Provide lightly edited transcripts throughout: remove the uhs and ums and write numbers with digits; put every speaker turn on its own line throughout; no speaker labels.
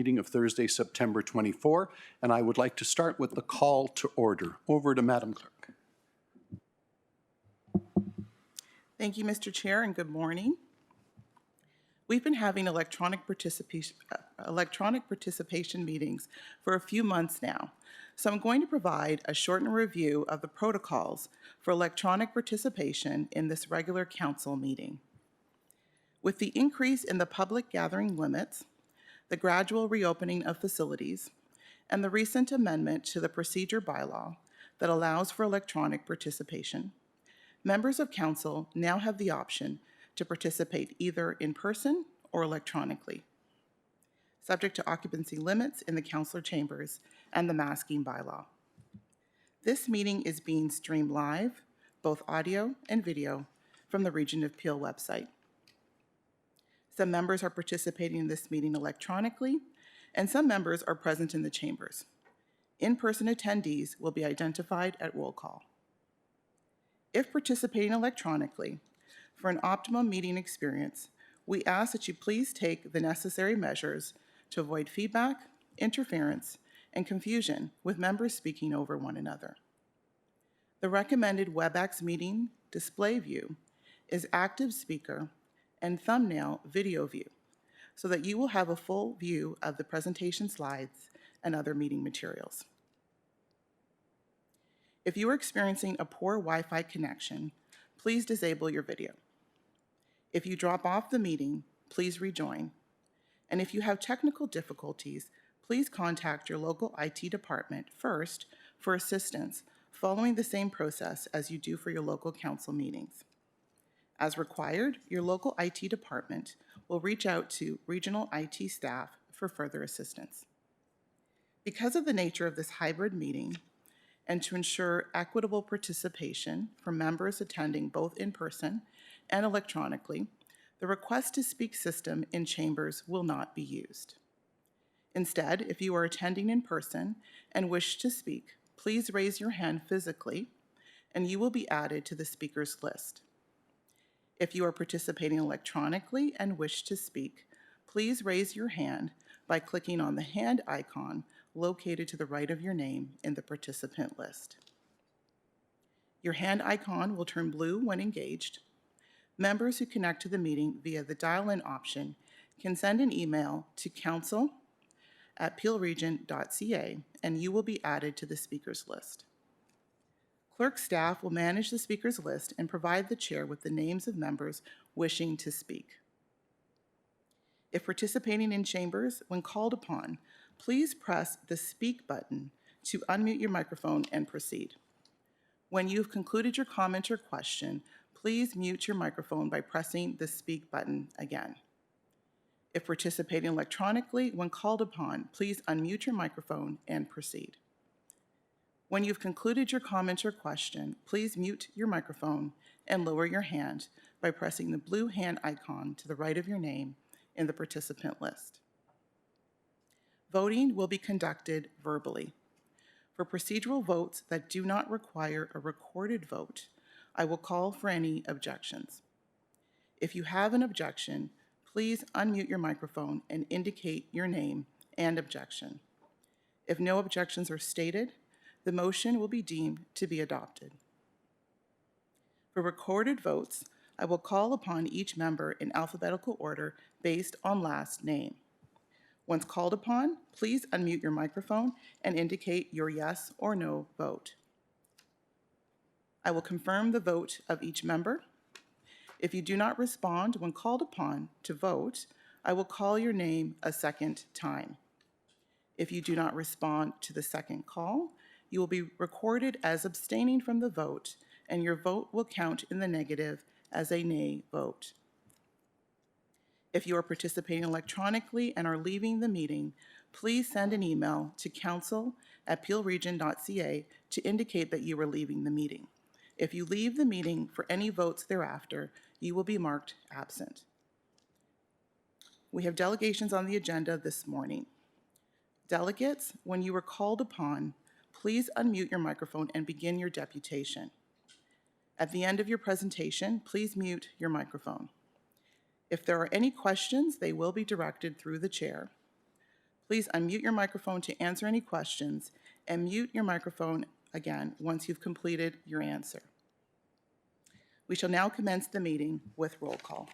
meeting of Thursday, September 24, and I would like to start with the call to order. Over to Madam Clerk.
Thank you, Mr. Chair, and good morning. We've been having electronic participation meetings for a few months now, so I'm going to provide a shortened review of the protocols for electronic participation in this regular council meeting. With the increase in the public gathering limits, the gradual reopening of facilities, and the recent amendment to the procedure bylaw that allows for electronic participation, members of council now have the option to participate either in person or electronically, subject to occupancy limits in the councillor chambers and the masking bylaw. This meeting is being streamed live, both audio and video, from the Region of Peel website. Some members are participating in this meeting electronically, and some members are present in the chambers. In-person attendees will be identified at roll call. If participating electronically, for an optimum meeting experience, we ask that you please take the necessary measures to avoid feedback, interference, and confusion with members speaking over one another. The recommended Webex meeting display view is active speaker and thumbnail video view, so that you will have a full view of the presentation slides and other meeting materials. If you are experiencing a poor Wi-Fi connection, please disable your video. If you drop off the meeting, please rejoin. And if you have technical difficulties, please contact your local IT department first for assistance, following the same process as you do for your local council meetings. As required, your local IT department will reach out to regional IT staff for further assistance. Because of the nature of this hybrid meeting, and to ensure equitable participation from members attending both in person and electronically, the request to speak system in chambers will not be used. Instead, if you are attending in person and wish to speak, please raise your hand physically and you will be added to the speakers list. If you are participating electronically and wish to speak, please raise your hand by clicking on the hand icon located to the right of your name in the participant list. Your hand icon will turn blue when engaged. Members who connect to the meeting via the dial-in option can send an email to council@peelregion.ca and you will be added to the speakers list. Clerk staff will manage the speakers list and provide the chair with the names of members wishing to speak. If participating in chambers, when called upon, please press the speak button to unmute your microphone and proceed. When you've concluded your comment or question, please mute your microphone by pressing the speak button again. If participating electronically, when called upon, please unmute your microphone and proceed. When you've concluded your comment or question, please mute your microphone and lower your hand by pressing the blue hand icon to the right of your name in the participant list. Voting will be conducted verbally. For procedural votes that do not require a recorded vote, I will call for any objections. If you have an objection, please unmute your microphone and indicate your name and objection. If no objections are stated, the motion will be deemed to be adopted. For recorded votes, I will call upon each member in alphabetical order based on last name. Once called upon, please unmute your microphone and indicate your yes or no vote. I will confirm the vote of each member. If you do not respond when called upon to vote, I will call your name a second time. If you do not respond to the second call, you will be recorded as abstaining from the vote, and your vote will count in the negative as a nay vote. If you are participating electronically and are leaving the meeting, please send an email to council@peelregion.ca to indicate that you are leaving the meeting. If you leave the meeting for any votes thereafter, you will be marked absent. We have delegations on the agenda this morning. Delegates, when you are called upon, please unmute your microphone and begin your deputation. At the end of your presentation, please mute your microphone. If there are any questions, they will be directed through the chair. Please unmute your microphone to answer any questions and mute your microphone again once you've completed your answer. We shall now commence the meeting with roll call.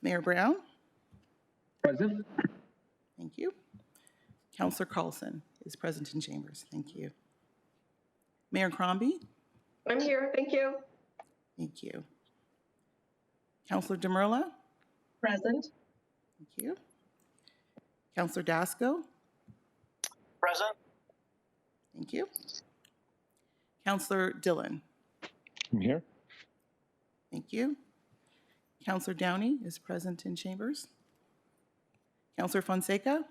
Mayor Brown?
Present.
Thank you. Councillor Carlson is present in chambers. Thank you. Mayor Crombie?
I'm here, thank you.
Thank you. Councillor Demerla?
Present.
Thank you. Councillor Dasco?
Present.
Thank you. Councillor Dillon?
I'm here.
Thank you. Councillor Downey is present in chambers. Councillor Fonseca?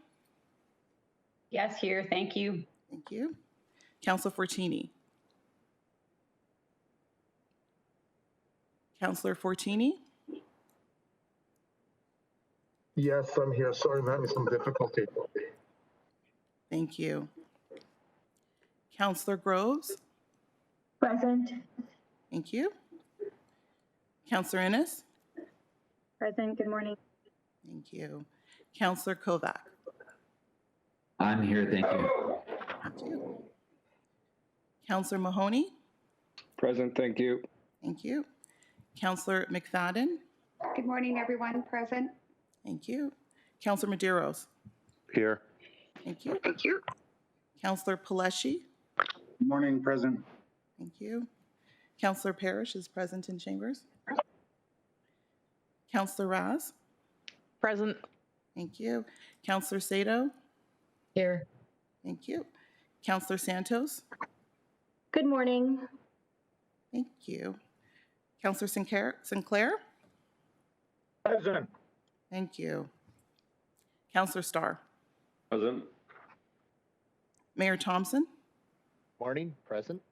Yes, here. Thank you.
Thank you. Councillor Fortini? Councillor Fortini?
Yes, I'm here. Sorry, I'm having some difficulty.
Thank you. Councillor Groves?
Present.
Thank you. Councillor Innes?
Present. Good morning.
Thank you. Councillor Kovac?
I'm here. Thank you.
Thank you. Councillor Mahoney?
Present. Thank you.
Thank you. Councillor McFadden?
Good morning, everyone. Present.
Thank you. Councillor Medeiros?
Here.
Thank you. Councillor Paleshi?
Good morning, President.
Thank you. Councillor Parrish is present in chambers. Councillor Raz?
Present.
Thank you. Councillor Sato?
Here.
Thank you. Councillor Santos?
Good morning.
Thank you. Councillor Sinclair?
Present.
Thank you. Councillor Starr?
Present.
Mayor Thompson?
Morning. Present.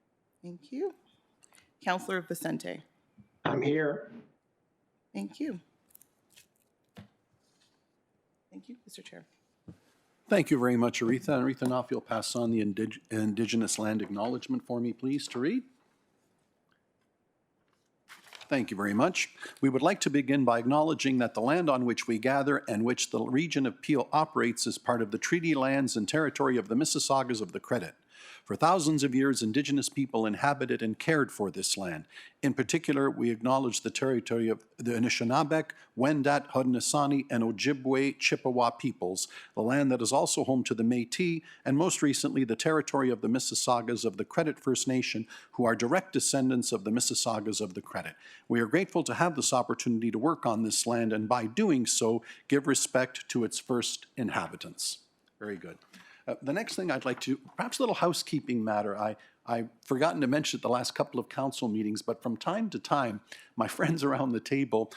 Thank you. Councillor Vicente?
I'm here.
Thank you. Thank you, Mr. Chair.
Thank you very much, Aretha. Aretha, now if you'll pass on the Indigenous land acknowledgement for me, please, to read. Thank you very much. We would like to begin by acknowledging that the land on which we gather and which the region of Peel operates is part of the treaty lands and territory of the Mississaugas of the Credit. For thousands of years, Indigenous people inhabited and cared for this land. In particular, we acknowledge the territory of the Anishinaabeg, Wendat, Haudenosaunee, and Ojibwe Chippewa peoples, the land that is also home to the Métis, and most recently, the territory of the Mississaugas of the Credit First Nation, who are direct descendants of the Mississaugas of the Credit. We are grateful to have this opportunity to work on this land, and by doing so, give respect to its first inhabitants. Very good. The next thing I'd like to, perhaps a little housekeeping matter. I've forgotten to mention at the last couple of council meetings, but from time to time, my friends around the table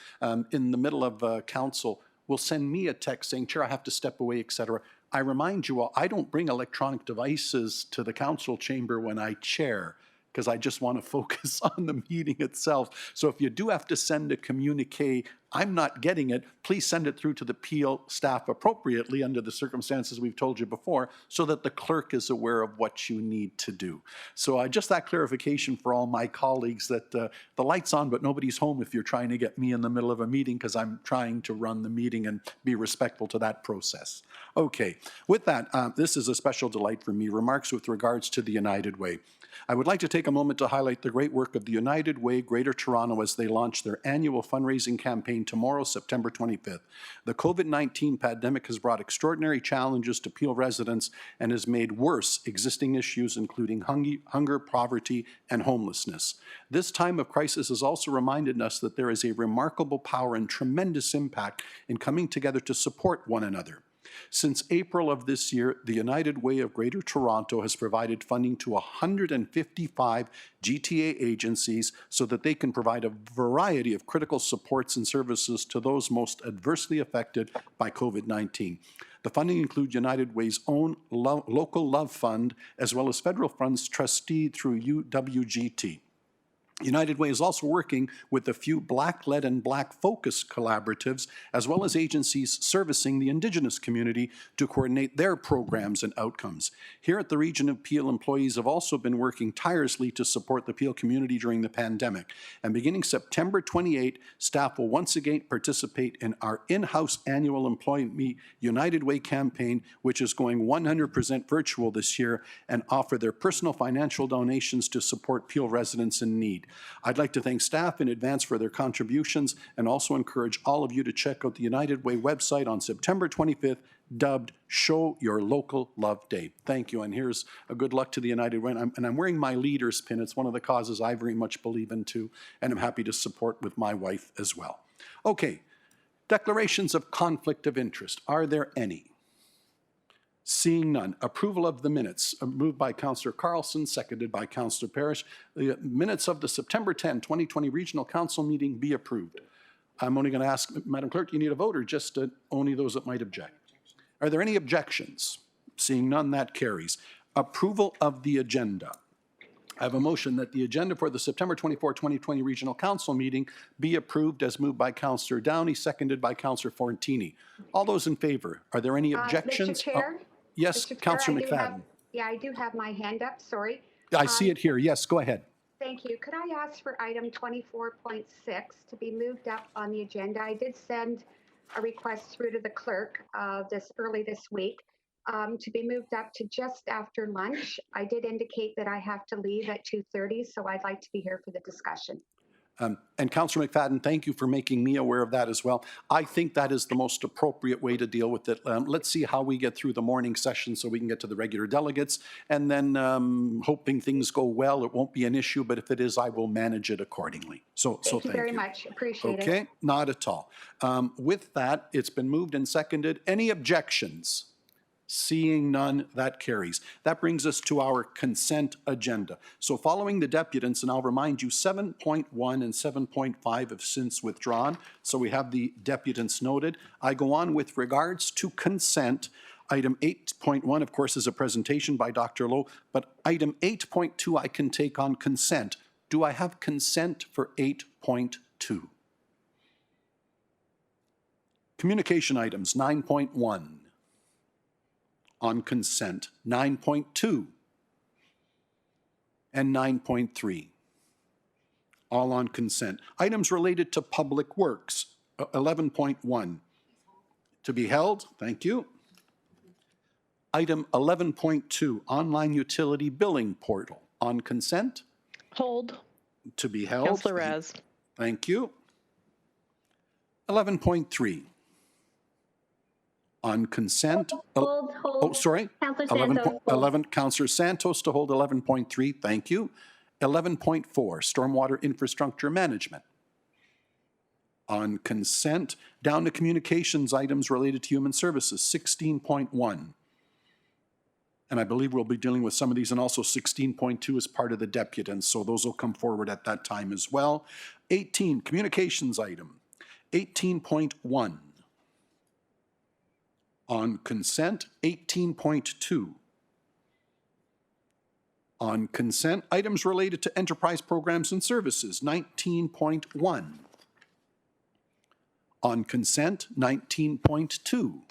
in the middle of council will send me a text saying, Chair, I have to step away, etc. I remind you all, I don't bring electronic devices to the council chamber when I chair, because I just want to focus on the meeting itself. So if you do have to send a communique, I'm not getting it, please send it through to the Peel staff appropriately under the circumstances we've told you before, so that the clerk is aware of what you need to do. So just that clarification for all my colleagues that the light's on but nobody's home if you're trying to get me in the middle of a meeting, because I'm trying to run the meeting and be respectful to that process. Okay, with that, this is a special delight for me. Remarks with regards to the United Way. I would like to take a moment to highlight the great work of the United Way Greater Toronto as they launch their annual fundraising campaign tomorrow, September 25th. The COVID-19 pandemic has brought extraordinary challenges to Peel residents and has made worse existing issues, including hunger, poverty, and homelessness. This time of crisis has also reminded us that there is a remarkable power and tremendous impact in coming together to support one another. Since April of this year, the United Way of Greater Toronto has provided funding to 155 GTA agencies so that they can provide a variety of critical supports and services to those most adversely affected by COVID-19. The funding includes United Way's own local Love Fund, as well as federal funds trusteed through UWGT. United Way is also working with a few Black-led and Black-focused collaboratives, as well as agencies servicing the Indigenous community to coordinate their programs and outcomes. Here at the Region of Peel, employees have also been working tirelessly to support the Peel community during the pandemic. And beginning September 28, staff will once again participate in our in-house annual Employee United Way campaign, which is going 100% virtual this year, and offer their personal financial donations to support Peel residents in need. I'd like to thank staff in advance for their contributions and also encourage all of you to check out the United Way website on September 25th, dubbed Show Your Local Love Day. Thank you, and here's a good luck to the United Way. And I'm wearing my leader's pin. It's one of the causes I very much believe in too, and I'm happy to support with my wife as well. Okay, declarations of conflict of interest. Are there any? Seeing none. Approval of the minutes, moved by Councillor Carlson, seconded by Councillor Parrish. The minutes of the September 10, 2020 Regional Council meeting be approved. I'm only going to ask, Madam Clerk, do you need a vote or just only those that might object? Are there any objections? Seeing none, that carries. Approval of the agenda. I have a motion that the agenda for the September 24, 2020 Regional Council meeting be approved as moved by Councillor Downey, seconded by Councillor Fortini. All those in favor, are there any objections?
Mr. Chair?
Yes,
Mr. Chair,
Councillor McFadden.
I do have my hand up, sorry.
I see it here. Yes, go ahead.
Thank you. Could I ask for item 24.6 to be moved up on the agenda? I did send a request through to the clerk early this week to be moved up to just after lunch. I did indicate that I have to leave at 2:30, so I'd like to be here for the discussion.
And Councillor McFadden, thank you for making me aware of that as well. I think that is the most appropriate way to deal with it. Let's see how we get through the morning session so we can get to the regular delegates. And then hoping things go well, it won't be an issue, but if it is, I will manage it accordingly. So thank you.
Very much. Appreciate it.
Okay, not at all. With that, it's been moved and seconded. Any objections? Seeing none, that carries. That brings us to our consent agenda. So following the deputants, and I'll remind you, 7.1 and 7.5 have since withdrawn. So we have the deputants noted. I go on with regards to consent. Item 8.1, of course, is a presentation by Dr. Lowe, but item 8.2 I can take on consent. Do I have consent for 8.2? Communication items, 9.1. On consent, 9.2 and 9.3, all on consent. Items related to public works, 11.1, to be held, thank you. Item 11.2, online utility billing portal, on consent.
Hold.
To be held.
Councillor Raz.
Thank you. 11.3. On consent.
Hold.
Oh, sorry.
Councillor
11,
Santos.
11, Councillor Santos to hold 11.3. Thank you. 11.4, stormwater infrastructure management. On consent. Down to communications items related to human services, 16.1. And I believe we'll be dealing with some of these, and also 16.2 is part of the deputants, so those will come forward at that time as well. 18, communications item. 18.1. On consent, 18.2. On consent, items related to enterprise programs and services, 19.1. On consent, 19.2.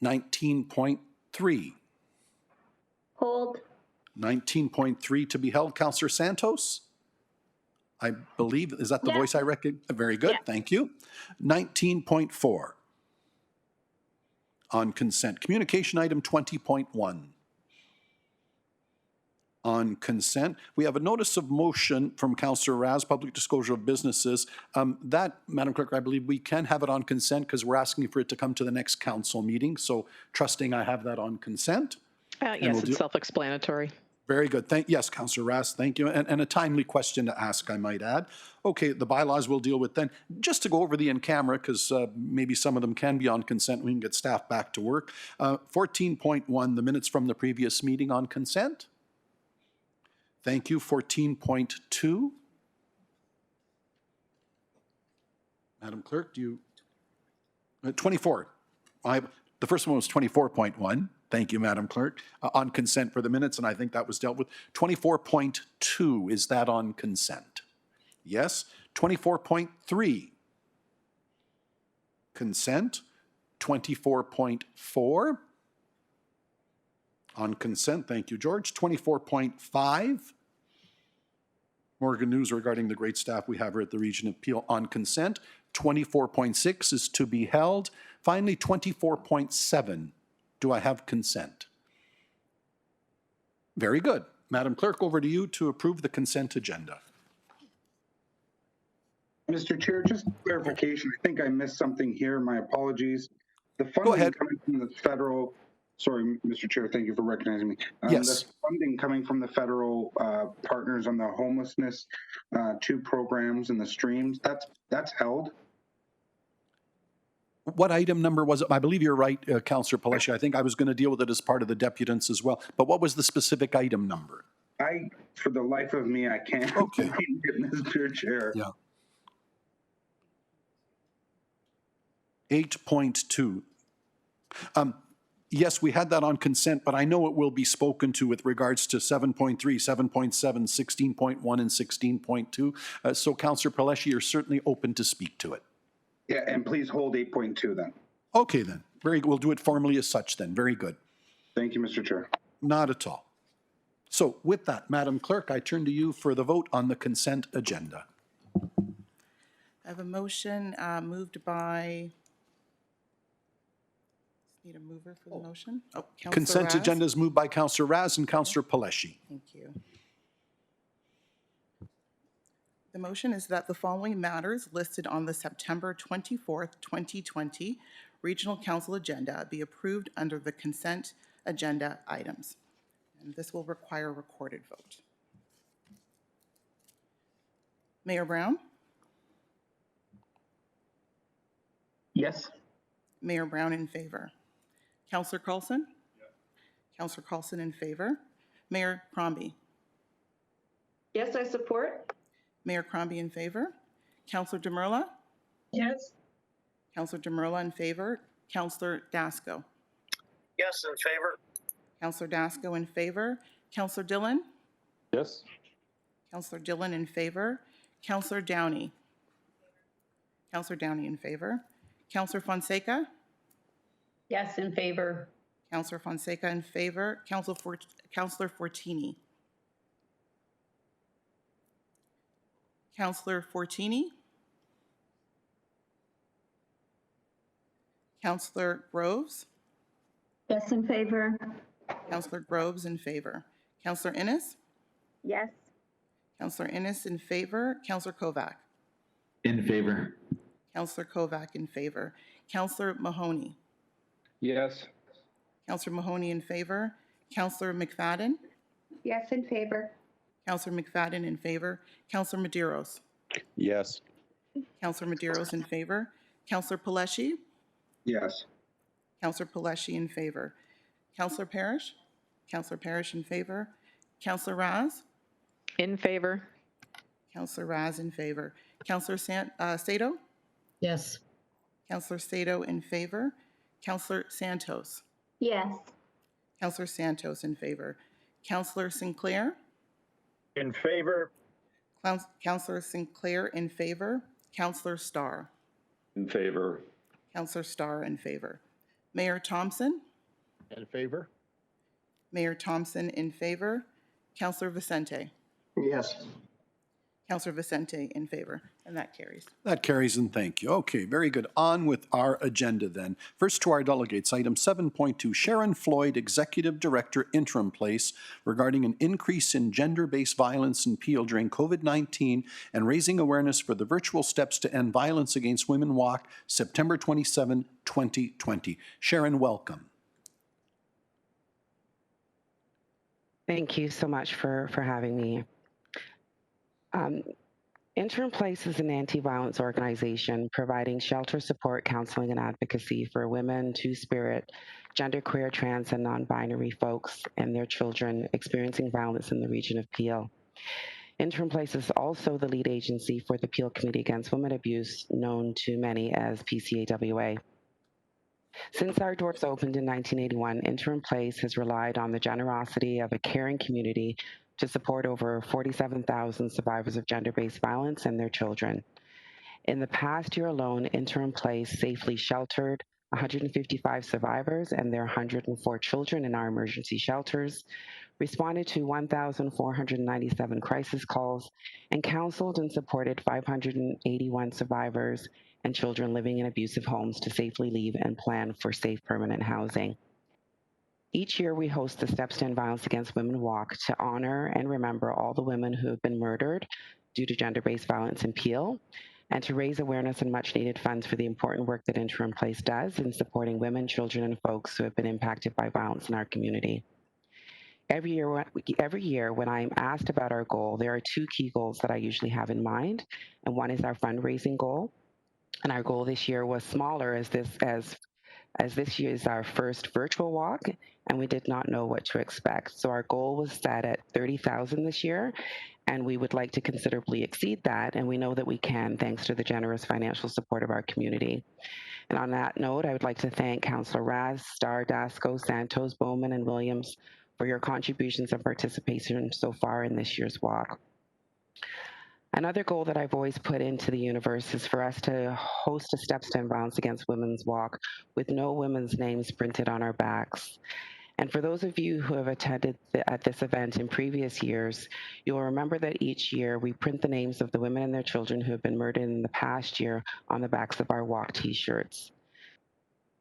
19.3.
Hold.
19.3 to be held. Councillor Santos? I believe, is that the voice I recognize? Very good, thank you. 19.4. On consent. Communication item 20.1. On consent. We have a notice of motion from Councillor Raz, public disclosure of businesses. That, Madam Clerk, I believe we can have it on consent because we're asking for it to come to the next council meeting. So trusting I have that on consent.
Yes, it's self-explanatory.
Very good. Yes, Councillor Raz, thank you. And a timely question to ask, I might add. Okay, the bylaws we'll deal with then. Just to go over the in-camera, because maybe some of them can be on consent, we can get staff back to work. 14.1, the minutes from the previous meeting on consent. Thank you. 14.2. Madam Clerk, do you... 24. The first one was 24.1. Thank you, Madam Clerk. On consent for the minutes, and I think that was dealt with. 24.2, is that on consent? Yes. 24.3, consent. 24.4, on consent. Thank you, George. 24.5, Morgan News regarding the great staff we have here at the Region of Peel, on consent. 24.6 is to be held. Finally, 24.7, do I have consent? Very good. Madam Clerk, over to you to approve the consent agenda.
Mr. Chair, just clarification. I think I missed something here. My apologies. The
Go
funding
ahead.
coming from the federal, sorry, Mr. Chair, thank you for recognizing me.
Yes.
The funding coming from the federal partners on the homelessness 2 programs and the streams, that's held.
What item number was it? I believe you're right, Councillor Paleshi. I think I was going to deal with it as part of the deputants as well. But what was the specific item number?
For the life of me, I can't.
Okay.
Mr. Chair.
Yeah. 8.2. Yes, we had that on consent, but I know it will be spoken to with regards to 7.3, 7.7, 16.1, and 16.2. So, Councillor Paleshi, you're certainly open to speak to it.
Yeah, and please hold 8.2 then.
Okay, then. Very good. We'll do it formally as such then. Very good.
Thank you, Mr. Chair.
Not at all. So, with that, Madam Clerk, I turn to you for the vote on the consent agenda.
I have a motion moved by, need a mover for the motion? Oh, Councillor
Consent
Raz.
agenda is moved by Councillor Raz and Councillor Paleshi.
Thank you. The motion is that the following matters listed on the September 24th, 2020 Regional Council agenda be approved under the consent agenda items. And this will require a recorded vote. Mayor Brown?
Yes.
Mayor Brown in favor. Councillor Carlson? Yes. Councillor Carlson in favor. Mayor Crombie?
Yes, I support.
Mayor Crombie in favor. Councillor Demerla?
Yes.
Councillor Demerla in favor. Councillor Dasco?
Yes, in favor.
Councillor Dasco in favor. Councillor Dillon?
Yes.
Councillor Dillon in favor. Councillor Downey? Councillor Downey in favor. Councillor Fonseca?
Yes, in favor.
Councillor Fonseca in favor. Councillor Fortini? Councillor Fortini? Councillor Groves?
Yes, in favor.
Councillor Groves in favor. Councillor Innes?
Yes.
Councillor Innes in favor. Councillor Kovac?
In favor.
Councillor Kovac in favor. Councillor Mahoney?
Yes.
Councillor Mahoney in favor. Councillor McFadden?
Yes, in favor.
Councillor McFadden in favor. Councillor Medeiros?
Yes.
Councillor Medeiros in favor. Councillor Paleshi?
Yes.
Councillor Paleshi in favor. Councillor Parrish? Councillor Parrish in favor. Councillor Raz?
In favor.
Councillor Raz in favor. Councillor Sato?
Yes.
Councillor Sato in favor. Councillor Santos?
Yes.
Councillor Santos in favor. Councillor Sinclair?
In favor.
Councillor Sinclair in favor. Councillor Starr?
In favor.
Councillor Starr in favor. Mayor Thompson?
In favor.
Mayor Thompson in favor. Councillor Vicente?
Yes.
Councillor Vicente in favor, and that carries.
That carries, and thank you. Okay, very good. On with our agenda then. First to our delegates, item 7.2, Sharon Floyd, Executive Director, interim place, regarding an increase in gender-based violence in Peel during COVID-19 and raising awareness for the virtual steps to end violence against women walk, September 27, 2020. Sharon, welcome.
Thank you so much for having me. Interim Place is an anti-violence organization providing shelter support, counseling, and advocacy for women, two-spirit, genderqueer, trans, and non-binary folks and their children experiencing violence in the region of Peel. Interim Place is also the lead agency for the Peel Committee Against Women Abuse, known to many as PCAWA. Since our doors opened in 1981, Interim Place has relied on the generosity of a caring community to support over 47,000 survivors of gender-based violence and their children. In the past year alone, Interim Place safely sheltered 155 survivors and their 104 children in our emergency shelters, responded to 1,497 crisis calls, and counseled and supported 581 survivors and children living in abusive homes to safely leave and plan for safe permanent housing. Each year, we host the Steps to End Violence Against Women Walk to honor and remember all the women who have been murdered due to gender-based violence in Peel, and to raise awareness and much-needed funds for the important work that Interim Place does in supporting women, children, and folks who have been impacted by violence in our community. Every year, when I'm asked about our goal, there are two key goals that I usually have in mind, and one is our fundraising goal. And our goal this year was smaller as this year is our first virtual walk, and we did not know what to expect. So our goal was set at 30,000 this year, and we would like to considerably exceed that, and we know that we can thanks to the generous financial support of our community. And on that note, I would like to thank Councillor Raz, Starr, Dasco, Santos, Bowman, and Williams for your contributions and participation so far in this year's walk. Another goal that I've always put into the universe is for us to host a Steps to End Violence Against Women's walk with no women's names printed on our backs. And for those of you who have attended at this event in previous years, you'll remember that each year we print the names of the women and their children who have been murdered in the past year on the backs of our walk t-shirts.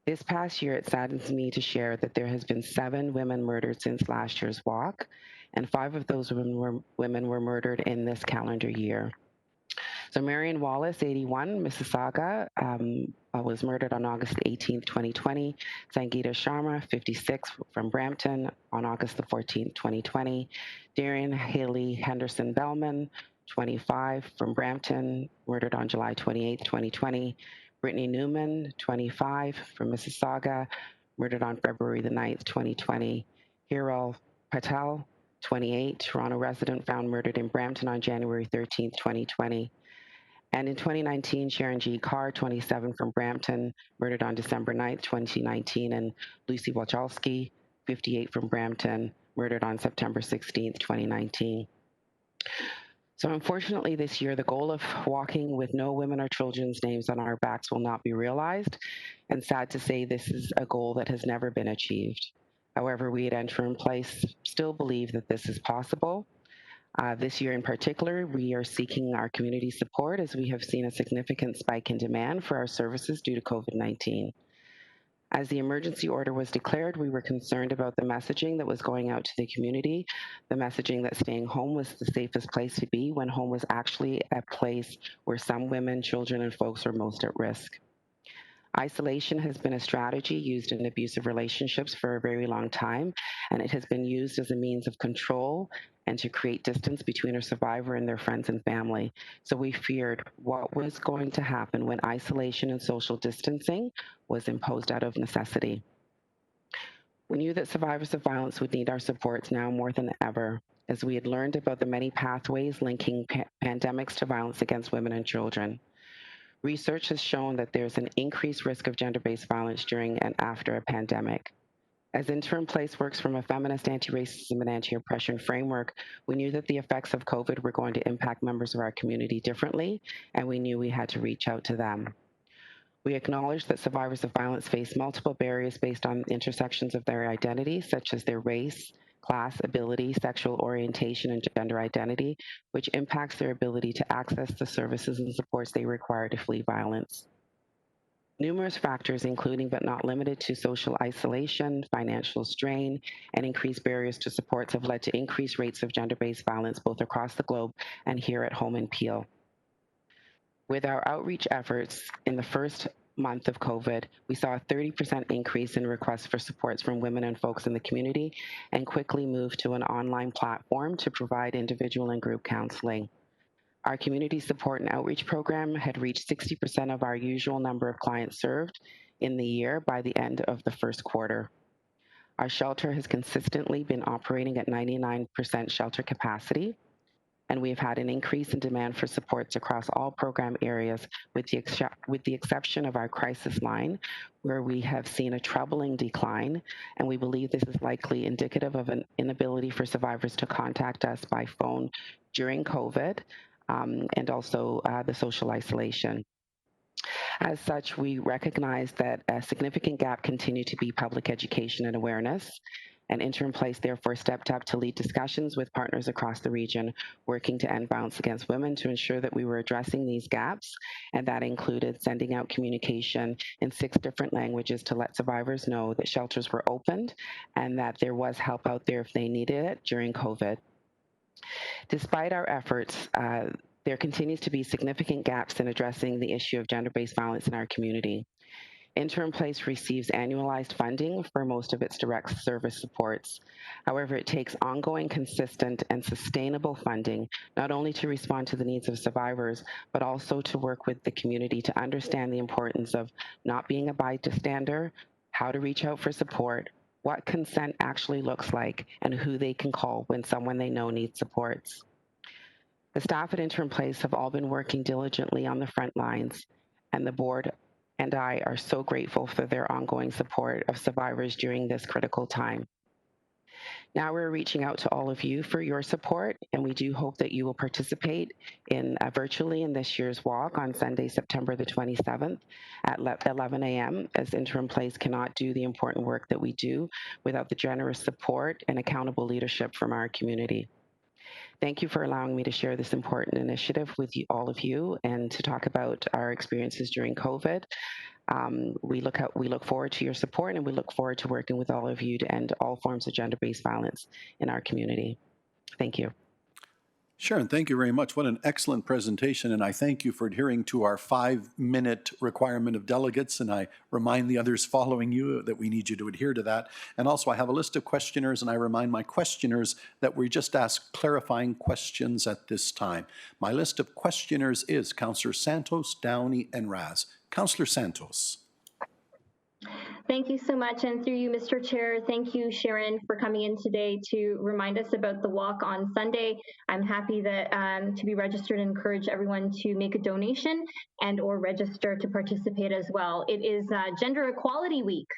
This past year, it saddens me to share that there has been 7 women murdered since last year's walk, and 5 of those women were murdered in this calendar year. So Marion Wallace, 81, Mississauga, was murdered on August 18, 2020. Sangeeta Sharma, 56, from Brampton, on August the 14th, 2020. Darian Haley Henderson Bellman, 25, from Brampton, murdered on July 28, 2020. Brittany Newman, 25, from Mississauga, murdered on February the 9th, 2020. Hiral Patel, 28, Toronto resident, found murdered in Brampton on January 13th, 2020. And in 2019, Sharon G. Carr, 27, from Brampton, murdered on December 9th, 2019. And Lucy Wachowski, 58, from Brampton, murdered on September 16th, 2019. So unfortunately, this year, the goal of walking with no women or children's names on our backs will not be realized. And sad to say, this is a goal that has never been achieved. However, we at Interim Place still believe that this is possible. This year in particular, we are seeking our community support as we have seen a significant spike in demand for our services due to COVID-19. As the emergency order was declared, we were concerned about the messaging that was going out to the community, the messaging that staying home was the safest place to be when home was actually a place where some women, children, and folks are most at risk. Isolation has been a strategy used in abusive relationships for a very long time, and it has been used as a means of control and to create distance between a survivor and their friends and family. So we feared what was going to happen when isolation and social distancing was imposed out of necessity. We knew that survivors of violence would need our supports now more than ever, as we had learned about the many pathways linking pandemics to violence against women and children. Research has shown that there's an increased risk of gender-based violence during and after a pandemic. As Interim Place works from a feminist anti-racism and anti-oppression framework, we knew that the effects of COVID were going to impact members of our community differently, and we knew we had to reach out to them. We acknowledge that survivors of violence face multiple barriers based on intersections of their identity, such as their race, class, ability, sexual orientation, and gender identity, which impacts their ability to access the services and supports they require to flee violence. Numerous factors, including but not limited to social isolation, financial strain, and increased barriers to supports, have led to increased rates of gender-based violence both across the globe and here at home in Peel. With our outreach efforts in the first month of COVID, we saw a 30% increase in requests for supports from women and folks in the community, and quickly moved to an online platform to provide individual and group counseling. Our community support and outreach program had reached 60% of our usual number of clients served in the year by the end of the first quarter. Our shelter has consistently been operating at 99% shelter capacity. and we have had an increase in demand for supports across all program areas, with the exception of our crisis line, where we have seen a troubling decline, and we believe this is likely indicative of an inability for survivors to contact us by phone during COVID, and also the social isolation. As such, we recognize that a significant gap continued to be public education and awareness. And Interim Place therefore stepped up to lead discussions with partners across the region, working to end violence against women to ensure that we were addressing these gaps. And that included sending out communication in 6 different languages to let survivors know that shelters were opened and that there was help out there if they needed it during COVID. Despite our efforts, there continues to be significant gaps in addressing the issue of gender-based violence in our community. Interim Place receives annualized funding for most of its direct service supports. However, it takes ongoing, consistent, and sustainable funding, not only to respond to the needs of survivors, but also to work with the community to understand the importance of not being a bystander, how to reach out for support, what consent actually looks like, and who they can call when someone they know needs supports. The staff at Interim Place have all been working diligently on the front lines, and the board and I are so grateful for their ongoing support of survivors during this critical time. Now we're reaching out to all of you for your support, and we do hope that you will participate in virtually in this year's walk on Sunday, September the 27th at 11 a.m., as Interim Place cannot do the important work that we do without the generous support and accountable leadership from our community. Thank you for allowing me to share this important initiative with all of you and to talk about our experiences during COVID. We look forward to your support, and we look forward to working with all of you to end all forms of gender-based violence in our community. Thank you.
Sharon, thank you very much. What an excellent presentation, and I thank you for adhering to our 5-minute requirement of delegates, and I remind the others following you that we need you to adhere to that. And also, I have a list of questioners, and I remind my questioners that we just ask clarifying questions at this time. My list of questioners is Councillor Santos, Downey, and Raz. Councillor Santos.
Thank you so much, and through you, Mr. Chair, thank you, Sharon, for coming in today to remind us about the walk on Sunday. I'm happy that to be registered and encourage everyone to make a donation and or register to participate as well. It is Gender Equality Week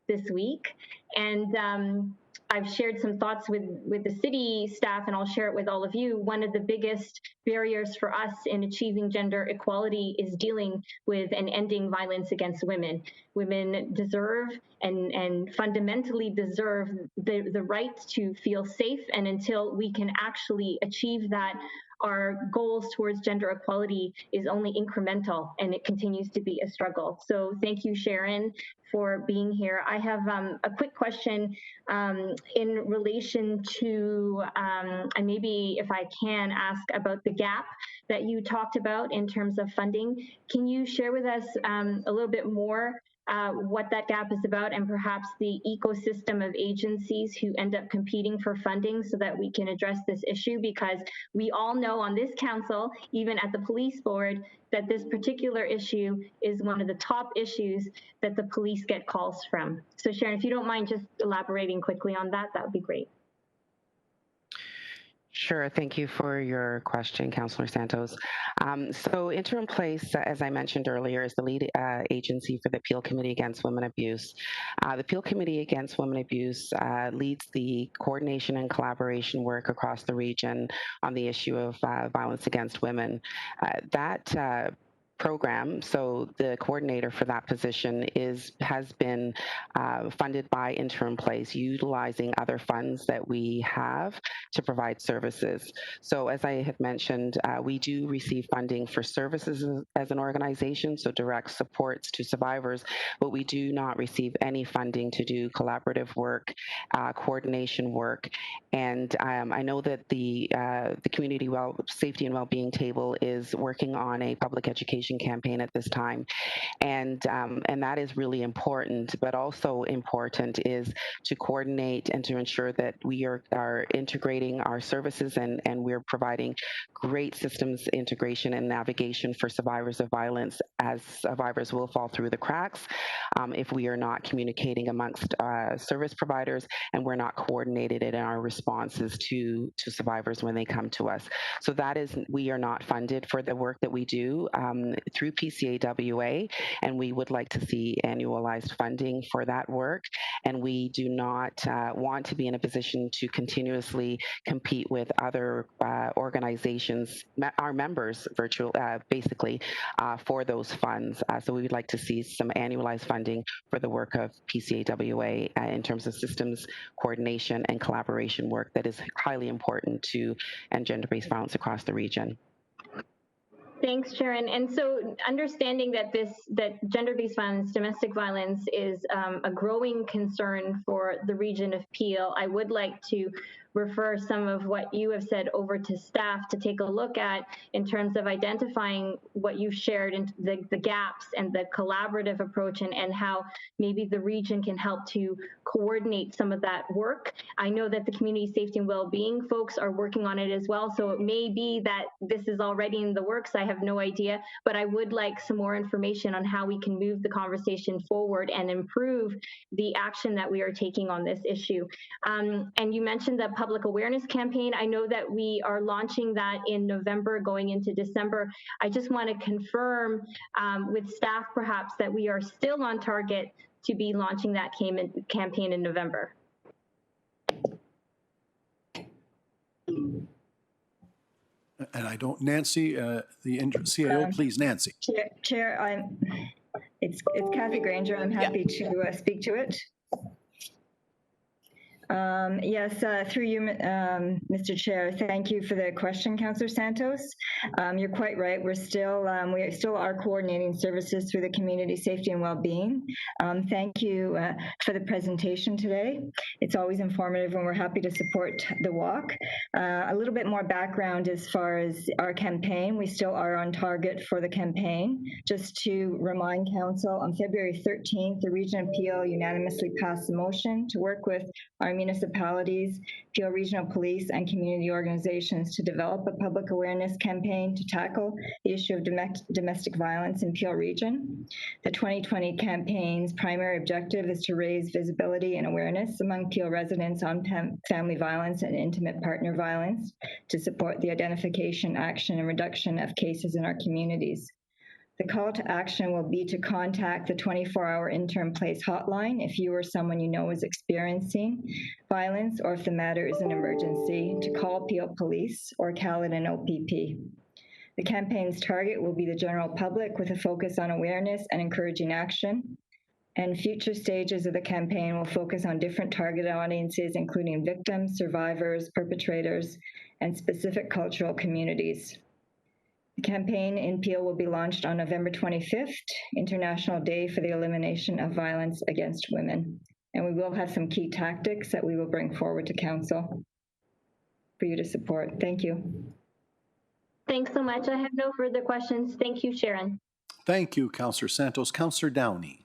this week, and I've shared some thoughts with the city staff, and I'll share it with all of you. One of the biggest barriers for us in achieving gender equality is dealing with and ending violence against women. Women deserve and fundamentally deserve the right to feel safe, and until we can actually achieve that, our goals towards gender equality is only incremental, and it continues to be a struggle. So thank you, Sharon, for being here. I have a quick question in relation to, and maybe if I can ask about the gap that you talked about in terms of funding. Can you share with us a little bit more what that gap is about, and perhaps the ecosystem of agencies who end up competing for funding so that we can address this issue? Because we all know on this council, even at the police board, that this particular issue is one of the top issues that the police get calls from. So Sharon, if you don't mind just elaborating quickly on that, that would be great.
Sure. Thank you for your question, Councillor Santos. So Interim Place, as I mentioned earlier, is the lead agency for the Appeal Committee Against Women Abuse. The Appeal Committee Against Women Abuse leads the coordination and collaboration work across the region on the issue of violence against women. That program, so the coordinator for that position has been funded by Interim Place, utilizing other funds that we have to provide services. So as I had mentioned, we do receive funding for services as an organization, so direct supports to survivors, but we do not receive any funding to do collaborative work, coordination work. And I know that the Community Safety and Wellbeing Table is working on a public education education campaign at this time. And that is really important, but also important is to coordinate and to ensure that we are integrating our services and we're providing great systems integration and navigation for survivors of violence, as survivors will fall through the cracks if we are not communicating amongst service providers and we're not coordinated in our responses to survivors when they come to us. So that is, we are not funded for the work that we do through PCAWA, and we would like to see annualized funding for that work. And we do not want to be in a position to continuously compete with other organizations, our members, basically, for those funds. So we would like to see some annualized funding for the work of PCAWA in terms of systems coordination and collaboration work that is highly important to end gender-based violence across the region.
Thanks, Sharon. And so understanding that gender-based violence, domestic violence is a growing concern for the region of Peel, I would like to refer some of what you have said over to staff to take a look at in terms of identifying what you've shared and the gaps and the collaborative approach and how maybe the region can help to coordinate some of that work. I know that the community safety and well-being folks are working on it as well, so it may be that this is already in the works. I have no idea, but I would like some more information on how we can move the conversation forward and improve the action that we are taking on this issue. And you mentioned the public awareness campaign. I know that we are launching that in November going into December. I just want to confirm with staff perhaps that we are still on target to be launching that campaign in November.
And I don't, Nancy, the CAO, please, Nancy.
Chair, it's Kathy Granger. I'm happy to speak to it. Yes, through you, Mr. Chair. Thank you for the question, Councillor Santos. You're quite right. We still are coordinating services through the community safety and well-being. Thank you for the presentation today. It's always informative, and we're happy to support the walk. A little bit more background as far as our campaign. We still are on target for the campaign. Just to remind Council, on February 13th, the Region of Peel unanimously passed the motion to work with our municipalities, Peel Regional Police, and community organizations to develop a public awareness campaign to tackle the issue of domestic violence in Peel Region. The 2020 campaign's primary objective is to raise visibility and awareness among Peel residents on family violence and intimate partner violence to support the identification, action, and reduction of cases in our communities. The call to action will be to contact the 24-hour Interim Place hotline if you or someone you know is experiencing violence, or if the matter is an emergency, to call Peel Police or Caledon OPP. The campaign's target will be the general public with a focus on awareness and encouraging action. And future stages of the campaign will focus on different target audiences, including victims, survivors, perpetrators, and specific cultural communities. The campaign in Peel will be launched on November 25th, International Day for the Elimination of Violence Against Women. And we will have some key tactics that we will bring forward to Council for you to support. Thank you.
Thanks so much. I have no further questions. Thank you, Sharon.
Thank you, Councillor Santos. Councillor Downey.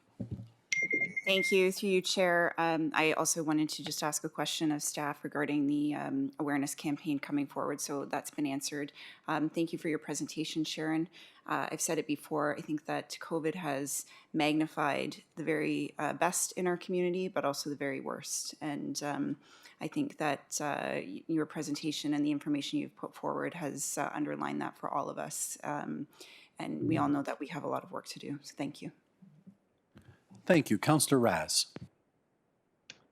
Thank you. Through you, Chair. I also wanted to just ask a question of staff regarding the awareness campaign coming forward, so that's been answered. Thank you for your presentation, Sharon. I've said it before, I think that COVID has magnified the very best in our community, but also the very worst. And I think that your presentation and the information you've put forward has underlined that for all of us. And we all know that we have a lot of work to do, so thank you.
Thank you. Councillor Raz.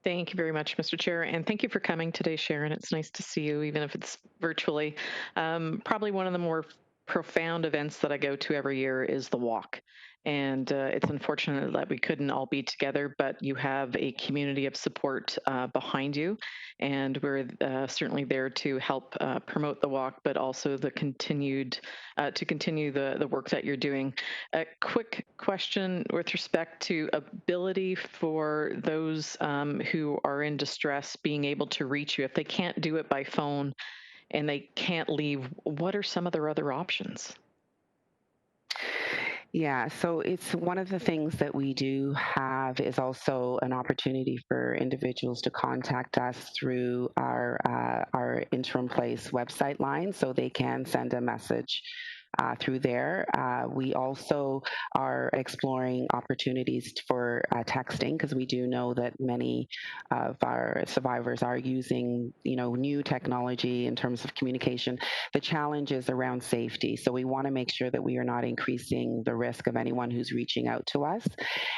Thank you very much, Mr. Chair, and thank you for coming today, Sharon. It's nice to see you, even if it's virtually. Probably one of the more profound events that I go to every year is the walk. And it's unfortunate that we couldn't all be together, but you have a community of support behind you. And we're certainly there to help promote the walk, but also the continue the work that you're doing. A quick question with respect to ability for those who are in distress being able to reach you. If they can't do it by phone and they can't leave, what are some of their other options?
Yeah, so it's one of the things that we do have is also an opportunity for individuals to contact us through our interim place website line, so they can send a message through there. We also are exploring opportunities for texting, because we do know that many of our survivors are using, new technology in terms of communication. The challenge is around safety, so we want to make sure that we are not increasing the risk of anyone who's reaching out to us.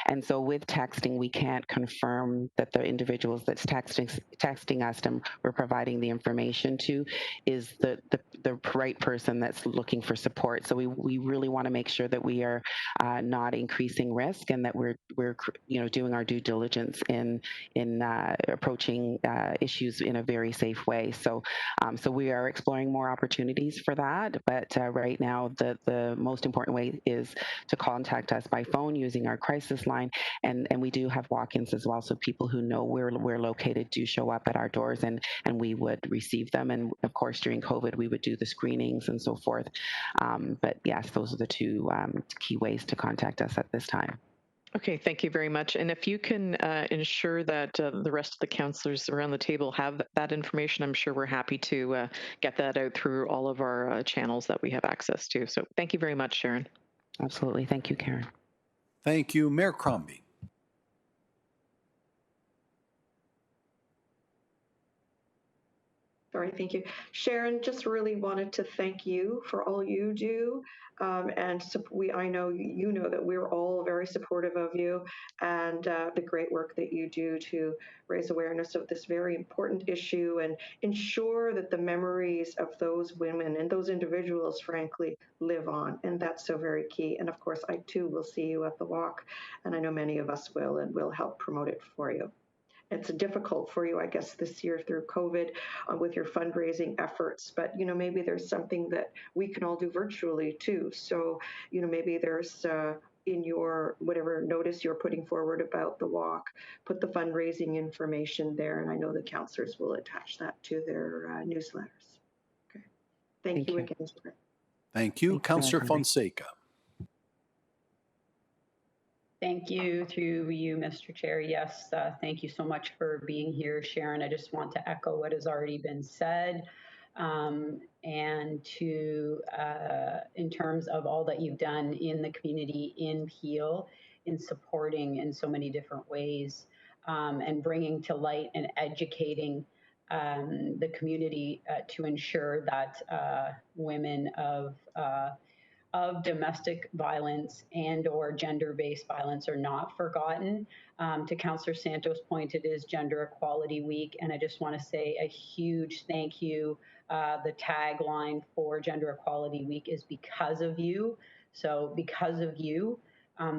And so with texting, we can't confirm that the individuals that's texting us and we're providing the information to is the right person that's looking for support. So we really want to make sure that we are not increasing risk, and that we're doing our due diligence in approaching issues in a very safe way. So we are exploring more opportunities for that. But right now, the most important way is to contact us by phone using our crisis line, and we do have walk-ins as well. So people who know where we're located do show up at our doors, and we would receive them. And of course, during COVID, we would do the screenings and so forth. But yes, those are the two key ways to contact us at this time.
Okay, thank you very much. And if you can ensure that the rest of the counselors around the table have that information, I'm sure we're happy to get that out through all of our channels that we have access to. So thank you very much, Sharon.
Absolutely. Thank you, Karen.
Thank you. Mayor Crombie.
Sorry, thank you. Sharon, just really wanted to thank you for all you do. I know you know that we're all very supportive of you, and the great work that you do to raise awareness of this very important issue and ensure that the memories of those women and those individuals, frankly, live on. And that's so very key. And of course, I too will see you at the walk, and I know many of us will, and we'll help promote it for you. It's difficult for you, I guess, this year through COVID with your fundraising efforts, but maybe there's something that we can all do virtually too. So maybe there's in your whatever notice you're putting forward about the walk, put the fundraising information there, and I know the counselors will attach that to their newsletters. Okay, thank you again.
Thank you. Councillor Fonseca.
Thank you through you, Mr. Chair. Yes, thank you so much for being here, Sharon. I just want to echo what has already been said. And to, in terms of all that you've done in the community in Peel, in supporting in so many different ways, and bringing to light and educating the community to ensure that women of domestic violence and or gender-based violence are not forgotten. To Councillor Santos' point, it is Gender Equality Week, and I just want to say a huge thank you. The tagline for Gender Equality Week is because of you. So because of you,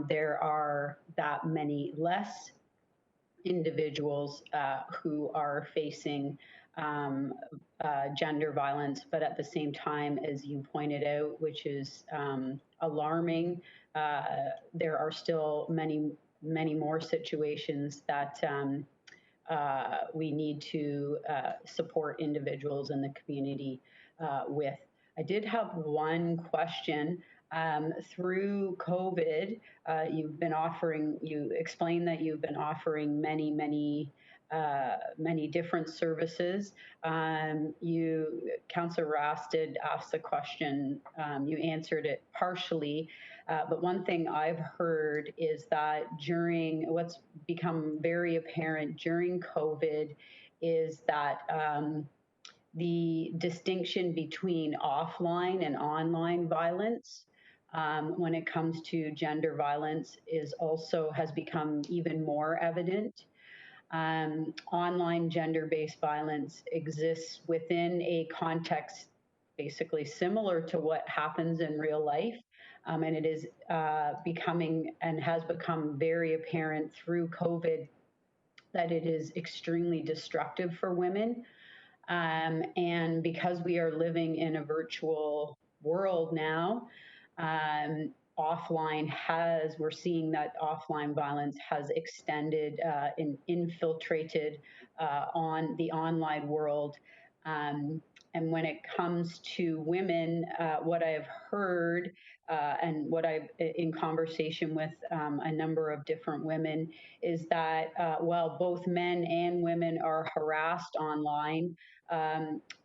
there are that many less individuals who are facing gender violence, but at the same time, as you pointed out, which is alarming, there are still many more situations that we need to support individuals in the community with. I did have one question. Through COVID, you explained that you've been offering many different services. Councillor Rast did ask the question, you answered it partially, but one thing I've heard is that during what's become very apparent during COVID is that the distinction between offline and online violence when it comes to gender violence has become even more evident. Online gender-based violence exists within a context basically similar to what happens in real life. And it is becoming and has become very apparent through COVID that it is extremely destructive for women. And because we are living in a virtual world now, we're seeing that offline violence has extended and infiltrated on the online world. And when it comes to women, what I've heard and what I've in conversation with a number of different women is that while both men and women are harassed online,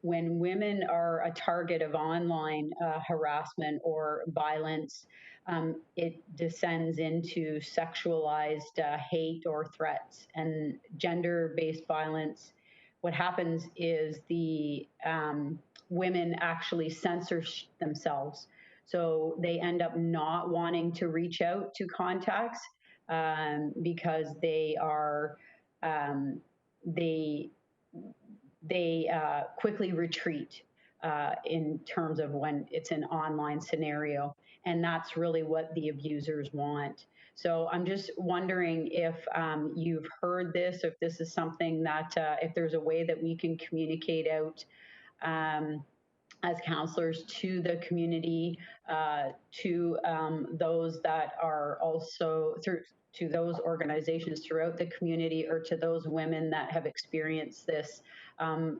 when women are a target of online harassment or violence, it descends into sexualized hate or threats and gender-based violence. What happens is the women actually censor themselves. So they end up not wanting to reach out to contacts because they are, they quickly retreat in terms of when it's an online scenario. And that's really what the abusers want. So I'm just wondering if you've heard this, if this is something that, if there's a way that we can communicate out as counselors to the community, to those that are also to those organizations throughout the community, or to those women that have experienced this,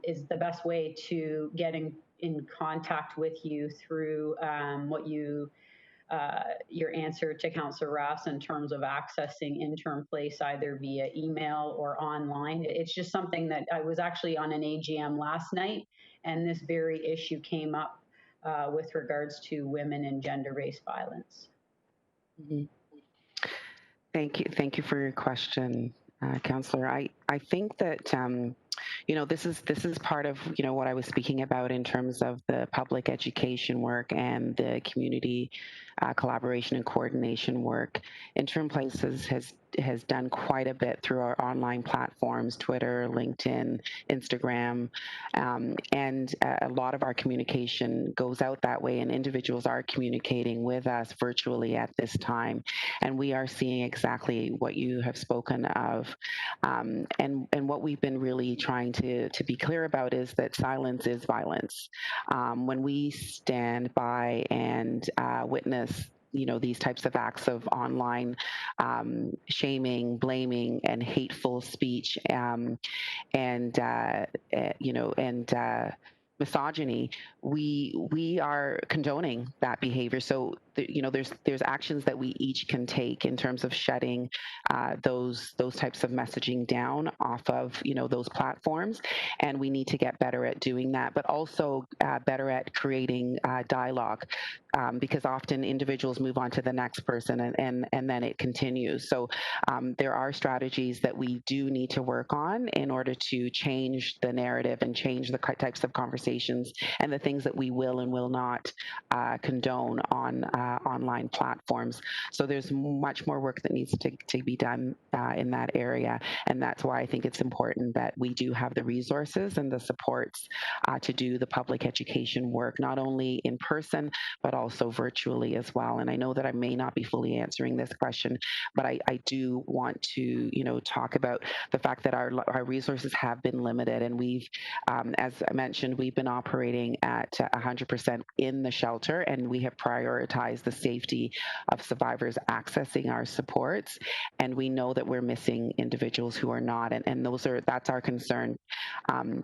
is the best way to get in contact with you through what you your answer to Councillor Ross in terms of accessing Interim Place either via email or online. It's just something that I was actually on an AGM last night, and this very issue came up with regards to women and gender-based violence.
Mm-hmm. Thank you for your question, Councillor. I think that this is part of what I was speaking about in terms of the public education work and the community collaboration and coordination work. Interim Places has done quite a bit through our online platforms, Twitter, LinkedIn, Instagram, and a lot of our communication goes out that way, and individuals are communicating with us virtually at this time. And we are seeing exactly what you have spoken of. And what we've been really trying to be clear about is that silence is violence. When we stand by and witness these types of acts of online shaming, blaming, and hateful speech, and misogyny, we are condoning that behavior. So there's actions that we each can take in terms of shutting those types of messaging down off of those platforms, and we need to get better at doing that, but also better at creating dialogue, because often individuals move on to the next person, and then it continues. So there are strategies that we do need to work on in order to change the narrative and change the types of conversations and the things that we will and will not condone on online platforms. So there's much more work that needs to be done in that area, and that's why I think it's important that we do have the resources and the supports to do the public education work, not only in person, but also virtually as well. And I know that I may not be fully answering this question, but I do want to talk about the fact that our resources have been limited, and we've, as I mentioned, we've been operating at 100% in the shelter, and we have prioritized the safety of survivors accessing our supports, and we know that we're missing individuals who are not, and that's our concern.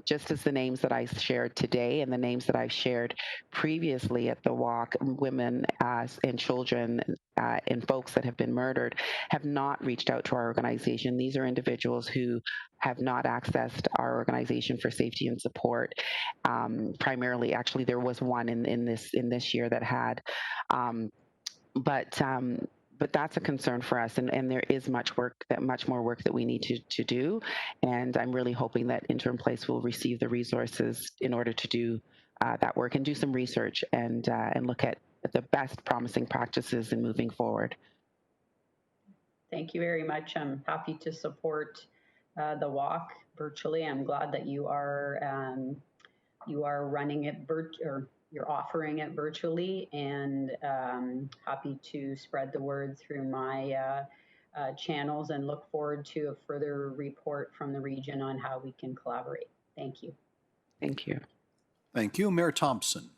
Just as the names that I shared today and the names that I've shared previously at the walk, women and children and folks that have been murdered have not reached out to our organization. These are individuals who have not accessed our organization for safety and support. Primarily, actually, there was one in this year that had, but that's a concern for us, and there is much more work that we need to do. And I'm really hoping that Interim Place will receive the resources in order to do that work and do some research and look at the best promising practices in moving forward.
Thank you very much. I'm happy to support the walk virtually. I'm glad that you are running it or you're offering it virtually, and happy to spread the word through my channels, and look forward to a further report from the region on how we can collaborate. Thank you.
Thank you.
Thank you. Mayor Thompson.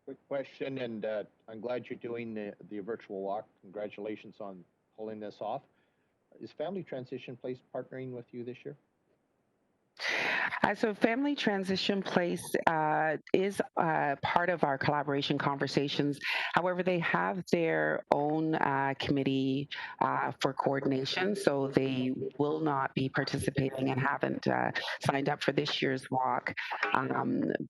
Quick question, and I'm glad you're doing the virtual walk. Congratulations on pulling this off. Is Family Transition Place partnering with you this year?
So Family Transition Place is part of our collaboration conversations. However, they have their own committee for coordination, so they will not be participating and haven't signed up for this year's walk.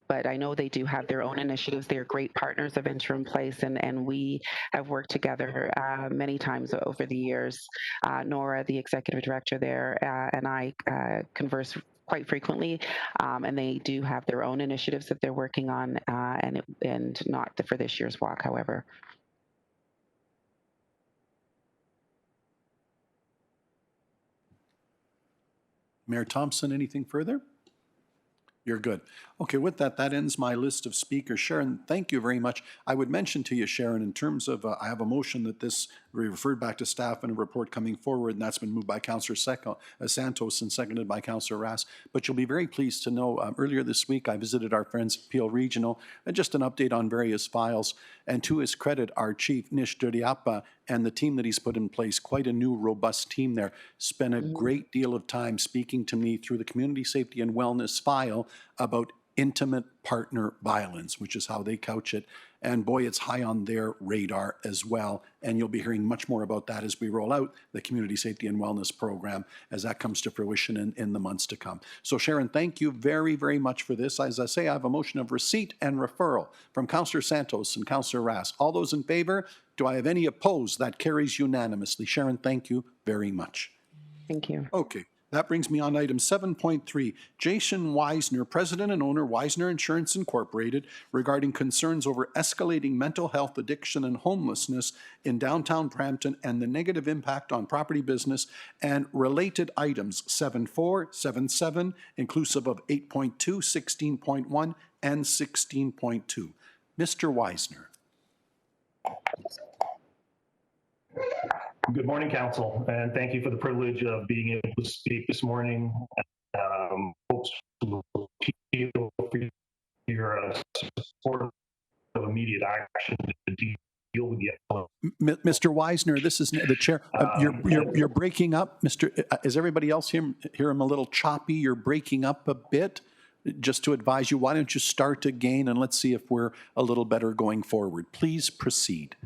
But I know they do have their own initiatives. They're great partners of Interim Place, and we have worked together many times over the years. Nora, the executive director there, and I converse quite frequently, and they do have their own initiatives that they're working on, and not for this year's walk, however.
Mayor Thompson, anything further? You're good. Okay, with that, that ends my list of speakers. Sharon, thank you very much. I would mention to you, Sharon, in terms of, I have a motion that this be referred back to staff and a report coming forward, and that's been moved by Councillor Santos and seconded by Councillor Rass. But you'll be very pleased to know, earlier this week, I visited our friends at Peel Regional, and just an update on various files. And to his credit, our chief, Nish Duriapa, and the team that he's put in place, quite a new, robust team there, spent a great deal of time speaking to me through the Community Safety and Wellness file about intimate partner violence, which is how they couch it. And boy, it's high on their radar as well. And you'll be hearing much more about that as we roll out the Community Safety and Wellness program as that comes to fruition in the months to come. So Sharon, thank you very, very much for this. As I say, I have a motion of receipt and referral from Councillor Santos and Councillor Rass. All those in favor? Do I have any opposed? That carries unanimously. Sharon, thank you very much.
Thank you.
Okay. That brings me on item 7.3, Jason Weisner, President and owner, Weisner Insurance Incorporated, regarding concerns over escalating mental health, addiction, and homelessness in downtown Brampton and the negative impact on property business and related items 7.4, 7.7, inclusive of 8.2, 16.1, and 16.2. Mr. Weisner.
Good morning, Council, and thank you for the privilege of being able to speak this morning. Folks will feel for your support of immediate action to deal with the.
Mr. Weisner, this is the chair. You're breaking up, Mr. Is everybody else hear him a little choppy? You're breaking up a bit. Just to advise you, why don't you start again and let's see if we're a little better going forward. Please proceed.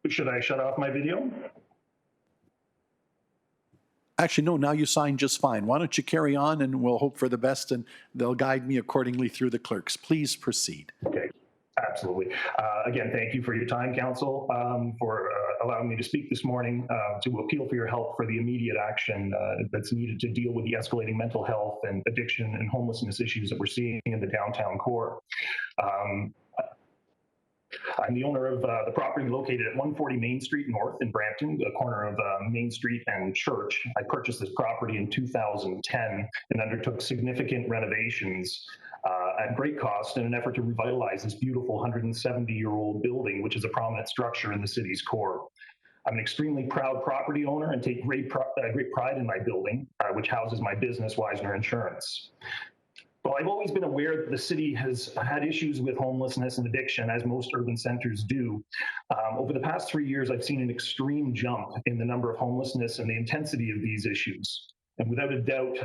Should I shut off my video?
Actually, no, now you sign just fine. Why don't you carry on and we'll hope for the best and they'll guide me accordingly through the clerks. Please proceed.
Okay, absolutely. Again, thank you for your time, Council, for allowing me to speak this morning, to appeal for your help for the immediate action that's needed to deal with the escalating mental health and addiction and homelessness issues that we're seeing in the downtown core. I'm the owner of the property located at 140 Main Street North in Brampton, the corner of Main Street and Church. I purchased this property in 2010 and undertook significant renovations at great cost in an effort to revitalize this beautiful 170-year-old building, which is a prominent structure in the city's core. I'm an extremely proud property owner and take great pride in my building, which houses my business, Weisner Insurance. Well, I've always been aware that the city has had issues with homelessness and addiction, as most urban centers do. Over the past 3 years, I've seen an extreme jump in the number of homelessness and the intensity of these issues. And without a doubt,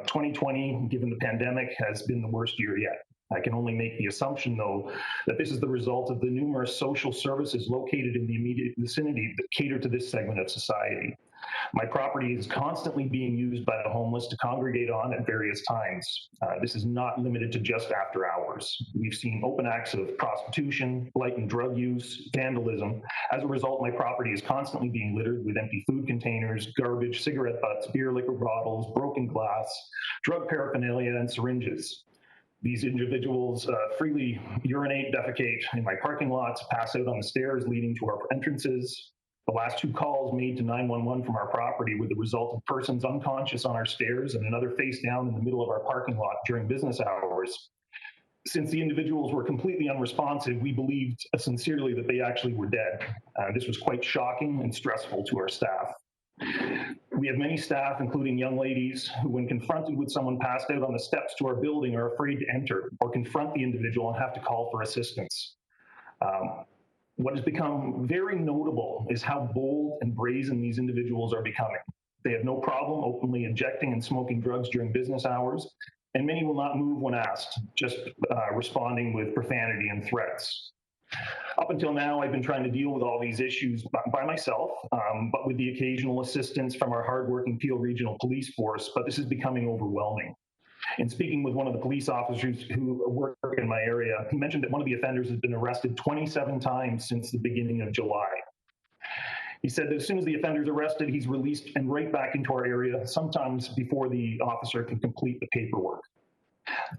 2020, given the pandemic, has been the worst year yet. I can only make the assumption, though, that this is the result of the numerous social services located in the immediate vicinity that cater to this segment of society. My property is constantly being used by the homeless to congregate on at various times. This is not limited to just after hours. We've seen open acts of prostitution, blatant drug use, vandalism. As a result, my property is constantly being littered with empty food containers, garbage, cigarette butts, beer, liquor bottles, broken glass, drug paraphernalia, and syringes. These individuals freely urinate, defecate in my parking lots, pass out on the stairs leading to our entrances. The last 2 calls made to 911 from our property were the result of persons unconscious on our stairs and another face down in the middle of our parking lot during business hours. Since the individuals were completely unresponsive, we believed sincerely that they actually were dead. This was quite shocking and stressful to our staff. We have many staff, including young ladies, who when confronted with someone passed out on the steps to our building are afraid to enter or confront the individual and have to call for assistance. What has become very notable is how bold and brazen these individuals are becoming. They have no problem openly injecting and smoking drugs during business hours, and many will not move when asked, just responding with profanity and threats. Up until now, I've been trying to deal with all these issues by myself, but with the occasional assistance from our hardworking Peel Regional Police Force, but this is becoming overwhelming. In speaking with one of the police officers who work in my area, he mentioned that one of the offenders has been arrested 27 times since the beginning of July. He said that as soon as the offender is arrested, he's released and right back into our area, sometimes before the officer can complete the paperwork.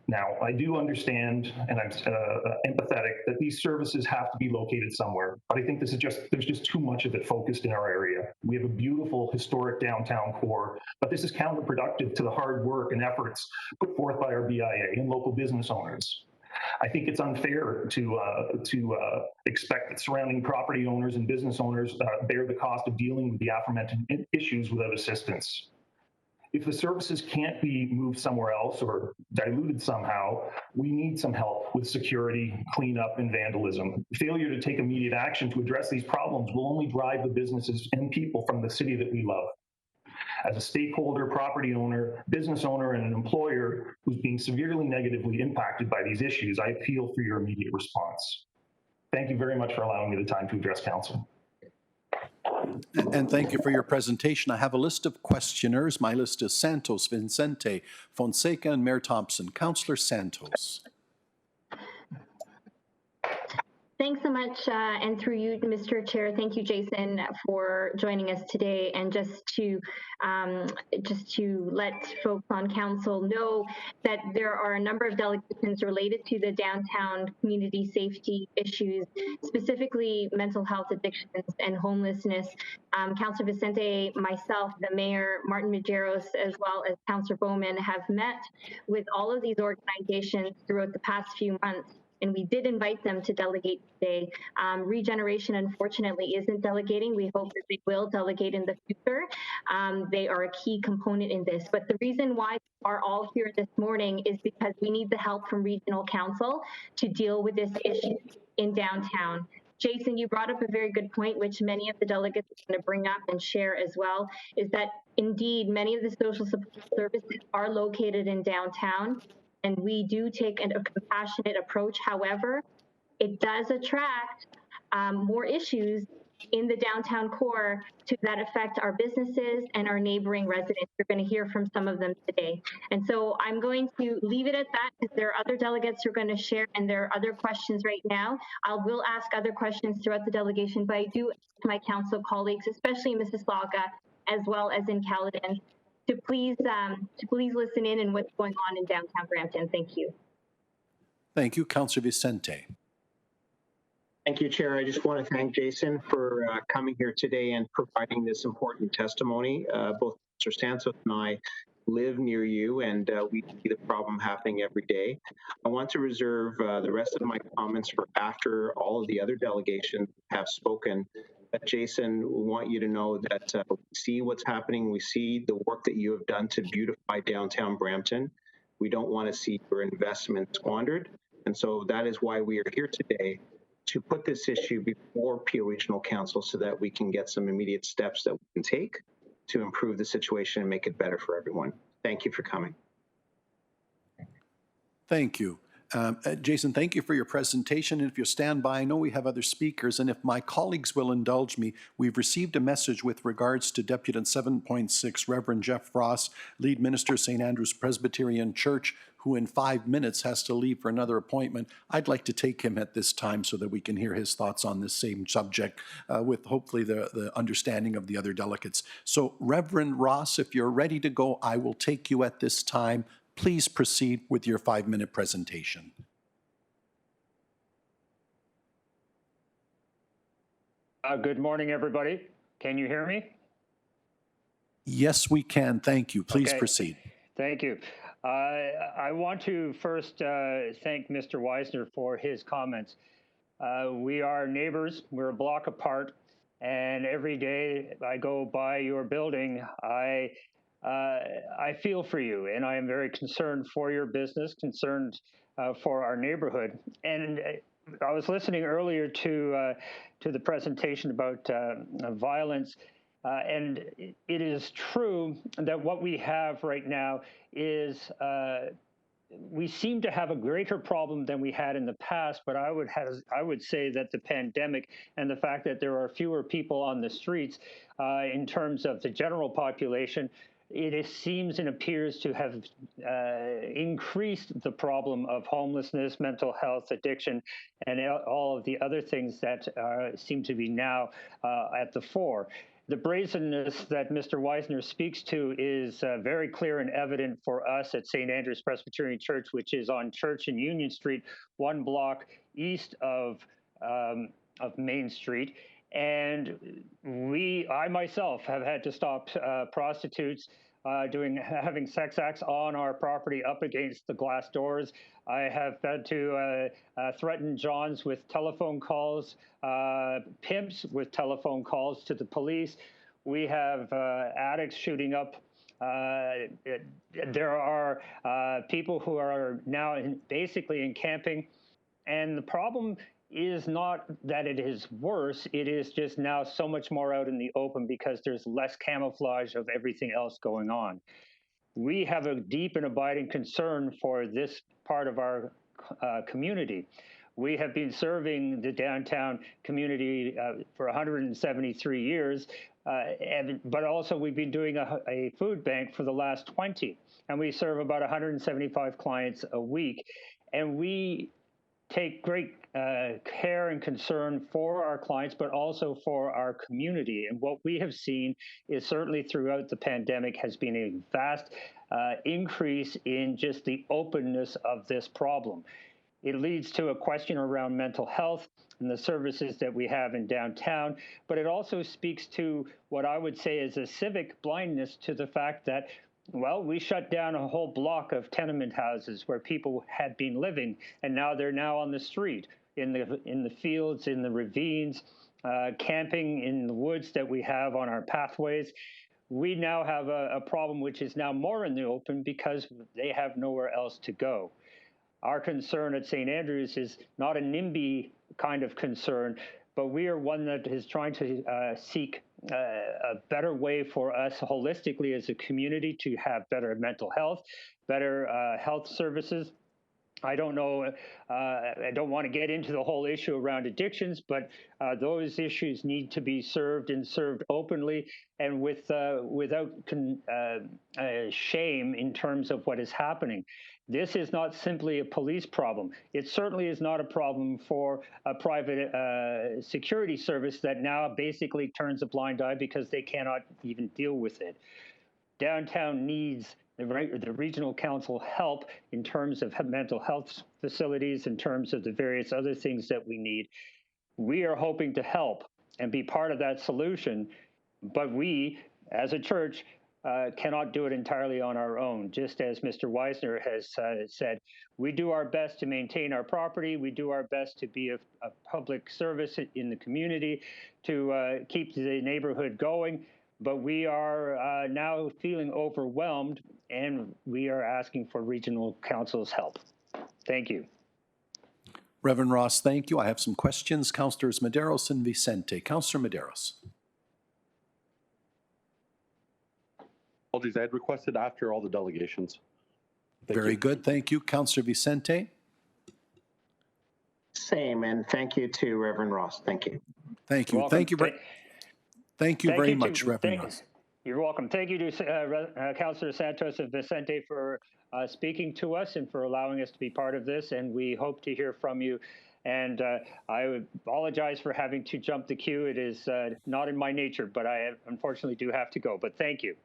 Now, I do understand, and I'm empathetic, that these services have to be located somewhere, but I think there's just too much of it focused in our area. We have a beautiful historic downtown core, but this is counterproductive to the hard work and efforts put forth by our BIA and local business owners. I think it's unfair to expect that surrounding property owners and business owners bear the cost of dealing with the aforementioned issues without assistance. If the services can't be moved somewhere else or diluted somehow, we need some help with security, cleanup, and vandalism. Failure to take immediate action to address these problems will only drive the businesses and people from the city that we love. As a stakeholder, property owner, business owner, and an employer who's being severely negatively impacted by these issues, I appeal for your immediate response. Thank you very much for allowing me the time to address council.
And thank you for your presentation. I have a list of questioners. My list is Santos, Vincente, Fonseca, and Mayor Thompson. Councillor Santos.
Thanks so much, and through you, Mr. Chair, thank you, Jason, for joining us today. And just to let folks on council know that there are a number of delegations related to the downtown community safety issues, specifically mental health, addictions, and homelessness. Councillor Vicente, myself, the mayor, Martin Majeros, as well as Councillor Bowman have met with all of these organizations throughout the past few months. And we did invite them to delegate today. Regeneration, unfortunately, isn't delegating. We hope that they will delegate in the future. They are a key component in this. But the reason why we are all here this morning is because we need the help from Regional Council to deal with this issue in downtown. Jason, you brought up a very good point, which many of the delegates are going to bring up and share as well, is that indeed many of the social support services are located in downtown. And we do take a compassionate approach. However, it does attract more issues in the downtown core that affect our businesses and our neighboring residents. You're going to hear from some of them today. And so I'm going to leave it at that because there are other delegates who are going to share and there are other questions right now. I will ask other questions throughout the delegation, but I do ask my council colleagues, especially Mississauga, as well as in Caledon, to please listen in and what's going on in downtown Brampton. Thank you.
Thank you. Councillor Vicente.
Thank you, Chair. I just want to thank Jason for coming here today and providing this important testimony. Both Mr. Santos and I live near you, and we see the problem happening every day. I want to reserve the rest of my comments for after all of the other delegations have spoken. But Jason, we want you to know that we see what's happening. We see the work that you have done to beautify downtown Brampton. We don't want to see your investment squandered. And so that is why we are here today, to put this issue before Peel Regional Council so that we can get some immediate steps that we can take to improve the situation and make it better for everyone. Thank you for coming.
Thank you. Jason, thank you for your presentation. And if you'll stand by, I know we have other speakers, and if my colleagues will indulge me, we've received a message with regards to Deputant 7.6, Reverend Jeff Ross, Lead Minister, St. Andrew's Presbyterian Church, who in 5 minutes has to leave for another appointment. I'd like to take him at this time so that we can hear his thoughts on this same subject with hopefully the understanding of the other delegates. So Reverend Ross, if you're ready to go, I will take you at this time. Please proceed with your 5-minute presentation.
Good morning, everybody. Can you hear me?
Yes, we can. Thank you. Please proceed.
Thank you. I want to first thank Mr. Weisner for his comments. We are neighbors. We're a block apart. And every day I go by your building, I feel for you, and I am very concerned for your business, concerned for our neighborhood. And I was listening earlier to the presentation about violence, and it is true that what we have right now is we seem to have a greater problem than we had in the past, but I would say that the pandemic and the fact that there are fewer people on the streets in terms of the general population, seems and appears to have increased the problem of homelessness, mental health, addiction, and all of the other things that seem to be now at the fore. The brazenness that Mr. Weisner speaks to is very clear and evident for us at St. Andrew's Presbyterian Church, which is on Church and Union Street, 1 block east of Main Street. And I myself have had to stop prostitutes having sex acts on our property up against the glass doors. I have had to threaten Johns with telephone calls, pimps with telephone calls to the police. We have addicts shooting up. There are people who are now basically encamping. And the problem is not that it is worse, it is just now so much more out in the open because there's less camouflage of everything else going on. We have a deep and abiding concern for this part of our community. We have been serving the downtown community for 173 years, but also we've been doing a food bank for the last 20, and we serve about 175 clients a week. And we take great care and concern for our clients, but also for our community. And what we have seen is certainly throughout the pandemic has been a vast increase in just the openness of this problem. It leads to a question around mental health and the services that we have in downtown, but it also speaks to what I would say is a civic blindness to the fact that, well, we shut down a whole block of tenement houses where people had been living, and now they're now on the street, in the fields, in the ravines, camping in the woods that we have on our pathways. We now have a problem which is now more in the open because they have nowhere else to go. Our concern at St. Andrews is not a NIMBY kind of concern, but we are one that is trying to seek a better way for us holistically as a community to have better mental health, better health services. I don't know, I don't want to get into the whole issue around addictions, but those issues need to be served and served openly and without shame in terms of what is happening. This is not simply a police problem. It certainly is not a problem for a private security service that now basically turns a blind eye because they cannot even deal with it. Downtown needs the regional council help in terms of mental health facilities, in terms of the various other things that we need. We are hoping to help and be part of that solution, but we, as a church, cannot do it entirely on our own. Just as Mr. Weisner has said, we do our best to maintain our property. We do our best to be a public service in the community, to keep the neighborhood going. But we are now feeling overwhelmed, and we are asking for regional council's help. Thank you.
Reverend Ross, thank you. I have some questions. Councillors Medeiros and Vicente. Councillor Medeiros.
Apologies, I had requested after all the delegations.
Very good, thank you. Councillor Vicente.
Same, and thank you to Reverend Ross. Thank you.
Thank you. Thank you. Thank you very much, Reverend Ross.
You're welcome. Thank you to Councillor Santos and Vicente for speaking to us and for allowing us to be part of this, and we hope to hear from you. And I apologize for having to jump the queue. It is not in my nature, but I unfortunately do have to go. But thank you.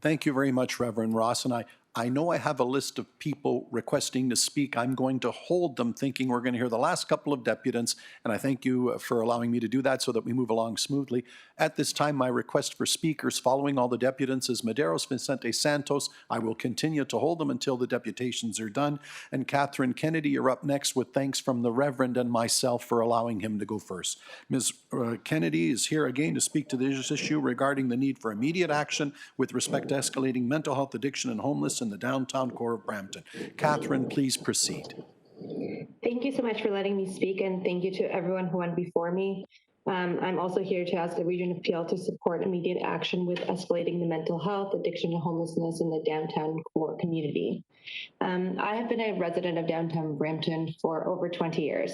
Thank you very much, Reverend Ross. And I know I have a list of people requesting to speak. I'm going to hold them thinking we're going to hear the last couple of deputants, and I thank you for allowing me to do that so that we move along smoothly. At this time, my request for speakers following all the deputants is Medeiros, Vicente, Santos. I will continue to hold them until the deputations are done. And Catherine Kennedy, you're up next with thanks from the Reverend and myself for allowing him to go first. Ms. Kennedy is here again to speak to this issue regarding the need for immediate action with respect to escalating mental health, addiction, and homelessness in the downtown core of Brampton. Catherine, please proceed.
Thank you so much for letting me speak, and thank you to everyone who went before me. I'm also here to ask the Region of Peel to support immediate action with escalating the mental health, addiction, and homelessness in the downtown core community. I have been a resident of downtown Brampton for over 20 years.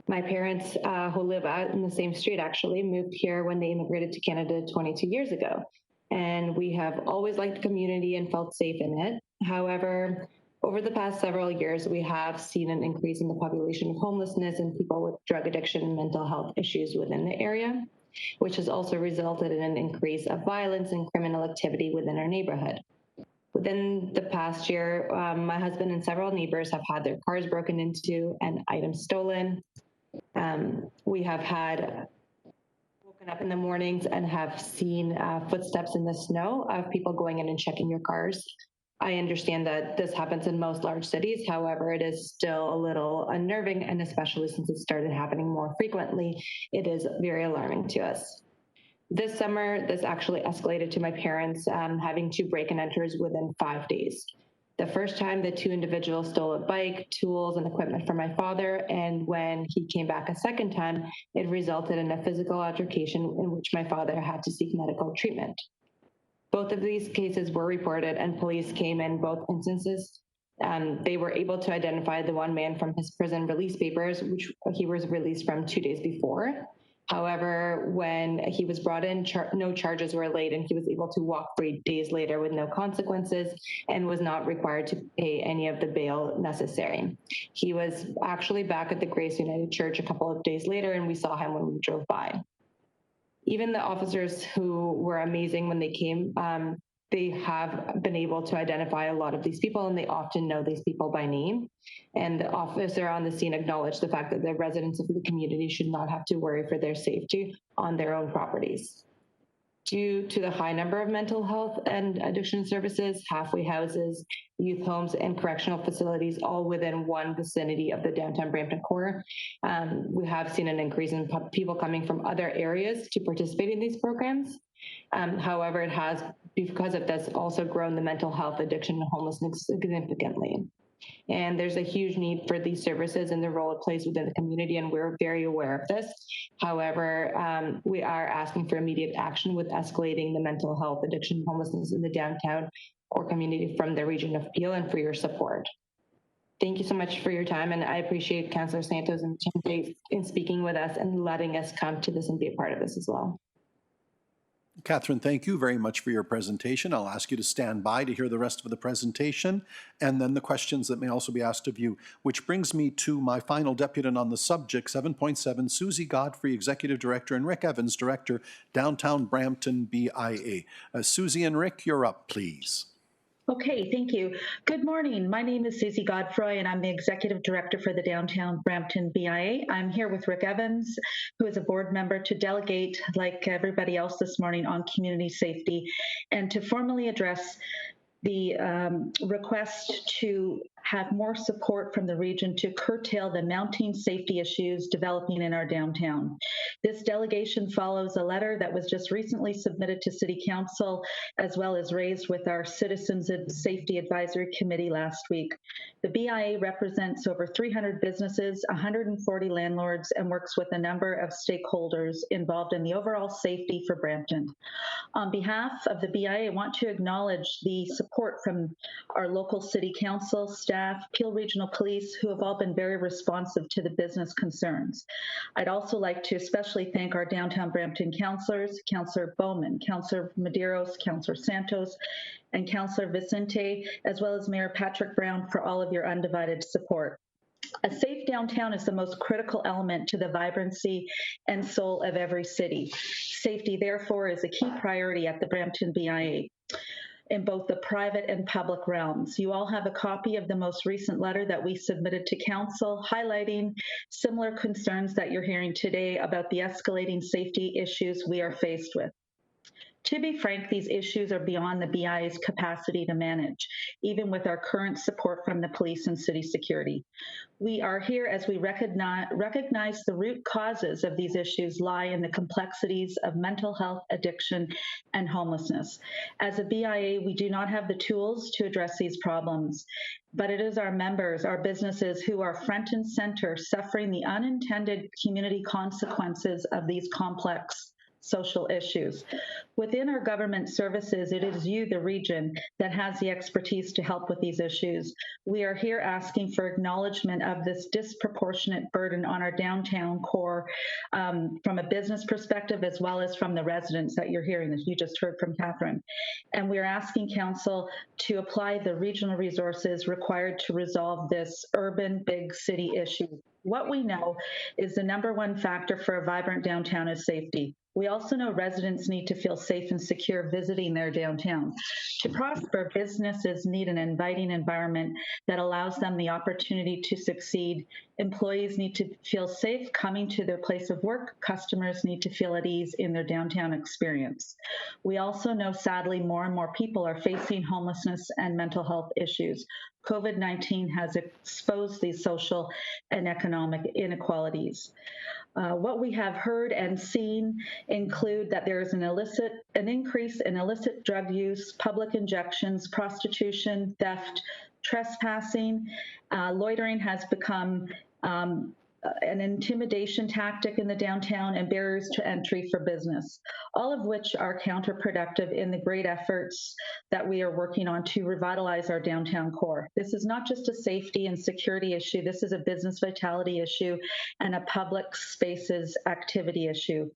My parents, who live out in the same street actually, moved here when they immigrated to Canada 22 years ago. And we have always liked the community and felt safe in it. However, over the past several years, we have seen an increase in the population of homelessness and people with drug addiction and mental health issues within the area, which has also resulted in an increase of violence and criminal activity within our neighborhood. Within the past year, my husband and several neighbors have had their cars broken into and items stolen. We have had woken up in the mornings and have seen footsteps in the snow of people going in and checking your cars. I understand that this happens in most large cities. However, it is still a little unnerving, and especially since it started happening more frequently, it is very alarming to us. This summer, this actually escalated to my parents having 2 break-and-enters within 5 days. The first time, the 2 individuals stole a bike, tools, and equipment from my father, and when he came back a second time, it resulted in a physical altercation in which my father had to seek medical treatment. Both of these cases were reported, and police came in both instances. They were able to identify the one man from his prison release papers, which he was released from 2 days before. However, when he was brought in, no charges were laid, and he was able to walk free days later with no consequences and was not required to pay any of the bail necessary. He was actually back at the Grace United Church a couple of days later, and we saw him when we drove by. Even the officers who were amazing when they came, they have been able to identify a lot of these people, and they often know these people by name. And the officer on the scene acknowledged the fact that the residents of the community should not have to worry for their safety on their own properties. Due to the high number of mental health and addiction services, halfway houses, youth homes, and correctional facilities all within one vicinity of the downtown Brampton core, we have seen an increase in people coming from other areas to participate in these programs. However, it has, because of this, also grown the mental health, addiction, and homelessness significantly. And there's a huge need for these services and the role it plays within the community, and we're very aware of this. However, we are asking for immediate action with escalating the mental health, addiction, and homelessness in the downtown core community from the Region of Peel, and for your support. Thank you so much for your time, and I appreciate Councillor Santos and Tim in speaking with us and letting us come to this and be a part of this as well.
Catherine, thank you very much for your presentation. I'll ask you to stand by to hear the rest of the presentation and then the questions that may also be asked of you, which brings me to my final deputant on the subject, 7.7, Susie Godfrey, Executive Director, and Rick Evans, Director, Downtown Brampton BIA. Susie and Rick, you're up, please.
Okay, thank you. Good morning. My name is Susie Godfrey, and I'm the Executive Director for the Downtown Brampton BIA. I'm here with Rick Evans, who is a board member, to delegate, like everybody else this morning, on community safety and to formally address the request to have more support from the region to curtail the mounting safety issues developing in our downtown. This delegation follows a letter that was just recently submitted to City Council, as well as raised with our Citizens and Safety Advisory Committee last week. The BIA represents over 300 businesses, 140 landlords, and works with a number of stakeholders involved in the overall safety for Brampton. On behalf of the BIA, I want to acknowledge the support from our local City Council, staff, Peel Regional Police, who have all been very responsive to the business concerns. I'd also like to especially thank our downtown Brampton councillors, Councillor Bowman, Councillor Medeiros, Councillor Santos, and Councillor Vicente, as well as Mayor Patrick Brown, for all of your undivided support. A safe downtown is the most critical element to the vibrancy and soul of every city. Safety, therefore, is a key priority at the Brampton BIA in both the private and public realms. You all have a copy of the most recent letter that we submitted to Council, highlighting similar concerns that you're hearing today about the escalating safety issues we are faced with. To be frank, these issues are beyond the BIA's capacity to manage, even with our current support from the police and city security. We are here as we recognize the root causes of these issues lie in the complexities of mental health, addiction, and homelessness. As a BIA, we do not have the tools to address these problems, but it is our members, our businesses who are front and center suffering the unintended community consequences of these complex social issues. Within our government services, it is you, the region, that has the expertise to help with these issues. We are here asking for acknowledgement of this disproportionate burden on our downtown core from a business perspective, as well as from the residents that you're hearing, that you just heard from Catherine. And we're asking Council to apply the regional resources required to resolve this urban big city issue. What we know is the #1 factor for a vibrant downtown is safety. We also know residents need to feel safe and secure visiting their downtown. To prosper, businesses need an inviting environment that allows them the opportunity to succeed. Employees need to feel safe coming to their place of work. Customers need to feel at ease in their downtown experience. We also know, sadly, more and more people are facing homelessness and mental health issues. COVID-19 has exposed these social and economic inequalities. What we have heard and seen include that there is an increase in illicit drug use, public injections, prostitution, theft, trespassing. Loitering has become an intimidation tactic in the downtown, and barriers to entry for business, all of which are counterproductive in the great efforts that we are working on to revitalize our downtown core. This is not just a safety and security issue. This is a business vitality issue and a public spaces activity issue.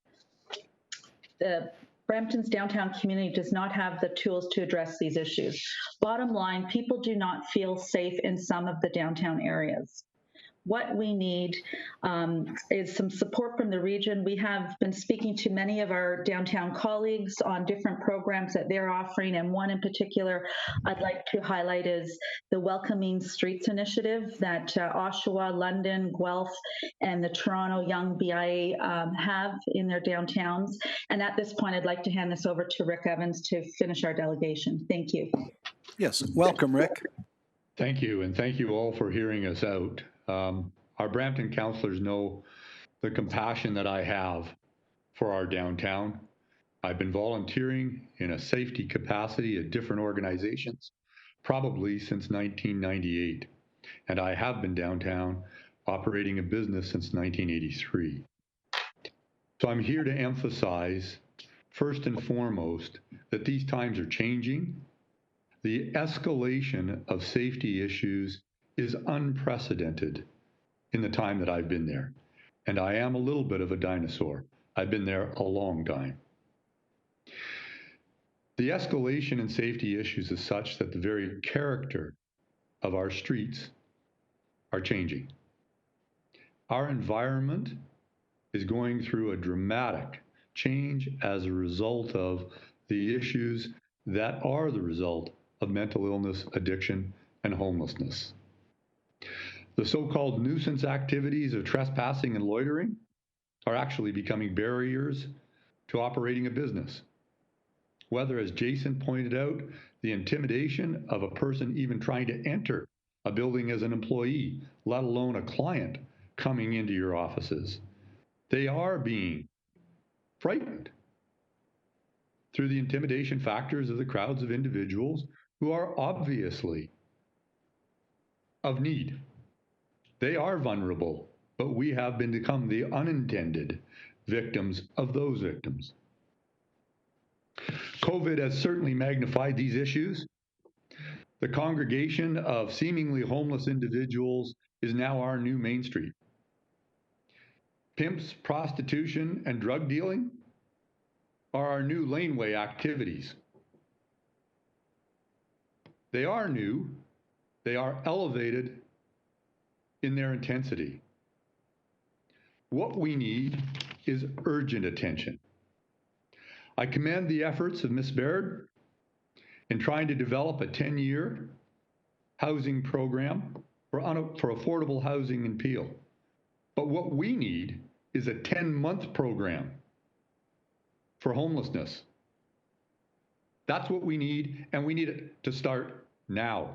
Brampton's downtown community does not have the tools to address these issues. Bottom line, people do not feel safe in some of the downtown areas. What we need is some support from the region. We have been speaking to many of our downtown colleagues on different programs that they're offering, and one in particular I'd like to highlight is the Welcoming Streets initiative that Oshawa, London, Guelph, and the Toronto Young BIA have in their downtowns. And at this point, I'd like to hand this over to Rick Evans to finish our delegation. Thank you.
Yes, welcome, Rick.
Thank you, and thank you all for hearing us out. Our Brampton councillors know the compassion that I have for our downtown. I've been volunteering in a safety capacity at different organizations, probably since 1998, and I have been downtown operating a business since 1983. So I'm here to emphasize, first and foremost, that these times are changing. The escalation of safety issues is unprecedented in the time that I've been there. And I am a little bit of a dinosaur. I've been there a long time. The escalation in safety issues is such that the very character of our streets are changing. Our environment is going through a dramatic change as a result of the issues that are the result of mental illness, addiction, and homelessness. The so-called nuisance activities of trespassing and loitering are actually becoming barriers to operating a business. Whether, as Jason pointed out, the intimidation of a person even trying to enter a building as an employee, let alone a client coming into your offices. They are being frightened through the intimidation factors of the crowds of individuals who are obviously of need. They are vulnerable, but we have become the unintended victims of those victims. COVID has certainly magnified these issues. The congregation of seemingly homeless individuals is now our new Main Street. Pimps, prostitution, and drug dealing are our new laneway activities. They are new, they are elevated in their intensity. What we need is urgent attention. I commend the efforts of Ms. Baird in trying to develop a 10-year housing program for affordable housing in Peel. But what we need is a 10-month program for homelessness. That's what we need, and we need it to start now.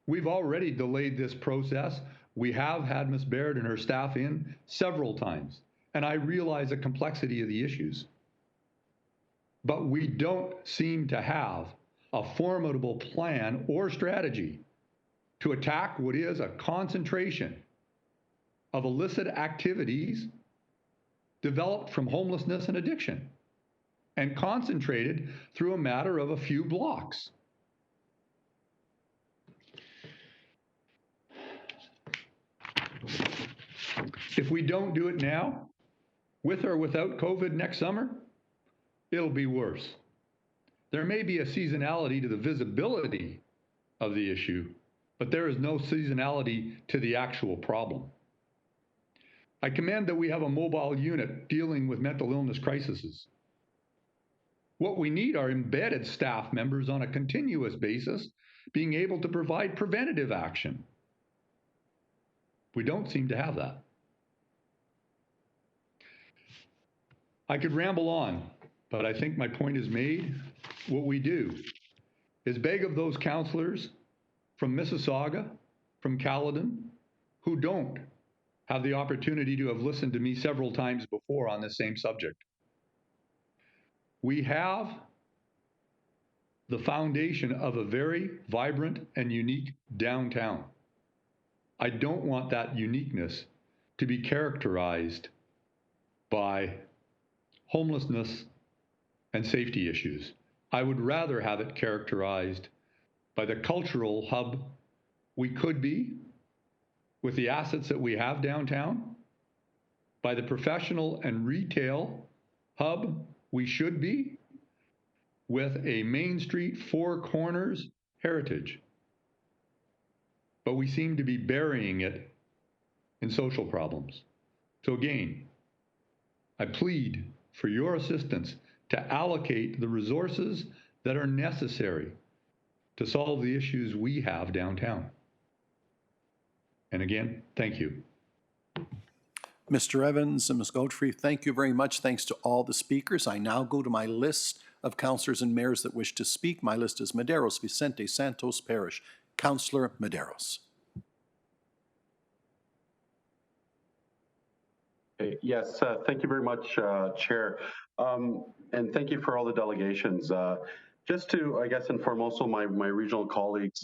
We've already delayed this process. We have had Ms. Baird and her staff in several times, and I realize the complexity of the issues. But we don't seem to have a formidable plan or strategy to attack what is a concentration of illicit activities developed from homelessness and addiction and concentrated through a matter of a few blocks. If we don't do it now, with or without COVID next summer, it'll be worse. There may be a seasonality to the visibility of the issue, but there is no seasonality to the actual problem. I commend that we have a mobile unit dealing with mental illness crises. What we need are embedded staff members on a continuous basis being able to provide preventative action. We don't seem to have that. I could ramble on, but I think my point is made. What we do is beg of those counselors from Mississauga, from Caledon, who don't have the opportunity to have listened to me several times before on this same subject. We have the foundation of a very vibrant and unique downtown. I don't want that uniqueness to be characterized by homelessness and safety issues. I would rather have it characterized by the cultural hub we could be with the assets that we have downtown, by the professional and retail hub we should be, with a Main Street Four Corners heritage. But we seem to be burying it in social problems. So again, I plead for your assistance to allocate the resources that are necessary to solve the issues we have downtown. And again, thank you.
Mr. Evans and Ms. Godfrey, thank you very much. Thanks to all the speakers. I now go to my list of councillors and mayors that wish to speak. My list is Medeiros, Vicente, Santos Parish. Councillor Medeiros.
Yes, thank you very much, Chair. And thank you for all the delegations. Just to, I guess, inform also my regional colleagues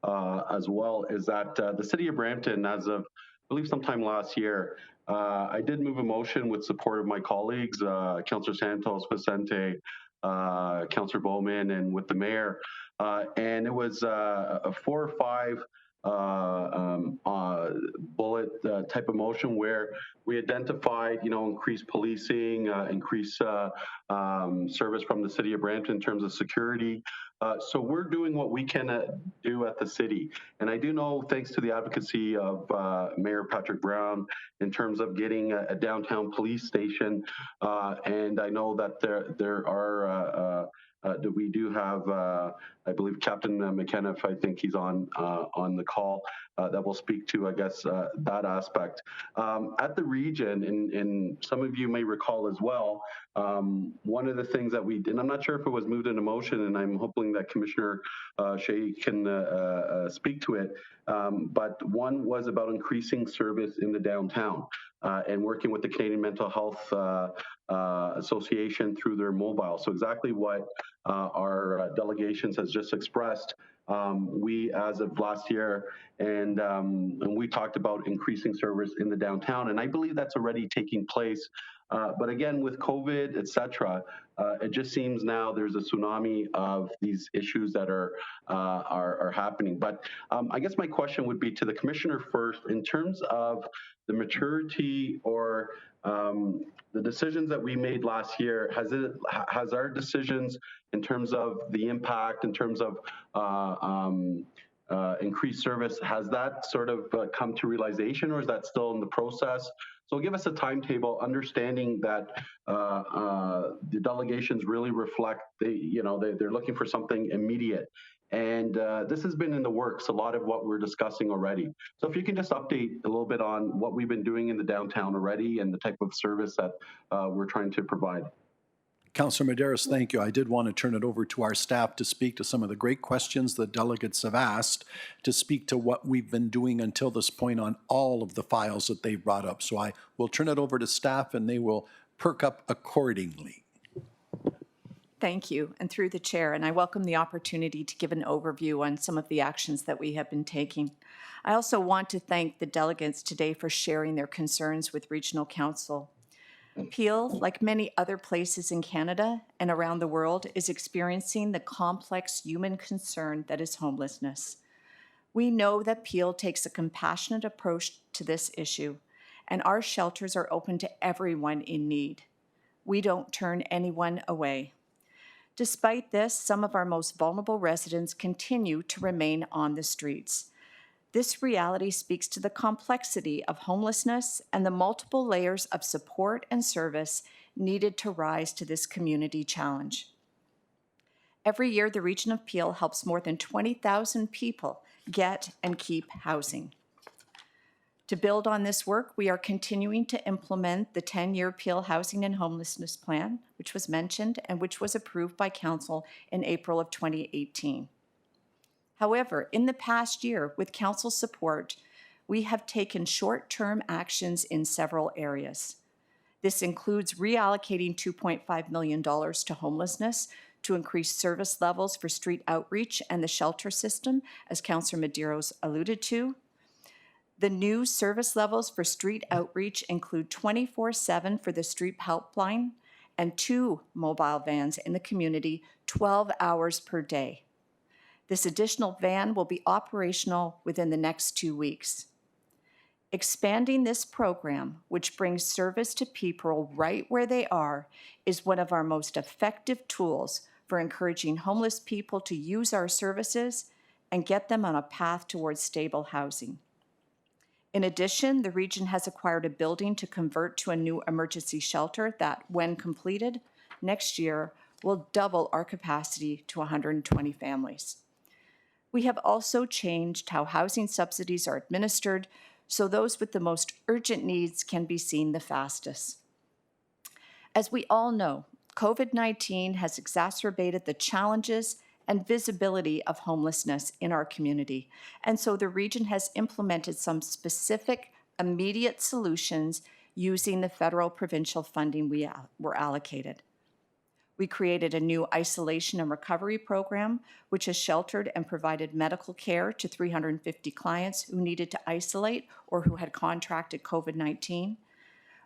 as well, is that the City of Brampton, as of, I believe sometime last year, I did move a motion with support of my colleagues, Councillor Santos, Vicente, Councillor Bowman, and with the mayor. And it was a 4 or 5 bullet type of motion where we identified, increased policing, increased service from the City of Brampton in terms of security. So we're doing what we can do at the city. And I do know, thanks to the advocacy of Mayor Patrick Brown, in terms of getting a downtown police station. And I know that there are that we do have, I believe Captain McKenna, I think he's on the call, that will speak to, I guess, that aspect. At the region, and some of you may recall as well, one of the things that we did, and I'm not sure if it was moved into motion, and I'm hoping that Commissioner Shea can speak to it, but one was about increasing service in the downtown and working with the Canadian Mental Health Association through their mobile. So exactly what our delegations has just expressed. We, as of last year, and we talked about increasing service in the downtown, and I believe that's already taking place. But again, with COVID, et cetera, it just seems now there's a tsunami of these issues that are happening. But I guess my question would be to the Commissioner first, in terms of the maturity or the decisions that we made last year, has our decisions in terms of the impact, in terms of increased service, has that sort of come to realization, or is that still in the process? So give us a timetable, understanding that the delegations really reflect, they're looking for something immediate. And this has been in the works, a lot of what we're discussing already. So if you can just update a little bit on what we've been doing in the downtown already and the type of service that we're trying to provide.
Councillor Medeiros, thank you. I did want to turn it over to our staff to speak to some of the great questions the delegates have asked, to speak to what we've been doing until this point on all of the files that they've brought up. So I will turn it over to staff and they will perk up accordingly.
Thank you, and through the chair, and I welcome the opportunity to give an overview on some of the actions that we have been taking. I also want to thank the delegates today for sharing their concerns with Regional Council. Peel, like many other places in Canada and around the world, is experiencing the complex human concern that is homelessness. We know that Peel takes a compassionate approach to this issue, and our shelters are open to everyone in need. We don't turn anyone away. Despite this, some of our most vulnerable residents continue to remain on the streets. This reality speaks to the complexity of homelessness and the multiple layers of support and service needed to rise to this community challenge. Every year, the region of Peel helps more than 20,000 people get and keep housing. To build on this work, we are continuing to implement the 10-year Peel Housing and Homelessness Plan, which was mentioned and which was approved by Council in April of 2018. However, in the past year, with Council support, we have taken short-term actions in several areas. This includes reallocating $2.5 million to homelessness to increase service levels for street outreach and the shelter system, as Councillor Medeiros alluded to. The new service levels for street outreach include 24/7 for the street helpline and 2 mobile vans in the community 12 hours per day. This additional van will be operational within the next 2 weeks. Expanding this program, which brings service to people right where they are, is one of our most effective tools for encouraging homeless people to use our services and get them on a path towards stable housing. In addition, the region has acquired a building to convert to a new emergency shelter that, when completed next year, will double our capacity to 120 families. We have also changed how housing subsidies are administered so those with the most urgent needs can be seen the fastest. As we all know, COVID-19 has exacerbated the challenges and visibility of homelessness in our community, and so the region has implemented some specific immediate solutions using the federal provincial funding we were allocated. We created a new isolation and recovery program, which has sheltered and provided medical care to 350 clients who needed to isolate or who had contracted COVID-19.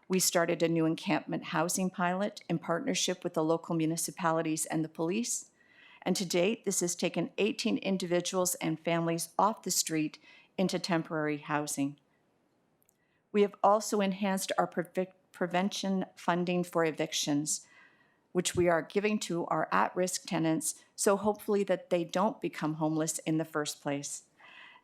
We started a new encampment housing pilot in partnership with the local municipalities and the police. And to date, this has taken 18 individuals and families off the street into temporary housing. We have also enhanced our prevention funding for evictions, which we are giving to our at-risk tenants, so hopefully that they don't become homeless in the first place.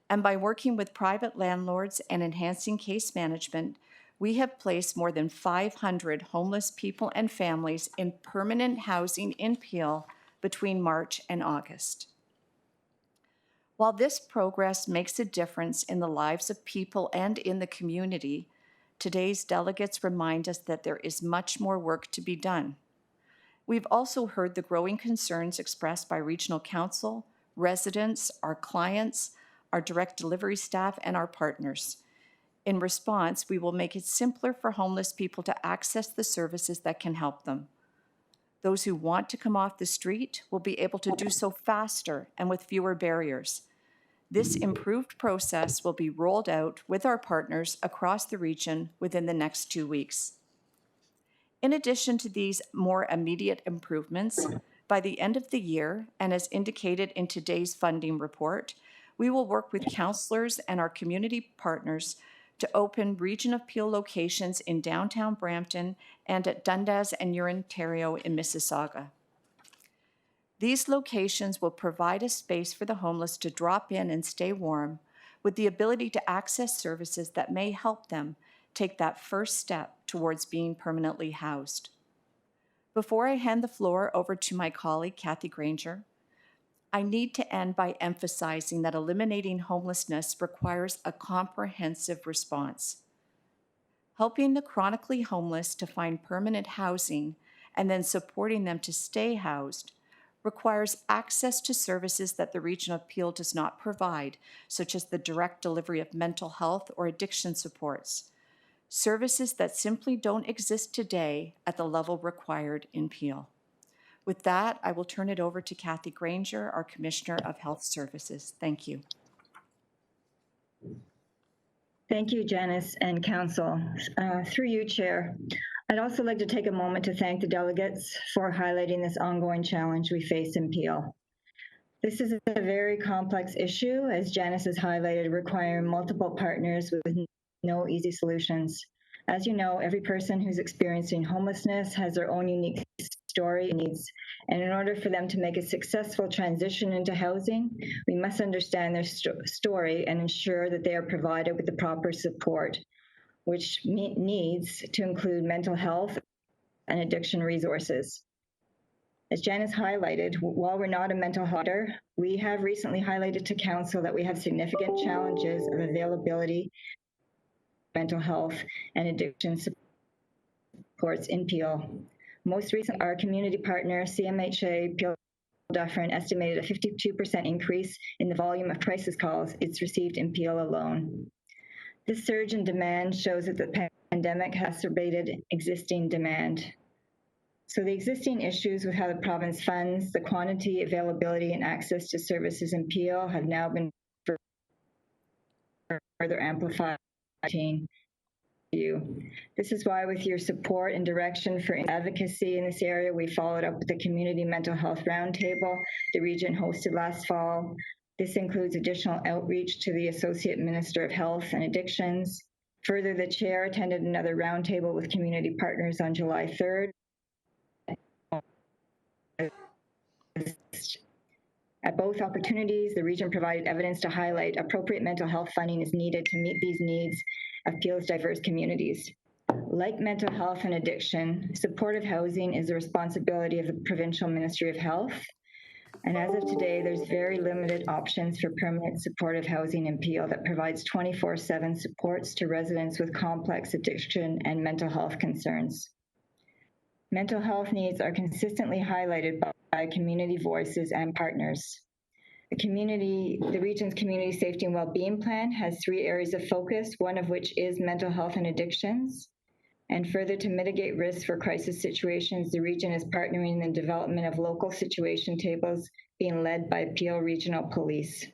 And by working with private landlords and enhancing case management, we have placed more than 500 homeless people and families in permanent housing in Peel between March and August. While this progress makes a difference in the lives of people and in the community, today's delegates remind us that there is much more work to be done. We've also heard the growing concerns expressed by Regional Council, residents, our clients, our direct delivery staff, and our partners. In response, we will make it simpler for homeless people to access the services that can help them. Those who want to come off the street will be able to do so faster and with fewer barriers. This improved process will be rolled out with our partners across the region within the next 2 weeks. In addition to these more immediate improvements, by the end of the year, and as indicated in today's funding report, we will work with councillors and our community partners to open Region of Peel locations in downtown Brampton and at Dundas and Ontario in Mississauga. These locations will provide a space for the homeless to drop in and stay warm, with the ability to access services that may help them take that first step towards being permanently housed. Before I hand the floor over to my colleague, Kathy Granger, I need to end by emphasizing that eliminating homelessness requires a comprehensive response. Helping the chronically homeless to find permanent housing and then supporting them to stay housed requires access to services that the Region of Peel does not provide, such as the direct delivery of mental health or addiction supports, services that simply don't exist today at the level required in Peel. With that, I will turn it over to Kathy Granger, our Commissioner of Health Services. Thank you.
Thank you, Janice and Council. Through you, Chair, I'd also like to take a moment to thank the delegates for highlighting this ongoing challenge we face in Peel. This is a very complex issue, as Janice has highlighted, requiring multiple partners with no easy solutions. As you know, every person who's experiencing homelessness has their own unique story and needs. And in order for them to make a successful transition into housing, we must understand their story and ensure that they are provided with the proper support, which needs to include mental health and addiction resources. As Janice highlighted, while we're not a mental health doctor, we have recently highlighted to Council that we have significant challenges of availability, mental health, and addiction supports in Peel. Most recently, our community partner, CMHA Peel Dufferin, estimated a 52% increase in the volume of crisis calls it's received in Peel alone. This surge in demand shows that the pandemic has exacerbated existing demand. So the existing issues with how the province funds, the quantity, availability, and access to services in Peel have now been further amplified. This is why, with your support and direction for advocacy in this area, we followed up with the Community Mental Health Roundtable the region hosted last fall. This includes additional outreach to the Associate Minister of Health and Addictions. Further, the Chair attended another roundtable with community partners on July 3rd. At both opportunities, the region provided evidence to highlight appropriate mental health funding is needed to meet these needs of Peel's diverse communities. Like mental health and addiction, supportive housing is the responsibility of the Provincial Ministry of Health. And as of today, there's very limited options for permanent supportive housing in Peel that provides 24/7 supports to residents with complex addiction and mental health concerns. Mental health needs are consistently highlighted by community voices and partners. The region's community safety and well-being plan has 3 areas of focus, one of which is mental health and addictions. And further, to mitigate risks for crisis situations, the region is partnering in the development of local situation tables being led by Peel Regional Police.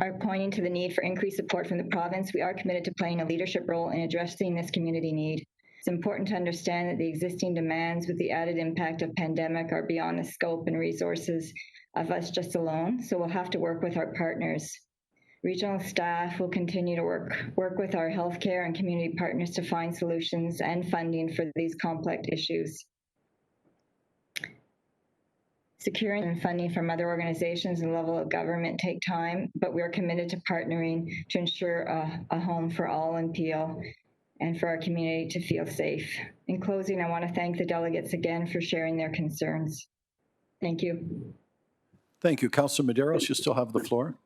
Are pointing to the need for increased support from the province. We are committed to playing a leadership role in addressing this community need. It's important to understand that the existing demands with the added impact of pandemic are beyond the scope and resources of us just alone, so we'll have to work with our partners. Regional staff will continue to work with our healthcare and community partners to find solutions and funding for these complex issues. Securing and funding from other organizations and level of government take time, but we are committed to partnering to ensure a home for all in Peel and for our community to feel safe. In closing, I want to thank the delegates again for sharing their concerns. Thank you.
Thank you. Councillor Medeiros, you still have the floor.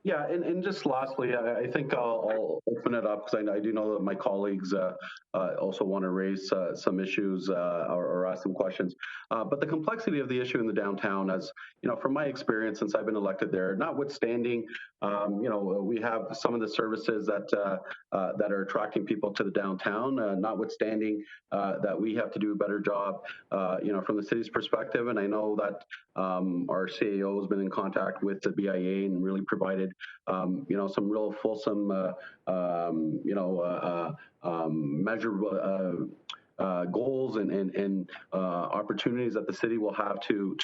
Yeah, and just lastly, I think I'll open it up because I do know that my colleagues also want to raise some issues or ask some questions. But the complexity of the issue in the downtown, as you know, from my experience since I've been elected there, notwithstanding, you know, we have some of the services that are attracting people to the downtown, notwithstanding that we have to do a better job, you know, from the city's perspective. And I know that our CAO has been in contact with the BIA and really provided you know, some real fulsome, you know, measurable goals and opportunities that the city will have to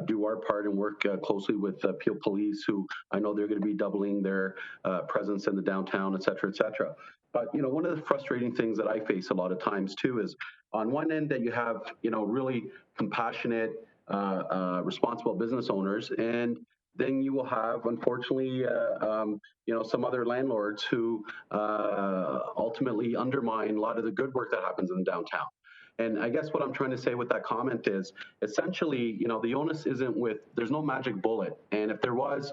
do our part and work closely with Peel Police, who I know they're going to be doubling their presence in the downtown, et cetera, et cetera. But, you know, one of the frustrating things that I face a lot of times too is on one end that you have, you know, really compassionate, responsible business owners, and then you will have, unfortunately, you know, some other landlords who ultimately undermine a lot of the good work that happens in the downtown. And I guess what I'm trying to say with that comment is, essentially, you know, the onus isn't with, there's no magic bullet. And if there was,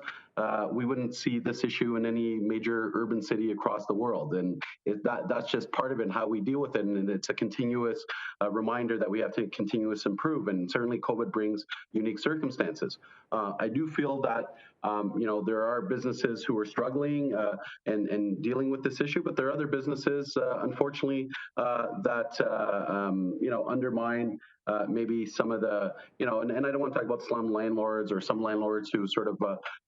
we wouldn't see this issue in any major urban city across the world. And that's just part of it and how we deal with it. And it's a continuous reminder that we have to continuously improve. And certainly COVID brings unique circumstances. I do feel that there are businesses who are struggling and dealing with this issue, but there are other businesses, unfortunately, that undermine maybe some of the, and I don't want to talk about slum landlords or some landlords who sort of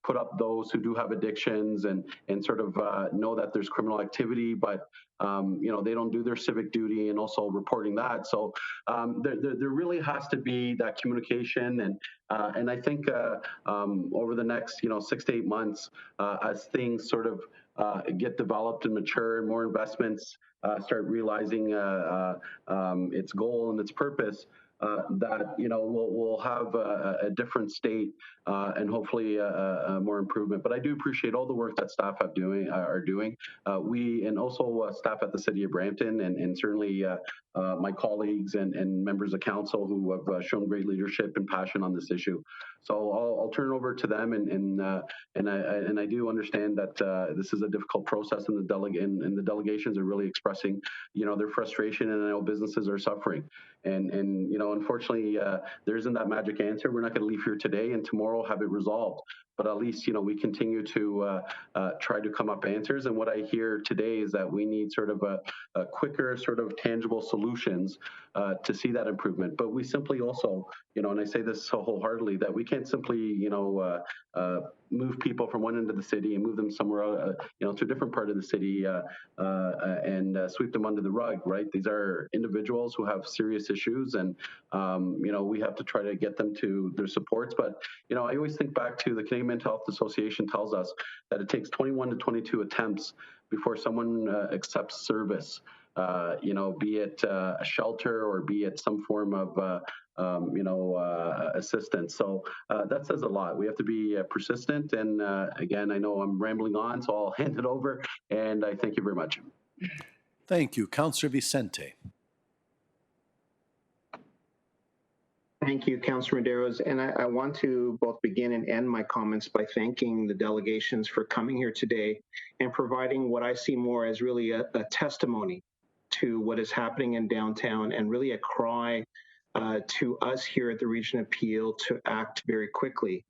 put up those who do have addictions and sort of know that there's criminal activity, but they don't do their civic duty and also reporting that. So there really has to be that communication, and I think over the next 6 to 8 months, as things sort of get developed and mature, and more investments start realizing its goal and its purpose, that we'll have a different state and hopefully more improvement. But I do appreciate all the work that staff are doing. We and also staff at the City of Brampton, and certainly my colleagues and members of council who have shown great leadership and passion on this issue. So I'll turn it over to them, and I do understand that this is a difficult process, and the delegations are really expressing their frustration, and I know businesses are suffering. And unfortunately, there isn't that magic answer. We're not going to leave here today and tomorrow have it resolved. But at least, we continue to try to come up answers. And what I hear today is that we need sort of a quicker, sort of tangible solutions to see that improvement. But we simply also, and I say this so wholeheartedly, that we can't simply, move people from one end of the city and move them somewhere, to a different part of the city and sweep them under the rug, right? These are individuals who have serious issues, and, we have to try to get them to their supports. But, I always think back to the Canadian Mental Health Association tells us that it takes 21 to 22 attempts before someone accepts service, be it a shelter or be it some form of assistance. So that says a lot. We have to be persistent. And again, I know I'm rambling on, so I'll hand it over. And I thank you very much.
Thank you. Councillor Vicente.
Thank you, Councillor Medeiros. And I want to both begin and end my comments by thanking the delegations for coming here today and providing what I see more as really a testimony to what is happening in downtown, and really a cry to us here at the Region of Peel to act very quickly.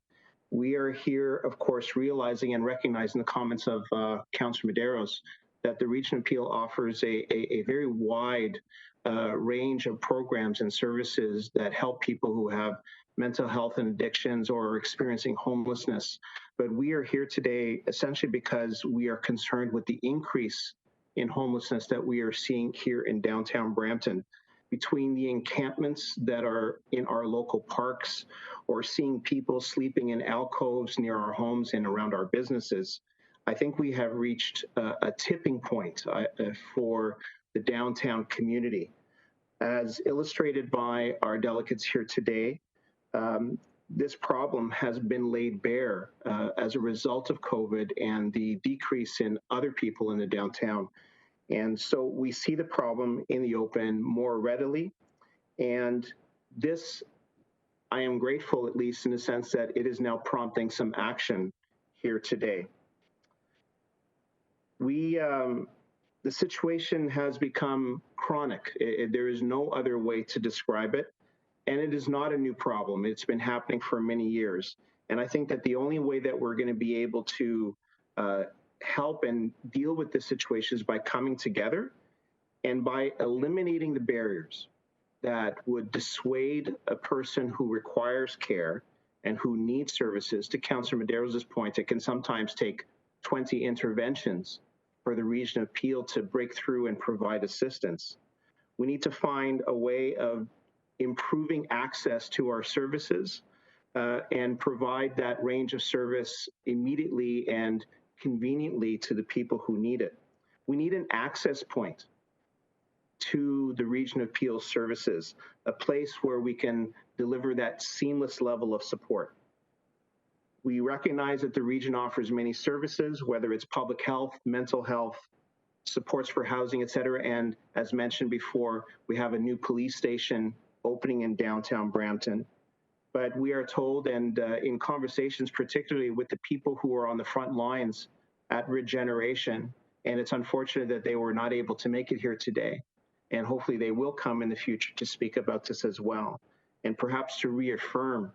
We are here, of course, realizing and recognizing the comments of Councillor Medeiros that the Region of Peel offers a very wide range of programs and services that help people who have mental health and addictions or are experiencing homelessness. But we are here today essentially because we are concerned with the increase in homelessness that we are seeing here in downtown Brampton. Between the encampments that are in our local parks, or seeing people sleeping in alcoves near our homes and around our businesses, I think we have reached a tipping point for the downtown community. As illustrated by our delegates here today, this problem has been laid bare as a result of COVID and the decrease in other people in the downtown. And so we see the problem in the open more readily. And this, I am grateful, at least in the sense that it is now prompting some action here today. The situation has become chronic. There is no other way to describe it. And it is not a new problem. It's been happening for many years. And I think that the only way that we're going to be able to help and deal with this situation is by coming together and by eliminating the barriers that would dissuade a person who requires care and who needs services. To Councillor Medeiros' point, it can sometimes take 20 interventions for the Region of Peel to break through and provide assistance. We need to find a way of improving access to our services and provide that range of service immediately and conveniently to the people who need it. We need an access point to the Region of Peel services, a place where we can deliver that seamless level of support. We recognize that the region offers many services, whether it's public health, mental health, supports for housing, et cetera. And as mentioned before, we have a new police station opening in downtown Brampton. But we are told, and in conversations, particularly with the people who are on the front lines at regeneration, and it's unfortunate that they were not able to make it here today. And hopefully they will come in the future to speak about this as well, and perhaps to reaffirm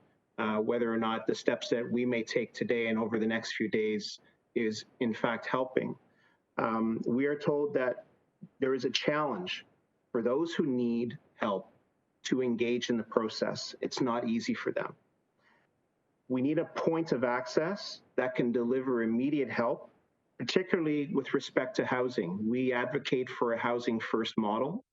whether or not the steps that we may take today and over the next few days is in fact helping. We are told that there is a challenge for those who need help to engage in the process. It's not easy for them. We need a point of access that can deliver immediate help, particularly with respect to housing. We advocate for a housing first model,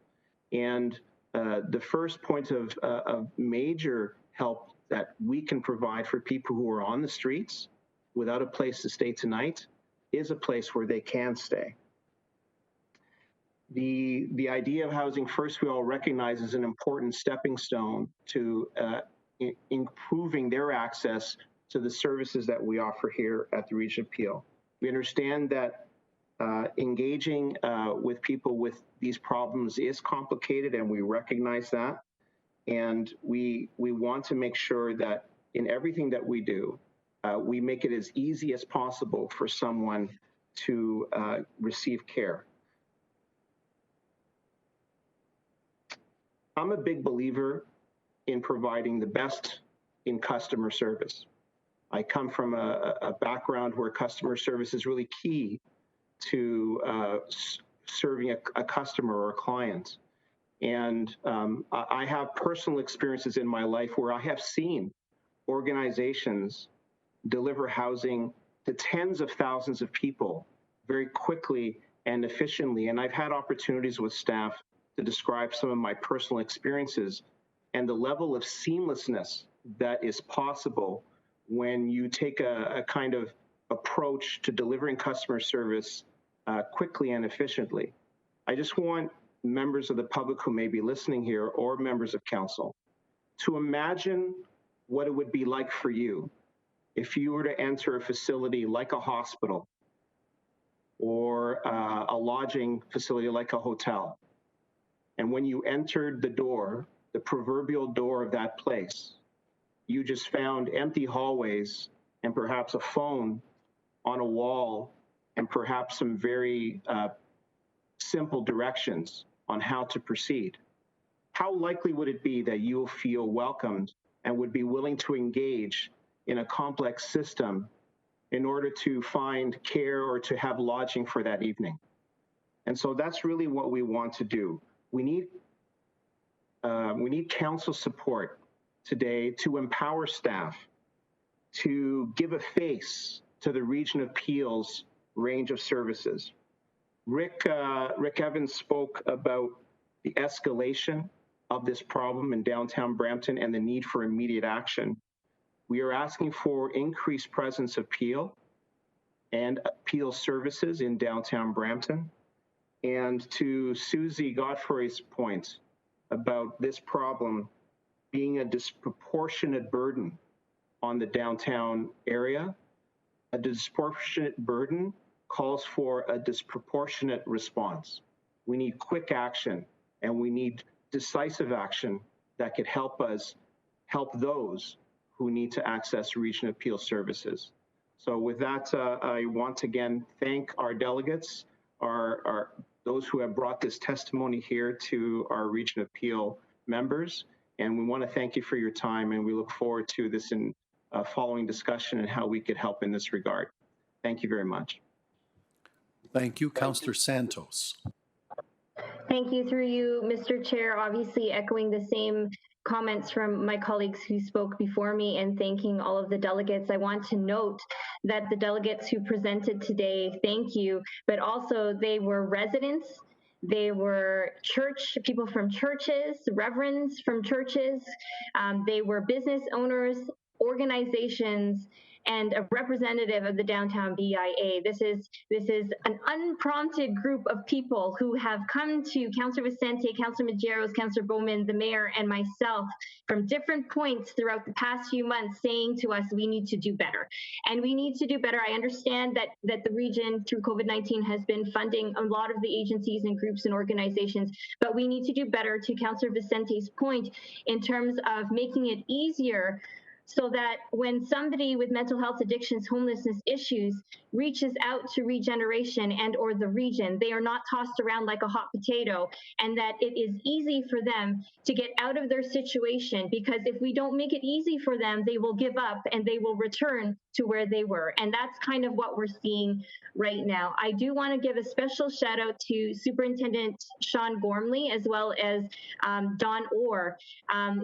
and the first point of major help that we can provide for people who are on the streets without a place to stay tonight is a place where they can stay. The idea of housing first, we all recognize, is an important stepping stone to improving their access to the services that we offer here at the Region of Peel. We understand that engaging with people with these problems is complicated, and we recognize that. And we want to make sure that in everything that we do, we make it as easy as possible for someone to receive care. I'm a big believer in providing the best in customer service. I come from a background where customer service is really key to serving a customer or a client. And I have personal experiences in my life where I have seen organizations deliver housing to tens of thousands of people very quickly and efficiently. And I've had opportunities with staff to describe some of my personal experiences and the level of seamlessness that is possible when you take a kind of approach to delivering customer service quickly and efficiently. I just want members of the public who may be listening here or members of council to imagine what it would be like for you if you were to enter a facility like a hospital or a lodging facility like a hotel. And when you entered the door, the proverbial door of that place, you just found empty hallways and perhaps a phone on a wall and perhaps some very simple directions on how to proceed. How likely would it be that you'll feel welcomed and would be willing to engage in a complex system in order to find care or to have lodging for that evening? And so that's really what we want to do. We need council support today to empower staff, to give a face to the Region of Peel's range of services. Rick Evans spoke about the escalation of this problem in downtown Brampton and the need for immediate action. We are asking for increased presence of Peel and Peel services in downtown Brampton. And to Susie Godfrey's point about this problem being a disproportionate burden on the downtown area, a disproportionate burden calls for a disproportionate response. We need quick action, and we need decisive action that could help us help those who need to access Region of Peel services. So with that, I want to again thank our delegates, those who have brought this testimony here to our Region of Peel members, and we want to thank you for your time, and we look forward to this in following discussion and how we could help in this regard. Thank you very much.
Thank you, Councillor Santos.
Thank you. Through you, Mr. Chair, obviously echoing the same comments from my colleagues who spoke before me and thanking all of the delegates. I want to note that the delegates who presented today, thank you, but also they were residents, they were people from churches, reverends from churches, they were business owners, organizations, and a representative of the downtown BIA. This is an unprompted group of people who have come to Councillor Vicente, Councillor Majeros, Councillor Bowman, the mayor, and myself from different points throughout the past few months saying to us, we need to do better. And we need to do better. I understand that the region through COVID-19 has been funding a lot of the agencies and groups and organizations, but we need to do better, to Councillor Vicente's point, in terms of making it easier so that when somebody with mental health addictions, homelessness issues reaches out to Regeneration and or the region, they are not tossed around like a hot potato, and that it is easy for them to get out of their situation, because if we don't make it easy for them, they will give up and they will return to where they were. And that's kind of what we're seeing right now. I do want to give a special shout out to Superintendent Sean Gormley, as well as Don Orr,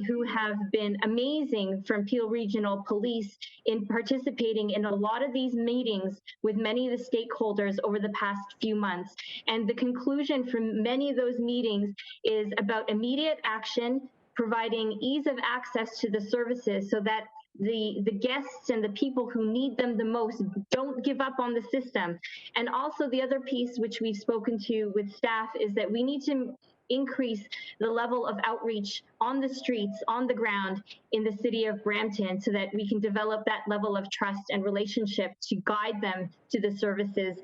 who have been amazing from Peel Regional Police in participating in a lot of these meetings with many of the stakeholders over the past few months. And the conclusion from many of those meetings is about immediate action, providing ease of access to the services so that the guests and the people who need them the most don't give up on the system. And also the other piece which we've spoken to with staff is that we need to increase the level of outreach on the streets, on the ground in the city of Brampton, so that we can develop that level of trust and relationship to guide them to the services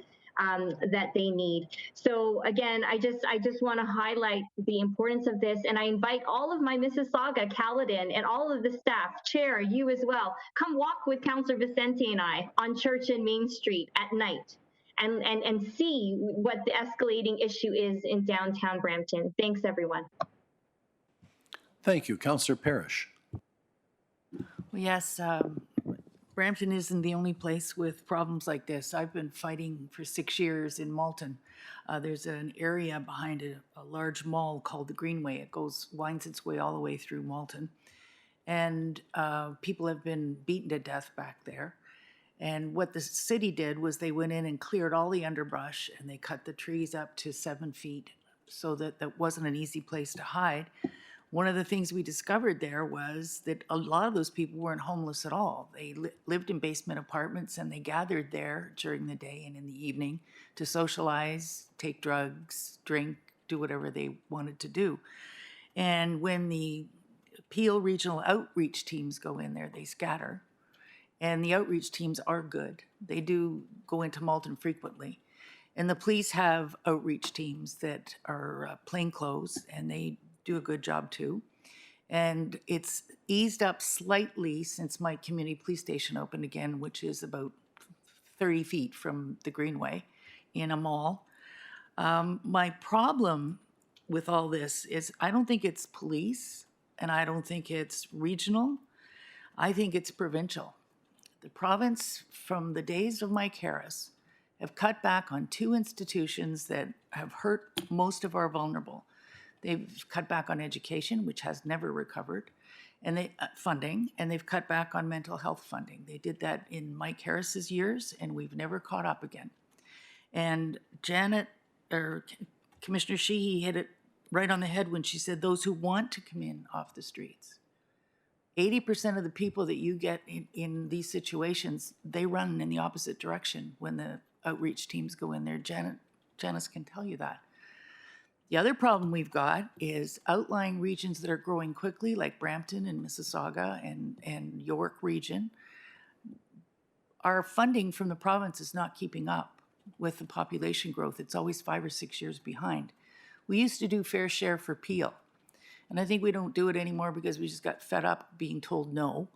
that they need. So again, I just want to highlight the importance of this, and I invite all of my Mississauga, Caledon, and all of the staff, Chair, you as well, come walk with Councillor Vicente and I on Church and Main Street at night and see what the escalating issue is in downtown Brampton. Thanks, everyone.
Thank you. Councillor Parrish.
Well, yes, Brampton isn't the only place with problems like this. I've been fighting for 6 years in Malton. There's an area behind a large mall called the Greenway. It winds its way all the way through Malton. And people have been beaten to death back there. And what the city did was they went in and cleared all the underbrush, and they cut the trees up to 7 feet so that that wasn't an easy place to hide. One of the things we discovered there was that a lot of those people weren't homeless at all. They lived in basement apartments, and they gathered there during the day and in the evening to socialize, take drugs, drink, do whatever they wanted to do. And when the Peel Regional Outreach teams go in there, they scatter. And the outreach teams are good. They do go into Malton frequently. And the police have outreach teams that are plainclothes, and they do a good job too. And it's eased up slightly since my community police station opened again, which is about 30 feet from the Greenway in a mall. My problem with all this is I don't think it's police, and I don't think it's regional. I think it's provincial. The province, from the days of Mike Harris, have cut back on 2 institutions that have hurt most of our vulnerable. They've cut back on education, which has never recovered, and funding, and they've cut back on mental health funding. They did that in Mike Harris's years, and we've never caught up again. And Commissioner Sheehy hit it right on the head when she said those who want to come in off the streets. 80% of the people that you get in these situations, they run in the opposite direction when the outreach teams go in there. Janice can tell you that. The other problem we've got is outlying regions that are growing quickly, like Brampton and Mississauga and York region. Our funding from the province is not keeping up with the population growth. It's always 5 or 6 years behind. We used to do fair share for Peel. And I think we don't do it anymore because we just got fed up being told no.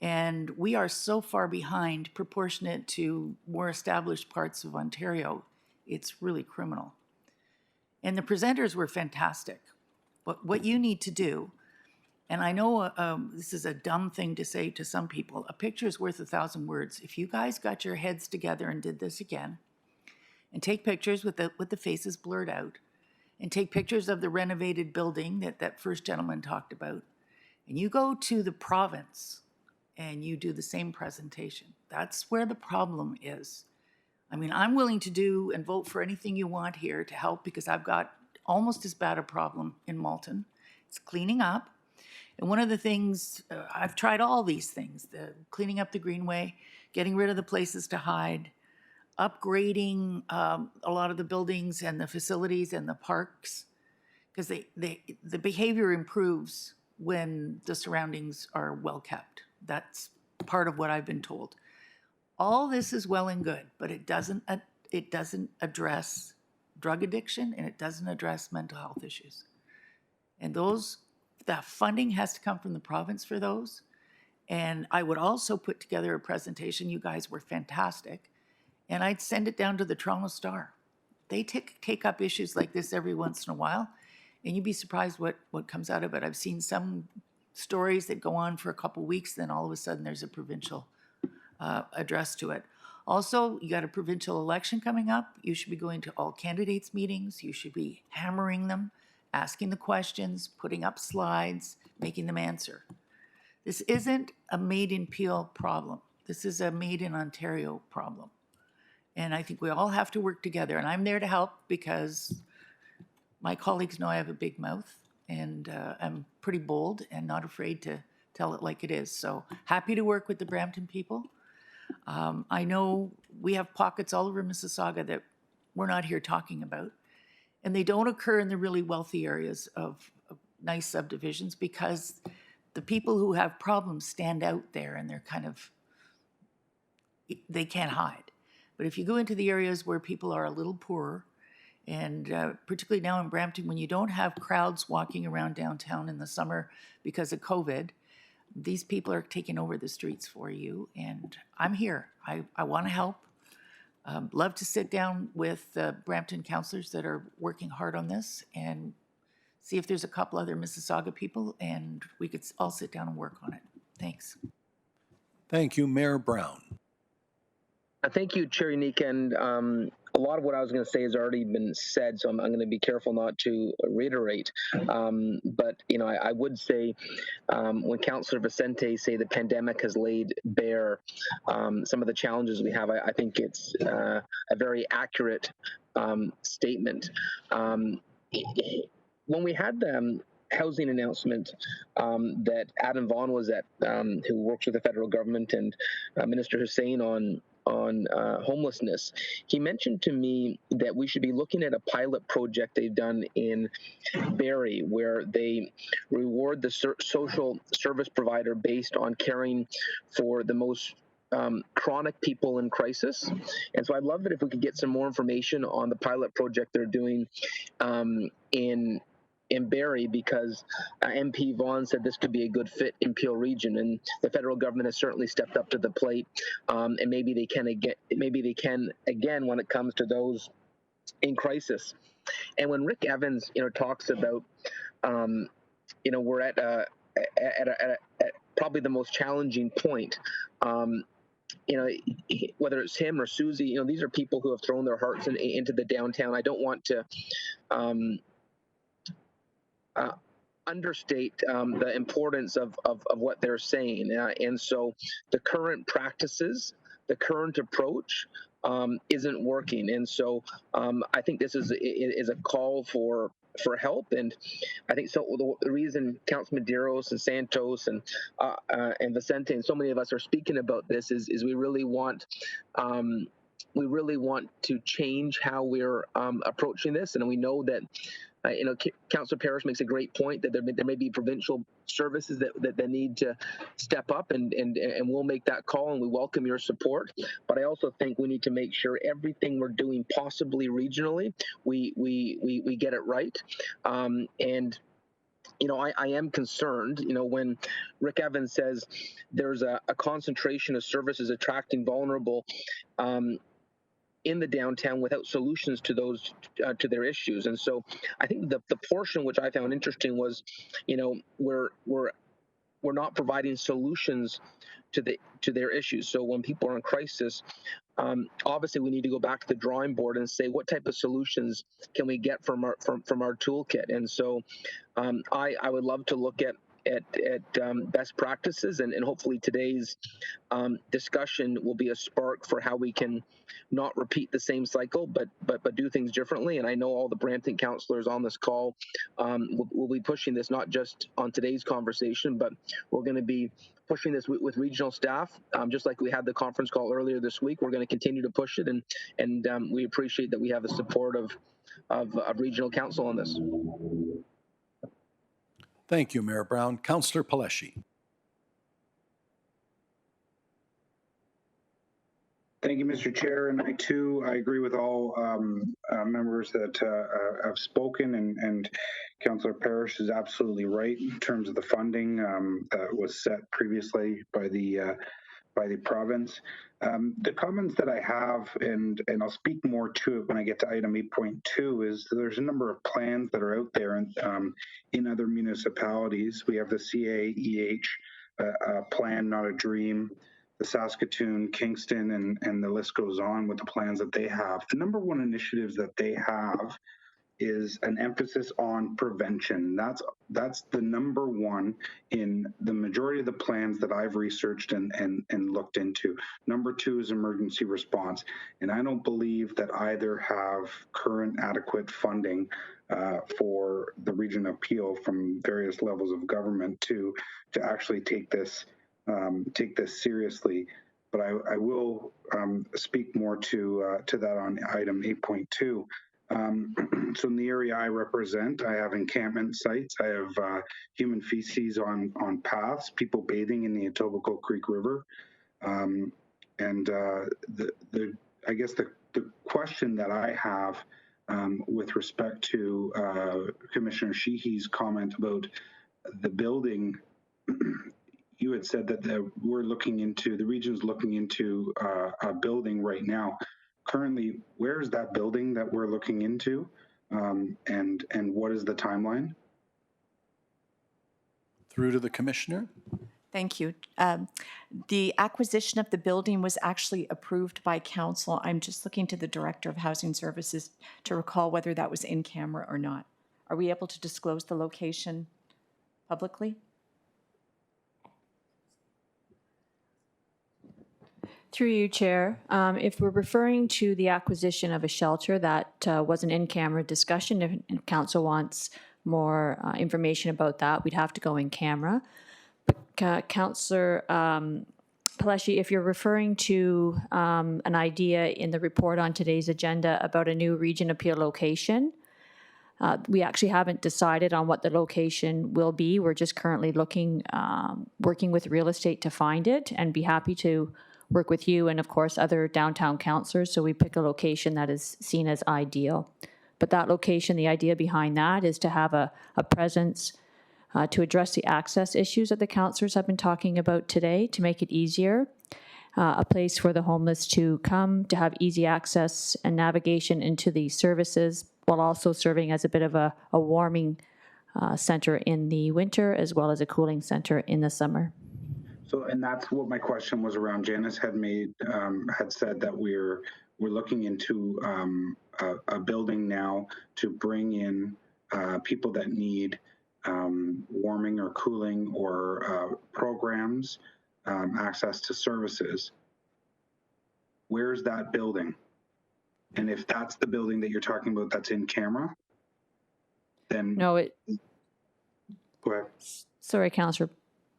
And we are so far behind proportionate to more established parts of Ontario. It's really criminal. And the presenters were fantastic. But what you need to do, and I know this is a dumb thing to say to some people, a picture is worth 1,000 words. If you guys got your heads together and did this again, and take pictures with the faces blurred out, and take pictures of the renovated building that first gentleman talked about, and you go to the province and you do the same presentation. That's where the problem is. I mean, I'm willing to do and vote for anything you want here to help, because I've got almost as bad a problem in Malton. It's cleaning up. And one of the things, I've tried all these things, cleaning up the greenway, getting rid of the places to hide, upgrading a lot of the buildings and the facilities and the parks, because the behavior improves when the surroundings are well kept. That's part of what I've been told. All this is well and good, but it doesn't address drug addiction, and it doesn't address mental health issues. And that funding has to come from the province for those. And I would also put together a presentation. You guys were fantastic. And I'd send it down to the Toronto Star. They take up issues like this every once in a while, and you'd be surprised what comes out of it. I've seen some stories that go on for a couple weeks, then all of a sudden there's a provincial address to it. Also, you got a provincial election coming up. You should be going to all candidates' meetings. You should be hammering them, asking the questions, putting up slides, making them answer. This isn't a made in Peel problem. This is a made in Ontario problem. And I think we all have to work together. And I'm there to help because my colleagues know I have a big mouth, and I'm pretty bold and not afraid to tell it like it is. So happy to work with the Brampton people. I know we have pockets all over Mississauga that we're not here talking about. And they don't occur in the really wealthy areas of nice subdivisions because the people who have problems stand out there, and they're they can't hide. But if you go into the areas where people are a little poorer, and particularly now in Brampton, when you don't have crowds walking around downtown in the summer because of COVID, these people are taking over the streets for you. And I'm here. I want to help. Love to sit down with the Brampton councillors that are working hard on this and see if there's a couple other Mississauga people, and we could all sit down and work on it. Thanks.
Thank you, Mayor Brown.
Thank you, Chair Unique. And a lot of what I was going to say has already been said, so I'm going to be careful not to reiterate. But I would say when Councillor Vicente say the pandemic has laid bare some of the challenges we have, I think it's a very accurate statement. When we had the housing announcement that Adam Vaughan was at, who works with the federal government, and Minister Hussein on homelessness, he mentioned to me that we should be looking at a pilot project they've done in Barrie, where they reward the social service provider based on caring for the most chronic people in crisis. And so I'd love it if we could get some more information on the pilot project they're doing in Barrie, because MP Vaughan said this could be a good fit in Peel region, and the federal government has certainly stepped up to the plate, and maybe they can again when it comes to those in crisis. And when Rick Evans talks about we're at probably the most challenging point, whether it's him or Susie, these are people who have thrown their hearts into the downtown. I don't want to understate the importance of what they're saying. And so the current practices, the current approach isn't working. And so I think this is a call for help. And I think so the reason Councilman Medeiros and Santos and Vicente and so many of us are speaking about this is we really want to change how we're approaching this. And we know that Councillor Parrish makes a great point that there may be provincial services that need to step up, and we'll make that call, and we welcome your support. But I also think we need to make sure everything we're doing possibly regionally, we get it right. And I am concerned, when Rick Evans says there's a concentration of services attracting vulnerable in the downtown without solutions to those to their issues. And so I think the portion which I found interesting was, we're not providing solutions to their issues. So when people are in crisis, obviously we need to go back to the drawing board and say, what type of solutions can we get from our toolkit? And so I would love to look at best practices, and hopefully today's discussion will be a spark for how we can not repeat the same cycle, but do things differently. And I know all the Brampton councillors on this call will be pushing this, not just on today's conversation, but we're going to be pushing this with regional staff, just like we had the conference call earlier this week. We're going to continue to push it, and we appreciate that we have the support of regional council on this.
Thank you, Mayor Brown. Councillor Paleshi.
Thank you, Mr. Chair. And I agree with all members that have spoken, and Councillor Parrish is absolutely right in terms of the funding that was set previously by the province. The comments that I have, and I'll speak more to it when I get to item 8.2, is there's a number of plans that are out there in other municipalities. We have the CAEH plan, Not a Dream, the Saskatoon, Kingston, and the list goes on with the plans that they have. The number one initiatives that they have is an emphasis on prevention. That's the number one in the majority of the plans that I've researched and looked into. Number two is emergency response. And I don't believe that either have current adequate funding for the region of Peel from various levels of government to actually take this seriously. But I will speak more to that on item 8.2. So in the area I represent, I have encampment sites. I have human feces on paths, people bathing in the Etobicoke Creek River. I guess the question that I have with respect to Commissioner Sheehy's comment about the building, you had said that the region's looking into a building right now. Currently, where is that building that we're looking into, and what is the timeline?
Through to the Commissioner.
Thank you. The acquisition of the building was actually approved by council. I'm just looking to the Director of Housing Services to recall whether that was in camera or not. Are we able to disclose the location publicly?
Through you, Chair. If we're referring to the acquisition of a shelter, that was an in-camera discussion. If Council wants more information about that, we'd have to go in camera. But Councillor Paleshi, if you're referring to an idea in the report on today's agenda about a new region appeal location, we actually haven't decided on what the location will be. We're just currently looking, working with real estate to find it, and be happy to work with you and, of course, other downtown councillors, so we pick a location that is seen as ideal. But that location, the idea behind that is to have a presence to address the access issues that the councillors have been talking about today, to make it easier, a place for the homeless to come, to have easy access and navigation into the services, while also serving as a bit of a warming center in the winter, as well as a cooling center in the summer.
So, and that's what my question was around. Janice had said that we're looking into a building now to bring in people that need warming or cooling or programs, access to services. Where's that building? And if that's the building that you're talking about that's in camera, then...
No,
Go ahead.
Sorry, Councillor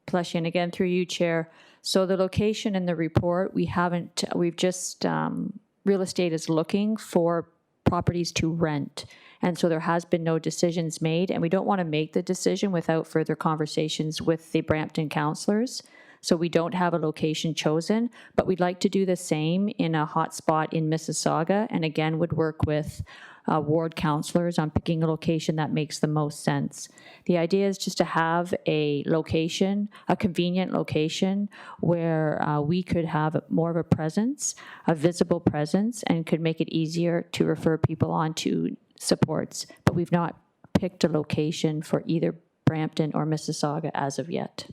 Paleshi, and again through you, Chair. So the location in the report, we've just, real estate is looking for properties to rent. And so there has been no decisions made, and we don't want to make the decision without further conversations with the Brampton councillors. So we don't have a location chosen, but we'd like to do the same in a hotspot in Mississauga, and again would work with ward councillors on picking a location that makes the most sense. The idea is just to have a location, a convenient location, where we could have more of a presence, a visible presence, and could make it easier to refer people on to supports. But we've not picked a location for either Brampton or Mississauga as of yet.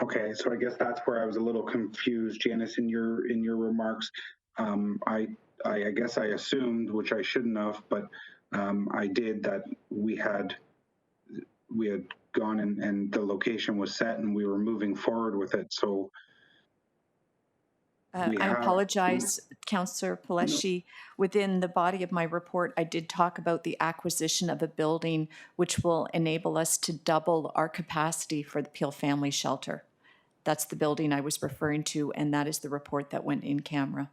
Okay, so I guess that's where I was a little confused, Janice, in your remarks. I guess I assumed, which I shouldn't have, but I did, that we had had gone and the location was set and we were moving forward with it. So
I apologize, Councillor Paleshi. Within the body of my report, I did talk about the acquisition of a building which will enable us to double our capacity for the Peel Family Shelter. That's the building I was referring to, and that is the report that went in camera.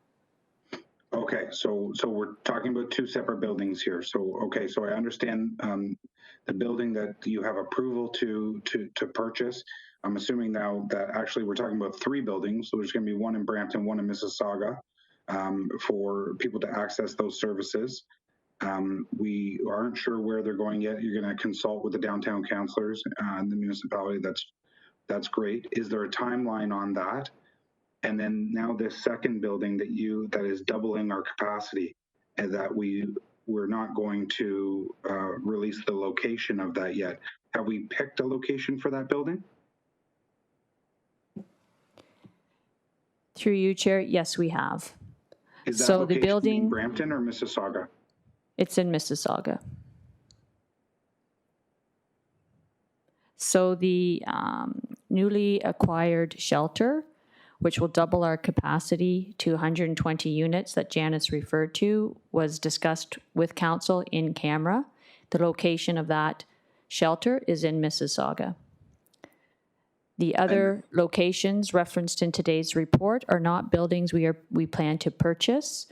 Okay, so we're talking about two separate buildings here. So okay, so I understand the building that you have approval to purchase. I'm assuming now that actually we're talking about three buildings. So there's going to be one in Brampton, one in Mississauga, for people to access those services. We aren't sure where they're going yet. You're going to consult with the downtown councillors and the municipality. That's great. Is there a timeline on that? And then now this second building that is doubling our capacity, and that we're not going to release the location of that yet. Have we picked a location for that building?
Through you, Chair, yes, we have.
Is that
so
location
the building
in Brampton or Mississauga?
It's in Mississauga. So the newly acquired shelter, which will double our capacity to 120 units that Janice referred to, was discussed with council in camera. The location of that shelter is in Mississauga. The other locations referenced in today's report are not buildings we plan to purchase.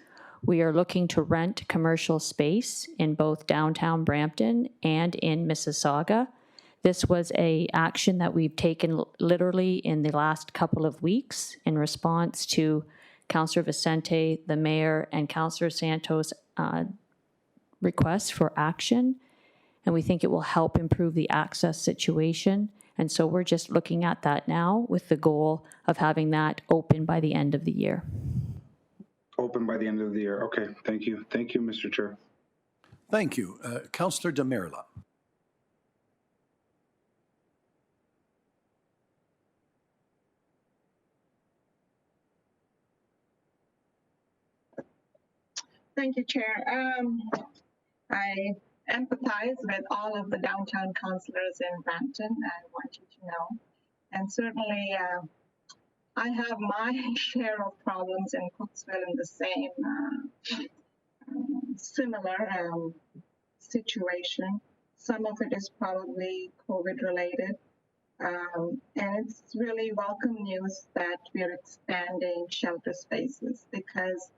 We are looking to rent commercial space in both downtown Brampton and in Mississauga. This was an action that we've taken literally in the last couple of weeks in response to Councillor Vicente, the mayor, and Councillor Santos' requests for action. And we think it will help improve the access situation. And so we're just looking at that now with the goal of having that open by the end of the year.
Open by the end of the year. Okay, thank you. Thank you, Mr. Chair.
Thank you. Councillor Demerla.
Thank you, Chair. I empathize with all of the downtown councillors in Brampton. I want you to know. And certainly, I have my share of problems in Cooksville in the same similar situation. Some of it is probably COVID related. And it's really welcome news that we're expanding shelter spaces because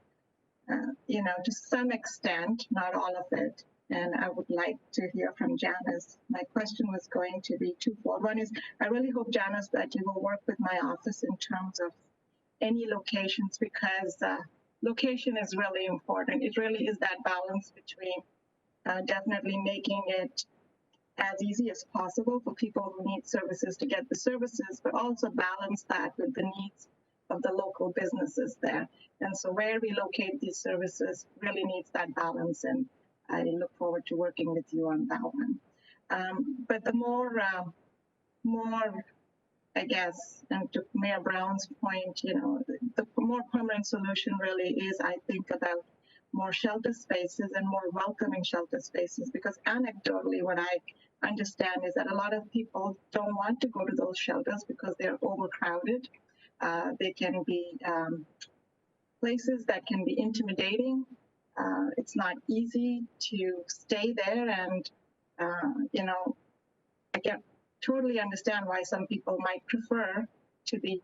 you know, to some extent, not all of it. And I would like to hear from Janice. My question was going to be twofold. One is, I really hope, Janice, that you will work with my office in terms of any locations because location is really important. It really is that balance between definitely making it as easy as possible for people who need services to get the services, but also balance that with the needs of the local businesses there. And so where we locate these services really needs that balance, and I look forward to working with you on that one. But the more, I guess, and to Mayor Brown's point, you know, the more permanent solution really is, I think, about more shelter spaces and more welcoming shelter spaces, because anecdotally what I understand is that a lot of people don't want to go to those shelters because they're overcrowded. They can be places that can be intimidating. It's not easy to stay there, and you know, I can totally understand why some people might prefer to be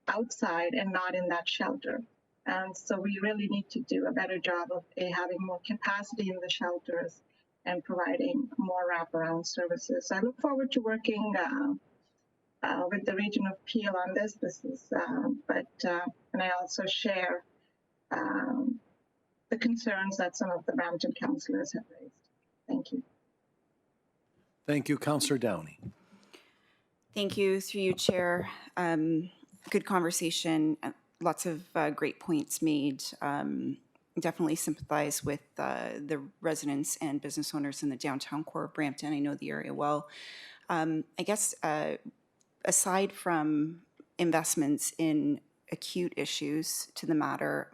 outside and not in that shelter. And so we really need to do a better job of having more capacity in the shelters and providing more wraparound services. So I look forward to working with the region of Peel on this. This is, and I also share the concerns that some of the Brampton councillors have raised. Thank you.
Thank you, Councillor Downey.
Thank you, through you, Chair. Good conversation. Lots of great points made. Definitely sympathize with the residents and business owners in the downtown core of Brampton. I know the area well. I guess aside from investments in acute issues to the matter,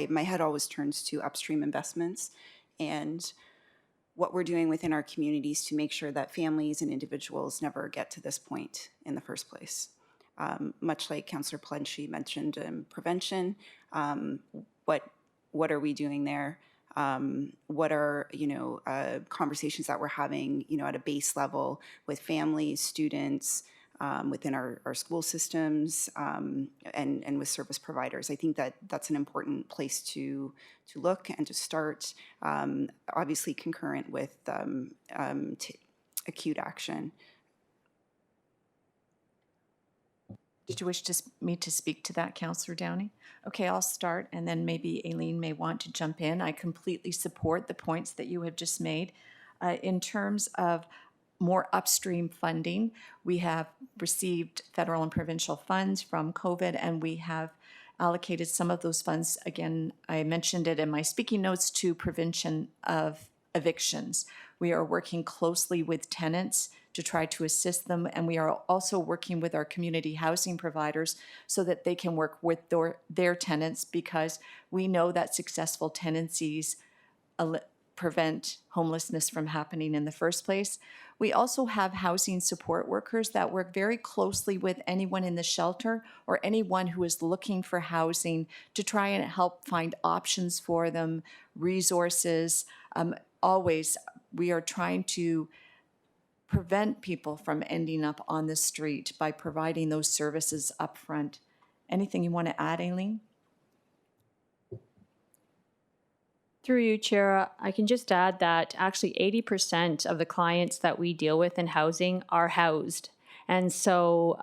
my head always turns to upstream investments. And what we're doing within our communities to make sure that families and individuals never get to this point in the first place. Much like Councillor Plenshie mentioned, prevention, what are we doing there? What are, conversations that we're having, at a base level with families, students, within our school systems, and with service providers. I think that that's an important place to look and to start, obviously concurrent with acute action.
Did you wish me to speak to that, Councillor Downey? Okay, I'll start, and then maybe Aileen may want to jump in. I completely support the points that you have just made. In terms of more upstream funding, we have received federal and provincial funds from COVID, and we have allocated some of those funds, again, I mentioned it in my speaking notes, to prevention of evictions. We are working closely with tenants to try to assist them, and we are also working with our community housing providers so that they can work with their tenants, because we know that successful tenancies prevent homelessness from happening in the first place. We also have housing support workers that work very closely with anyone in the shelter or anyone who is looking for housing to try and help find options for them, resources. Always, we are trying to prevent people from ending up on the street by providing those services up front. Anything you want to add, Aileen?
Through you, Chair, I can just add that actually 80% of the clients that we deal with in housing are housed. And so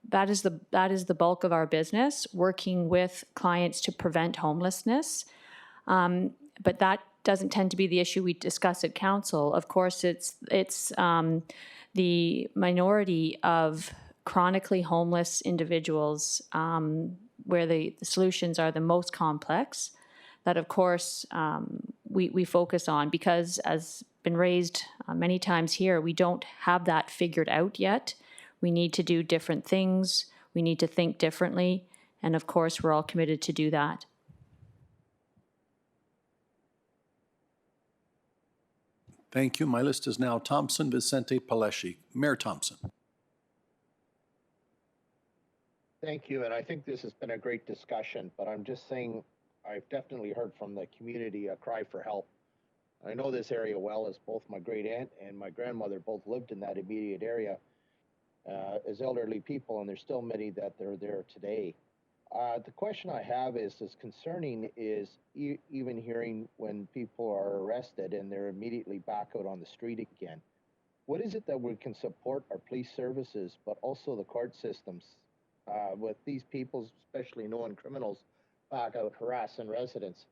that is the bulk of our business, working with clients to prevent homelessness. But that doesn't tend to be the issue we discuss at council. Of course, it's the minority of chronically homeless individuals where the solutions are the most complex that, of course, we focus on, because, as been raised many times here, we don't have that figured out yet. We need to do different things. We need to think differently. And of course, we're all committed to do that.
Thank you. My list is now Thompson, Vicente, Paleshi. Mayor Thompson.
Thank you, and I think this has been a great discussion, but I'm just saying I've definitely heard from the community a cry for help. I know this area well, as both my great aunt and my grandmother both lived in that immediate area as elderly people, and there's still many that are there today. The question I have is concerning is even hearing when people are arrested and they're immediately back out on the street again. What is it that we can support our police services, but also the court systems with these people, especially known criminals, back out harassing residents?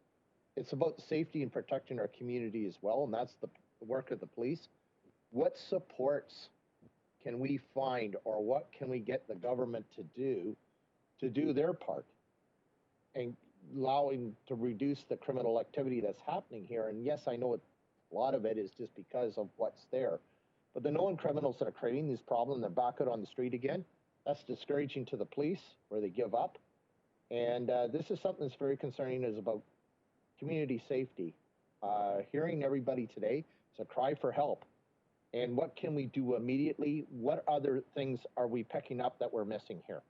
It's about safety and protecting our community as well, and that's the work of the police. What supports can we find, or what can we get the government to do their part and allowing to reduce the criminal activity that's happening here? And yes, I know a lot of it is just because of what's there, but the known criminals that are creating these problems, they're back out on the street again. That's discouraging to the police, where they give up. And this is something that's very concerning, is about community safety. Hearing everybody today, it's a cry for help. And what can we do immediately? What other things are we picking up that we're missing here?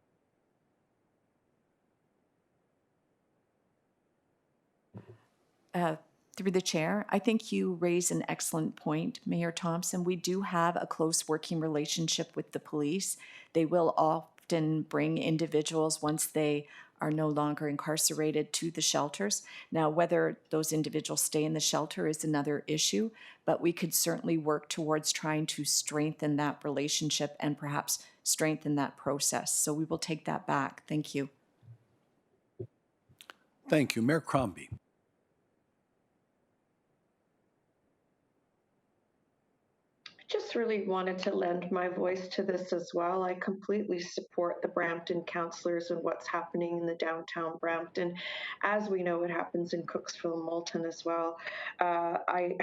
Through the chair, I think you raise an excellent point, Mayor Thompson. We do have a close working relationship with the police. They will often bring individuals, once they are no longer incarcerated, to the shelters. Now, whether those individuals stay in the shelter is another issue, but we could certainly work towards trying to strengthen that relationship and perhaps strengthen that process. So we will take that back. Thank you.
Thank you. Mayor Crombie.
Just just really wanted to lend my voice to this as well. I completely support the Brampton councillors and what's happening in the downtown Brampton. As we know, it happens in Cooksville, Moulton as well. I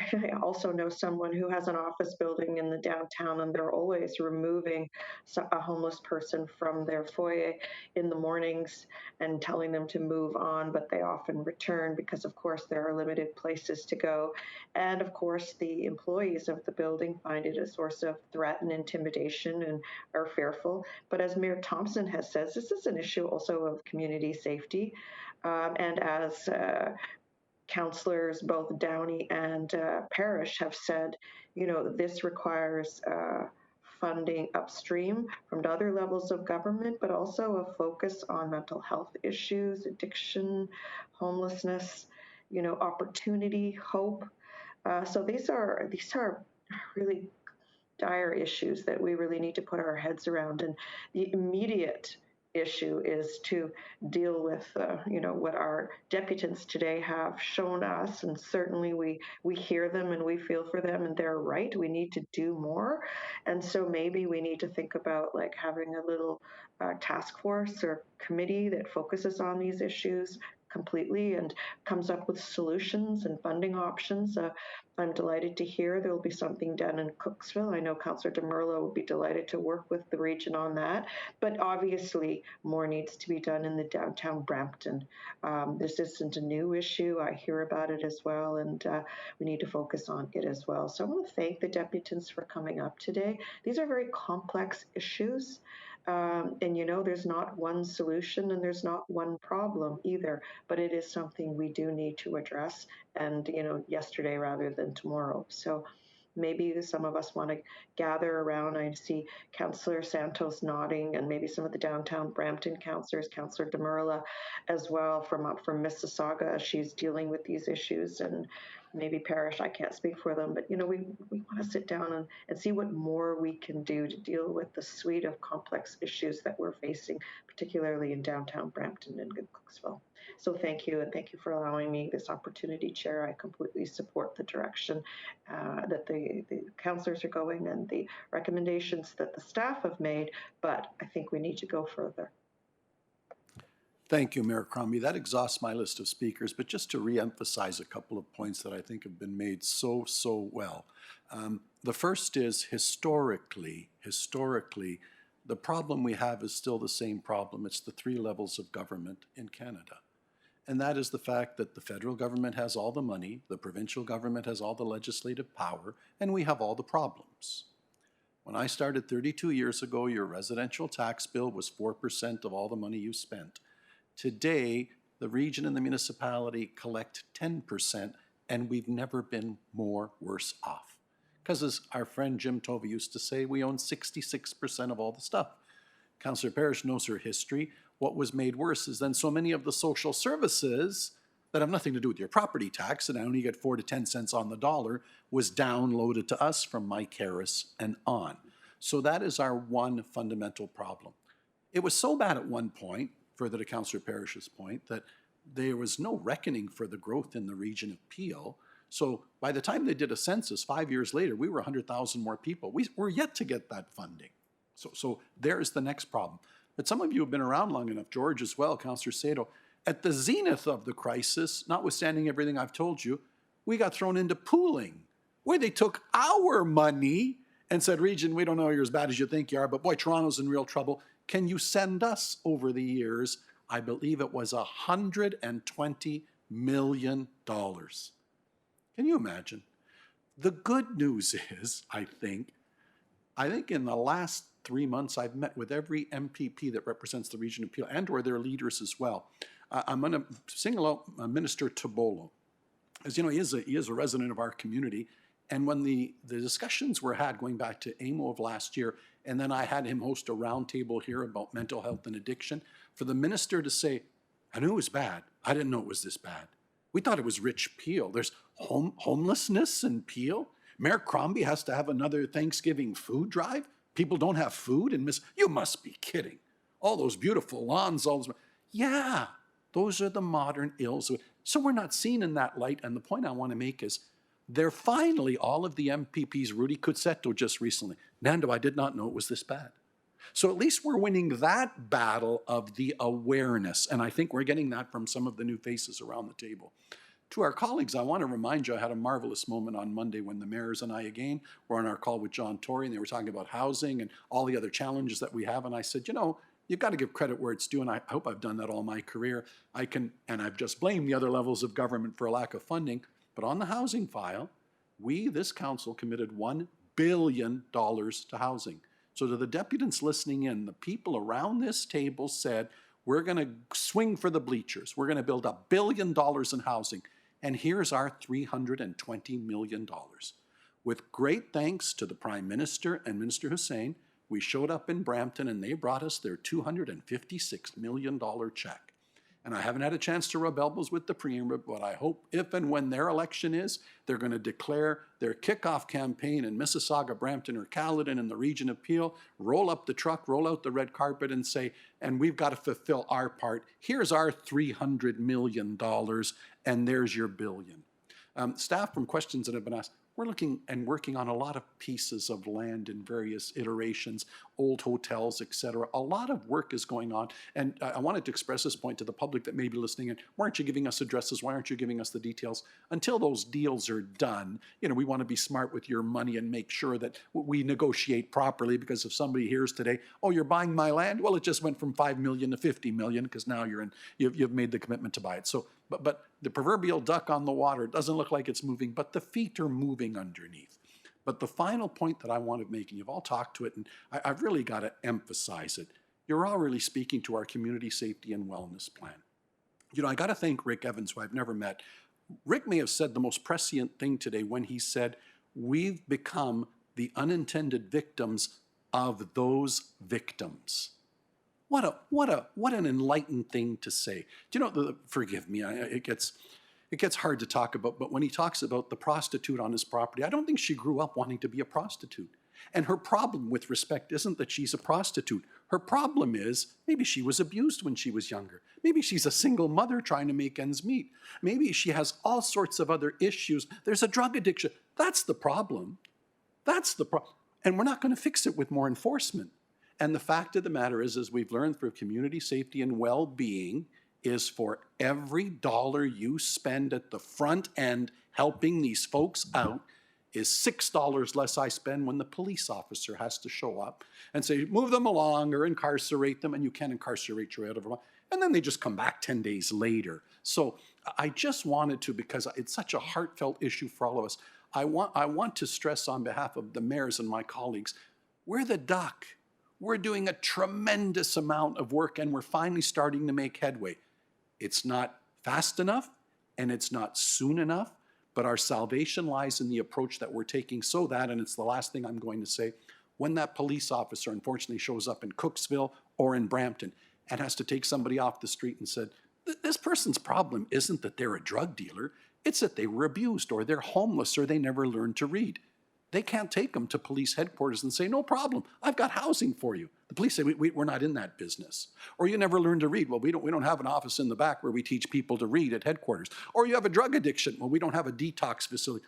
also know someone who has an office building in the downtown, and they're always removing a homeless person from their foyer in the mornings and telling them to move on, but they often return because, of course, there are limited places to go. And of course, the employees of the building find it a source of threat and intimidation and are fearful. But as Mayor Thompson has said, this is an issue also of community safety. And as councillors, both Downey and Parrish, have said, you know, this requires funding upstream from the other levels of government, but also a focus on mental health issues, addiction, homelessness, you know, opportunity, hope. So these are really dire issues that we really need to put our heads around. And the immediate issue is to deal with, you know, what our deputants today have shown us, and certainly we hear them and we feel for them, and they're right. We need to do more, and so maybe we need to think about like having a little task force or committee that focuses on these issues completely and comes up with solutions and funding options. I'm delighted to hear there will be something done in Cooksville. I know Councillor DeMerlo would be delighted to work with the region on that, but obviously more needs to be done in the downtown Brampton. This isn't a new issue. I hear about it as well, and we need to focus on it as well. So I want to thank the deputants for coming up today. These are very complex issues. And you know, there's not one solution and there's not one problem either, but it is something we do need to address, and you know, yesterday rather than tomorrow. So maybe some of us want to gather around. I see Councillor Santos nodding, and maybe some of the downtown Brampton councillors, Councillor DeMerla as well from Mississauga. She's dealing with these issues, and maybe Parrish, I can't speak for them, but you know, we want to sit down and see what more we can do to deal with the suite of complex issues that we're facing, particularly in downtown Brampton and Cooksville. So thank you, and thank you for allowing me this opportunity, Chair. I completely support the direction that the councillors are going and the recommendations that the staff have made, but I think we need to go further.
Thank you, Mayor Crombie. That exhausts my list of speakers, but just to re-emphasize a couple of points that I think have been made so well. The first is historically, the problem we have is still the same problem. It's the three levels of government in Canada. And that is the fact that the federal government has all the money, the provincial government has all the legislative power, and we have all the problems. When I started 32 years ago, your residential tax bill was 4% of all the money you spent. Today, the region and the municipality collect 10%, and we've never been worse off. Because as our friend Jim Tovey used to say, we own 66% of all the stuff. Councillor Parrish knows her history. What was made worse is then so many of the social services that have nothing to do with your property tax, and I only get 4 to 10 cents on the dollar, was downloaded to us from Mike Harris and on. So that is our one fundamental problem. It was so bad at one point, further to Councillor Parrish's point, that there was no reckoning for the growth in the region of Peel. So by the time they did a census 5 years later, we were 100,000 more people. We're yet to get that funding. So there is the next problem. But some of you have been around long enough, George as well, Councillor Sato. At the zenith of the crisis, notwithstanding everything I've told you, we got thrown into pooling, where they took our money and said, region, we don't know you're as bad as you think you are, but boy, Toronto's in real trouble. Can you send us over the years, I believe it was $120 million. Can you imagine? The good news is, I think in the last 3 months, I've met with every MPP that represents the region of Peel and or their leaders as well. I'm going to single out Minister Tobolo. As you know, he is a resident of our community. And when the discussions were had going back to AMO of last year, and then I had him host a roundtable here about mental health and addiction, for the minister to say, I knew it was bad. I didn't know it was this bad. We thought it was rich Peel. There's homelessness in Peel. Mayor Crombie has to have another Thanksgiving food drive. People don't have food and you must be kidding. All those beautiful lawns, all those. Yeah, those are the modern ills. So we're not seen in that light. And the point I want to make is They're finally, all of the MPPs, Rudy Cuzzetto just recently, Nando, I did not know it was this bad. So at least we're winning that battle of the awareness. And I think we're getting that from some of the new faces around the table. To our colleagues, I want to remind you, I had a marvelous moment on Monday when the mayors and I again were on our call with John Tory, and they were talking about housing and all the other challenges that we have. And I said, you know, you've got to give credit where it's due, and I hope I've done that all my career. And I've just blamed the other levels of government for a lack of funding. But on the housing file, we, this council, committed $1 billion to housing. So to the deputants listening in, the people around this table said, we're going to swing for the bleachers. We're going to build $1 billion in housing. And here's our $320 million. With great thanks to the Prime Minister and Minister Hussein, we showed up in Brampton and they brought us their $256 million check. And I haven't had a chance to rub elbows with the Premier, but I hope if and when their election is, they're going to declare their kickoff campaign in Mississauga, Brampton, or Caledon in the region of Peel, roll up the truck, roll out the red carpet and say, and we've got to fulfill our part. Here's our $300 million, and there's your billion. Staff, from questions that have been asked, we're looking and working on a lot of pieces of land in various iterations, old hotels, et cetera. A lot of work is going on. And I wanted to express this point to the public that may be listening in. Why aren't you giving us addresses? Why aren't you giving us the details? Until those deals are done, you know, we want to be smart with your money and make sure that we negotiate properly, because if somebody hears today, oh, you're buying my land? Well, it just went from 5 million to 50 million because now you've made the commitment to buy it. So, but the proverbial duck on the water doesn't look like it's moving, but the feet are moving underneath. But the final point that I want to make, and you've all talked to it, and I've really got to emphasize it, you're all really speaking to our community safety and wellness plan. You know, I got to thank Rick Evans, who I've never met. Rick may have said the most prescient thing today when he said, we've become the unintended victims of those victims. What an enlightened thing to say. Do you know, forgive me, it gets hard to talk about, but when he talks about the prostitute on his property, I don't think she grew up wanting to be a prostitute. And her problem with respect isn't that she's a prostitute. Her problem is maybe she was abused when she was younger. Maybe she's a single mother trying to make ends meet. Maybe she has all sorts of other issues. There's a drug addiction. That's the problem. That's the problem. And we're not going to fix it with more enforcement. And the fact of the matter is, as we've learned through community safety and well-being, is for every dollar you spend at the front end helping these folks out is $6 less I spend when the police officer has to show up and say, move them along or incarcerate them, and you can't incarcerate your out of, and then they just come back 10 days later. So I just wanted to, because it's such a heartfelt issue for all of us, I want to stress on behalf of the mayors and my colleagues, we're the duck. We're doing a tremendous amount of work, and we're finally starting to make headway. It's not fast enough, and it's not soon enough, but our salvation lies in the approach that we're taking, so that, and it's the last thing I'm going to say, when that police officer unfortunately shows up in Cooksville or in Brampton and has to take somebody off the street and said, this person's problem isn't that they're a drug dealer, it's that they were abused or they're homeless or they never learned to read. They can't take them to police headquarters and say, no problem, I've got housing for you. The police say, we're not in that business. Or you never learned to read. Well, we don't have an office in the back where we teach people to read at headquarters. Or you have a drug addiction. Well, we don't have a detox facility.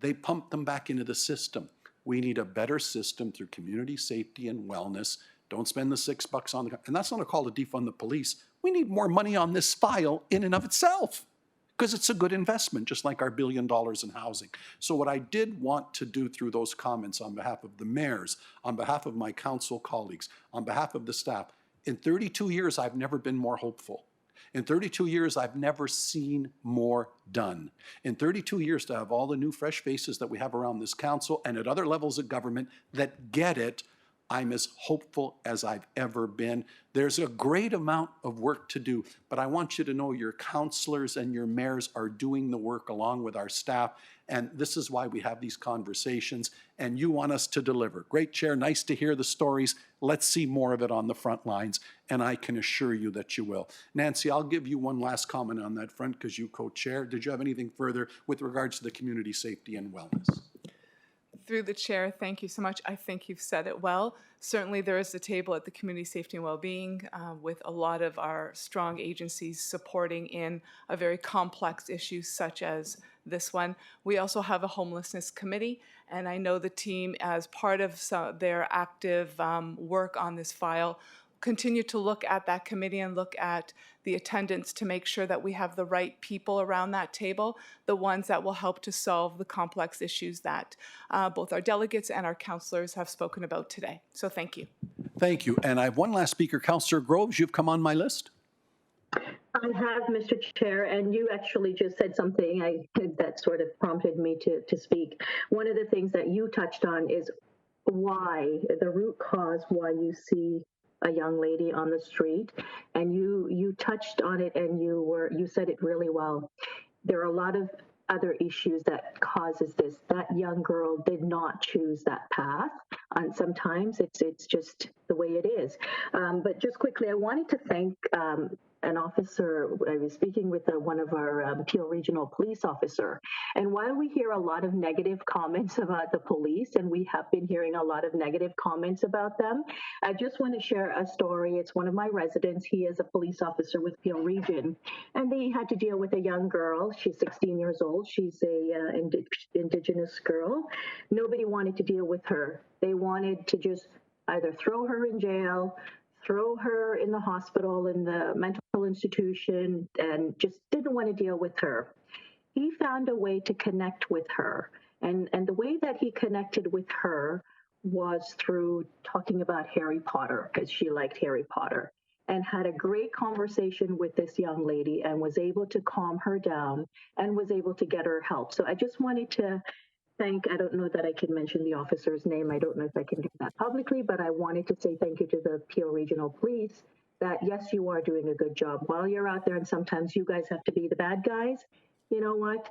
They pump them back into the system. We need a better system through community safety and wellness. Don't spend the $6 on the, and that's not a call to defund the police. We need more money on this file in and of itself, because it's a good investment, just like our $1 billion in housing. So what I did want to do through those comments on behalf of the mayors, on behalf of my council colleagues, on behalf of the staff, in 32 years, I've never been more hopeful. In 32 years, I've never seen more done. In 32 years, to have all the new fresh faces that we have around this council and at other levels of government that get it, I'm as hopeful as I've ever been. There's a great amount of work to do, but I want you to know your councillors and your mayors are doing the work along with our staff, and this is why we have these conversations, and you want us to deliver. Great, Chair, nice to hear the stories. Let's see more of it on the front lines, and I can assure you that you will. Nancy, I'll give you one last comment on that front because you co-chair. Did you have anything further with regards to the community safety and wellness?
Through the chair, thank you so much. I think you've said it well. Certainly there is a table at the Community Safety and Wellbeing with a lot of our strong agencies supporting in a very complex issue such as this one. We also have a homelessness committee, and I know the team, as part of their active work on this file, continue to look at that committee and look at the attendance to make sure that we have the right people around that table, the ones that will help to solve the complex issues that both our delegates and our councillors have spoken about today. So thank you.
Thank you. And I have one last speaker, Councillor Groves. You've come on my list.
I have, Mr. Chair, and you actually just said something that sort of prompted me to speak. One of the things that you touched on is why, the root cause why you see a young lady on the street, and you touched on it, and you said it really well. There are a lot of other issues that causes this. That young girl did not choose that path, and sometimes it's just the way it is. But just quickly, I wanted to thank an officer. I was speaking with one of our Peel Regional Police officer, and while we hear a lot of negative comments about the police, and we have been hearing a lot of negative comments about them, I just want to share a story. It's one of my residents. He is a police officer with Peel Region, and they had to deal with a young girl. She's 16 years old. She's a Indigenous girl. Nobody wanted to deal with her. They wanted to just either throw her in jail, throw her in the hospital, in the mental institution, and just didn't want to deal with her. He found a way to connect with her. And the way that he connected with her was through talking about Harry Potter, because she liked Harry Potter, and had a great conversation with this young lady and was able to calm her down and was able to get her help. So I just wanted to I don't know that I can mention the officer's name. I don't know if I can do that publicly, but I wanted to say thank you to the Peel Regional Police that, yes, you are doing a good job while you're out there, and sometimes you guys have to be the bad guys. You know what?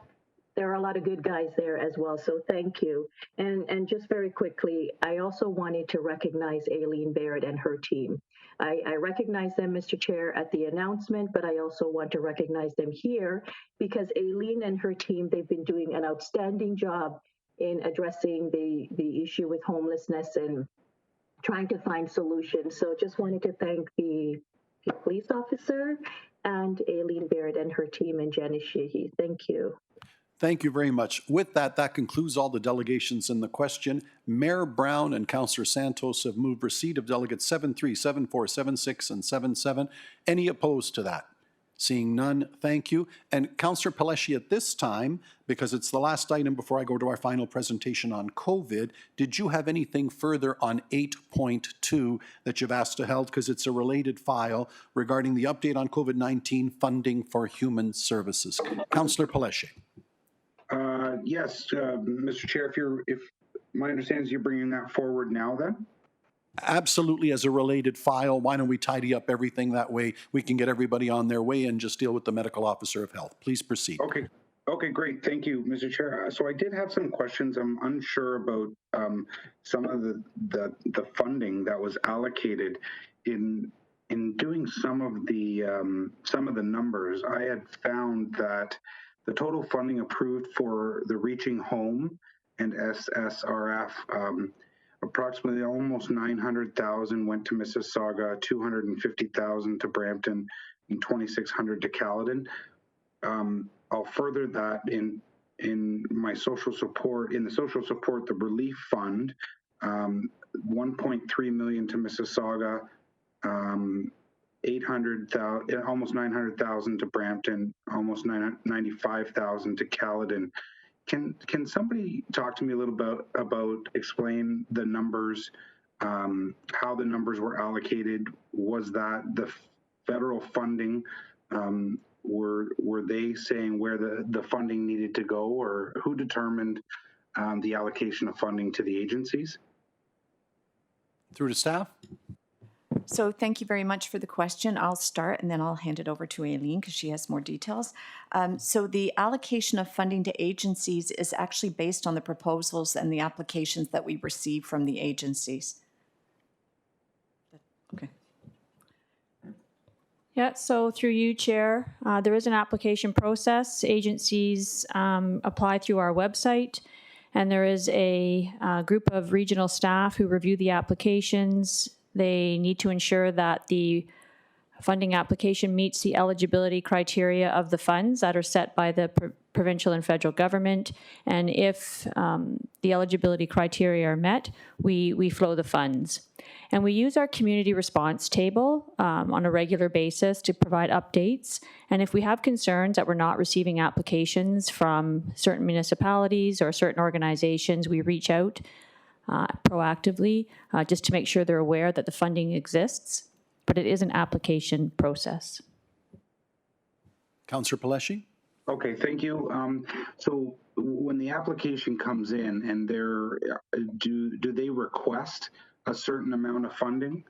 There are a lot of good guys there as well, so thank you. And just very quickly, I also wanted to recognize Aileen Baird and her team. I recognize them, Mr. Chair, at the announcement, but I also want to recognize them here because Aileen and her team, they've been doing an outstanding job in addressing the issue with homelessness and trying to find solutions. So just wanted to thank the police officer and Aileen Baird and her team and Janice Sheehy. Thank you.
Thank you very much. With that, that concludes all the delegations in the question. Mayor Brown and Councillor Santos have moved receipt of delegates 7-3, 7-4, 7-6, and 7-7. Any opposed to that? Seeing none, thank you. And Councillor Pelesci, at this time, because it's the last item before I go to our final presentation on COVID, did you have anything further on 8.2 that you've asked to held? Because it's a related file regarding the update on COVID-19 funding for human services. Councillor Pelesci.
Yes, Mr. Chair, if my understanding is you're bringing that forward now then?
Absolutely, as a related file. Why don't we tidy up everything that way? We can get everybody on their way and just deal with the medical officer of health. Please proceed.
Okay, great. Thank you, Mr. Chair. So I did have some questions. I'm unsure about some of the funding that was allocated in doing some of the numbers. I had found that the total funding approved for the Reaching Home and SSRF, approximately almost 900,000 went to Mississauga, 250,000 to Brampton, and 2,600 to Caledon. I'll further that in my social support, the relief fund, 1.3 million to Mississauga, 800,000, almost 900,000 to Brampton, almost 95,000 to Caledon. Can somebody talk to me a little bit about explain the numbers, how the numbers were allocated? Was that the federal funding? Were they saying where the funding needed to go, or who determined the allocation of funding to the agencies?
Through to staff.
So thank you very much for the question. I'll start and then I'll hand it over to Aileen because she has more details. So the allocation of funding to agencies is actually based on the proposals and the applications that we receive from the agencies. Okay.
Yeah, so through you, Chair, there is an application process. Agencies apply through our website, and there is a group of regional staff who review the applications. They need to ensure that the funding application meets the eligibility criteria of the funds that are set by the provincial and federal government. And if the eligibility criteria are met, we flow the funds. And we use our community response table on a regular basis to provide updates. And if we have concerns that we're not receiving applications from certain municipalities or certain organizations, we reach out proactively just to make sure they're aware that the funding exists. But it is an application process.
Councillor Paleshi?
Okay, thank you. So when the application comes in and do they request a certain amount of funding?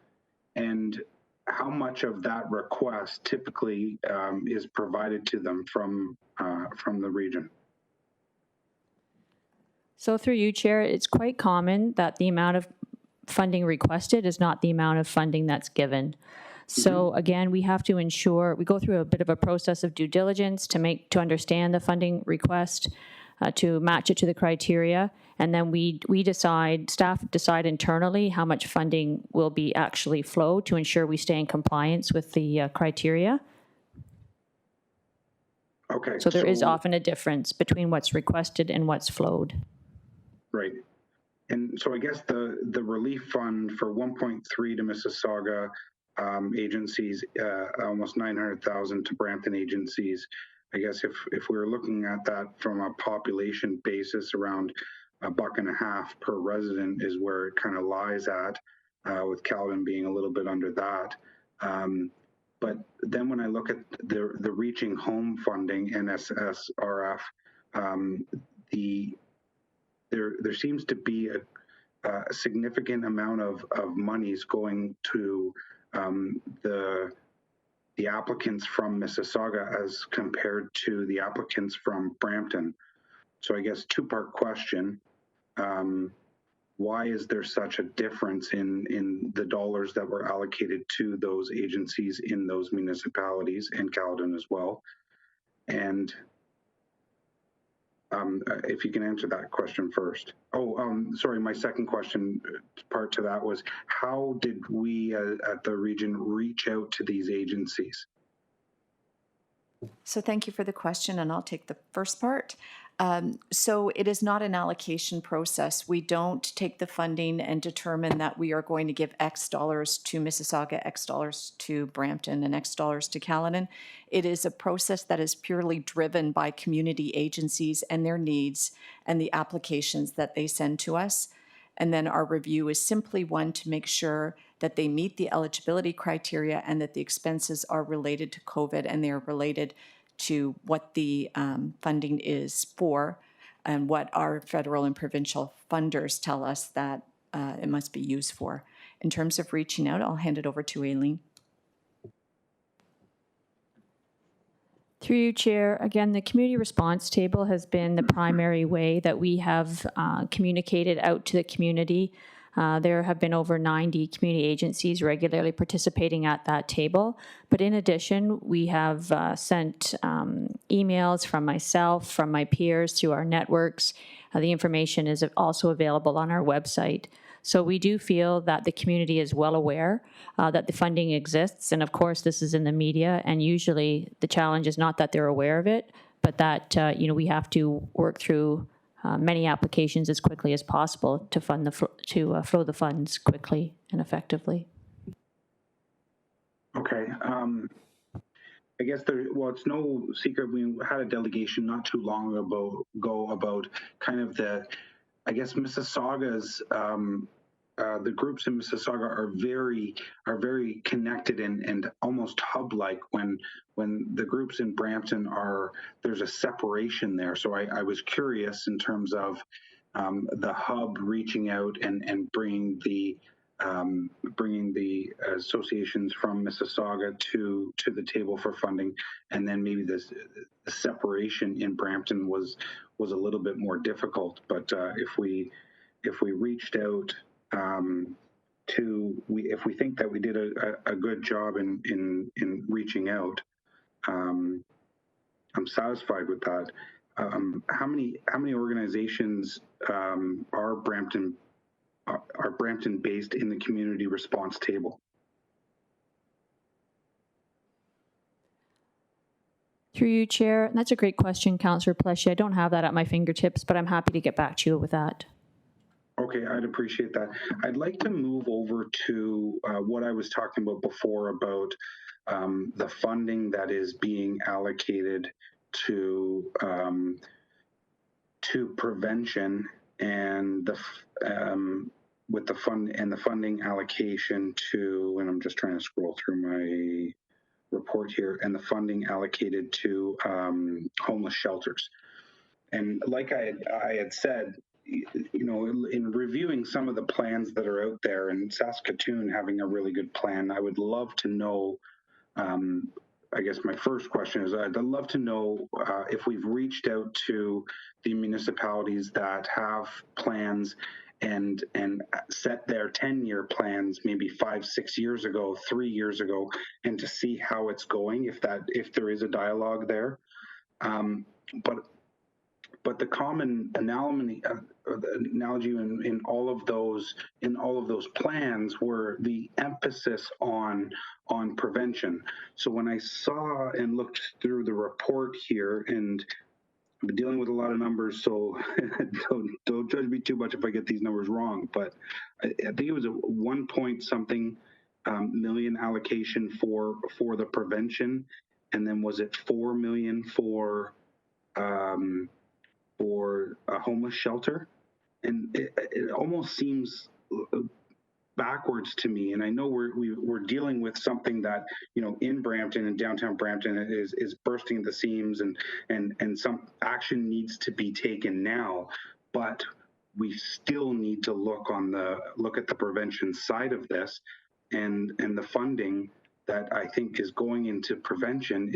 And how much of that request typically is provided to them from the region?
So through you, Chair, it's quite common that the amount of funding requested is not the amount of funding that's given. So again, we have to ensure, we go through a bit of a process of due diligence to understand the funding request, to match it to the criteria, and then staff decide internally how much funding will be actually flowed to ensure we stay in compliance with the criteria.
Okay.
So there is often a difference between what's requested and what's flowed.
Right. And so I guess the relief fund for 1.3 to Mississauga agencies, almost 900,000 to Brampton agencies. I guess if we were looking at that from a population basis, around $1.50 per resident is where it kind of lies at, with Calvin being a little bit under that. But then when I look at the Reaching Home funding, NSSRF, there seems to be a significant amount of monies going to the applicants from Mississauga as compared to the applicants from Brampton. So I guess two-part question. Why is there such a difference in the dollars that were allocated to those agencies in those municipalities, and Caledon as well? And if you can answer that question first. Sorry, my second question part to that was, how did we at the region reach out to these agencies?
So thank you for the question, and I'll take the first part. So it is not an allocation process. We don't take the funding and determine that we are going to give X dollars to Mississauga, X dollars to Brampton, and X dollars to Caledon. It is a process that is purely driven by community agencies and their needs and the applications that they send to us. And then our review is simply one to make sure that they meet the eligibility criteria and that the expenses are related to COVID and they are related to what the funding is for and what our federal and provincial funders tell us that it must be used for. In terms of reaching out, I'll hand it over to Aileen.
Through you, Chair, again, the community response table has been the primary way that we have communicated out to the community. There have been over 90 community agencies regularly participating at that table. But in addition, we have sent emails from myself, from my peers, through our networks. The information is also available on our website. So we do feel that the community is well aware that the funding exists. And of course, this is in the media. And usually the challenge is not that they're aware of it, but that we have to work through many applications as quickly as possible to fund flow the funds quickly and effectively.
Okay. I guess it's no secret we had a delegation not too long ago about kind of Mississauga's. The groups in Mississauga are very connected and almost hub-like. When the groups in Brampton there's a separation there. So I was curious in terms of the hub reaching out and bringing the associations from Mississauga to the table for funding, and then maybe the separation in Brampton was a little bit more difficult. But if we reached out. If we think that we did a good job in reaching out, I'm satisfied with that. How many organizations are Brampton based in the community response table?
Through you, Chair. That's a great question, Councillor Pleshy. I don't have that at my fingertips, but I'm happy to get back to you with that.
Okay, I'd appreciate that. I'd like to move over to what I was talking about before about the funding that is being allocated to prevention and the with the funding allocation to, and I'm just trying to scroll through my report here, and the funding allocated to homeless shelters. And like I had said, you know, in reviewing some of the plans that are out there, and Saskatoon having a really good plan, I would love to know, I guess my first question is, I'd love to know if we've reached out to the municipalities that have plans and set their 10-year plans maybe 5-6 years ago, 3 years ago, and to see how it's going, if there is a dialogue there. But the common analogy in all of those plans were the emphasis on prevention. So when I saw and looked through the report here, and I've been dealing with a lot of numbers, so don't judge me too much if I get these numbers wrong, but I think it was a 1 point something million allocation for the prevention, and then was it 4 million for a homeless shelter? And it almost seems backwards to me. And I know we're dealing with something that, you know, in Brampton and downtown Brampton is bursting the seams, and some action needs to be taken now, but we still need to look at the prevention side of this, and the funding that I think is going into prevention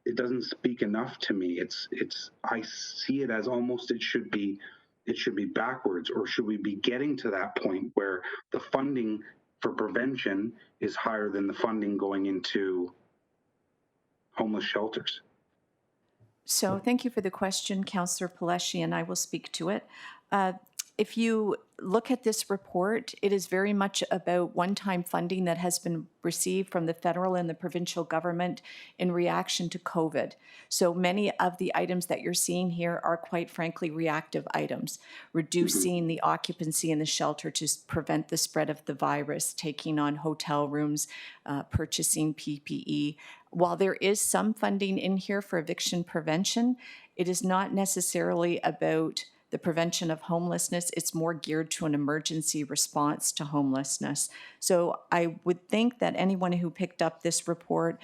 it doesn't speak enough to me. I see it as almost it should be backwards, or should we be getting to that point where the funding for prevention is higher than the funding going into homeless shelters?
So thank you for the question, Councillor Paleshi, and I will speak to it. If you look at this report, it is very much about one-time funding that has been received from the federal and the provincial government in reaction to COVID. So many of the items that you're seeing here are quite frankly reactive items, reducing the occupancy in the shelter to prevent the spread of the virus, taking on hotel rooms, purchasing PPE. While there is some funding in here for eviction prevention, it is not necessarily about the prevention of homelessness. It's more geared to an emergency response to homelessness. So I would think that anyone who picked up this report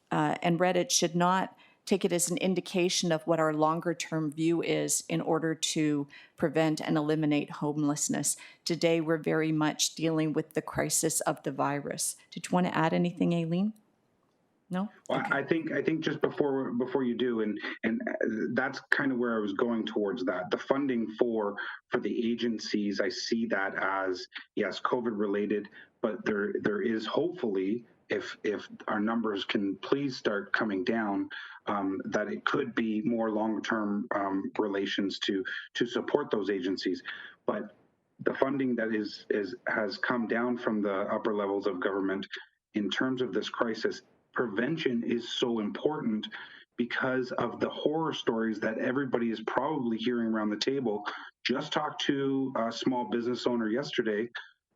and read it should not take it as an indication of what our longer term view is in order to prevent and eliminate homelessness. Today, we're very much dealing with the crisis of the virus. Did you want to add anything, Aileen? No?
Well,
Okay.
I think just before you do, and that's kind of where I was going towards that. The funding for the agencies, I see that as, yes, COVID related, but there is hopefully, if our numbers can please start coming down, that it could be more long-term relations to support those agencies. But the funding that has come down from the upper levels of government in terms of this crisis, prevention is so important because of the horror stories that everybody is probably hearing around the table. Just talked to a small business owner yesterday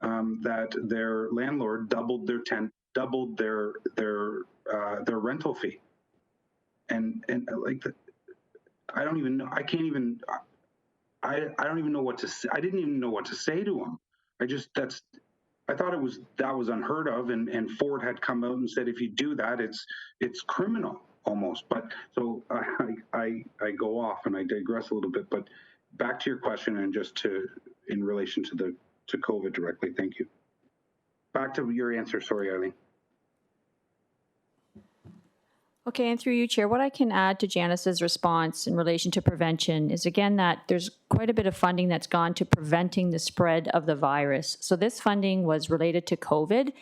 that their landlord doubled their rental fee, and like I don't even know. I don't even know what to say. I didn't even know what to say to him. I thought that was unheard of, and Ford had come out and said if you do that, it's criminal almost. But so I go off and I digress a little bit. But back to your question, and just in relation to COVID directly. Thank you. Back to your answer. Sorry, Eileen.
Okay, and through you, Chair, what I can add to Janice's response in relation to prevention is, again, that there's quite a bit of funding that's gone to preventing the spread of the virus. So this funding was related to COVID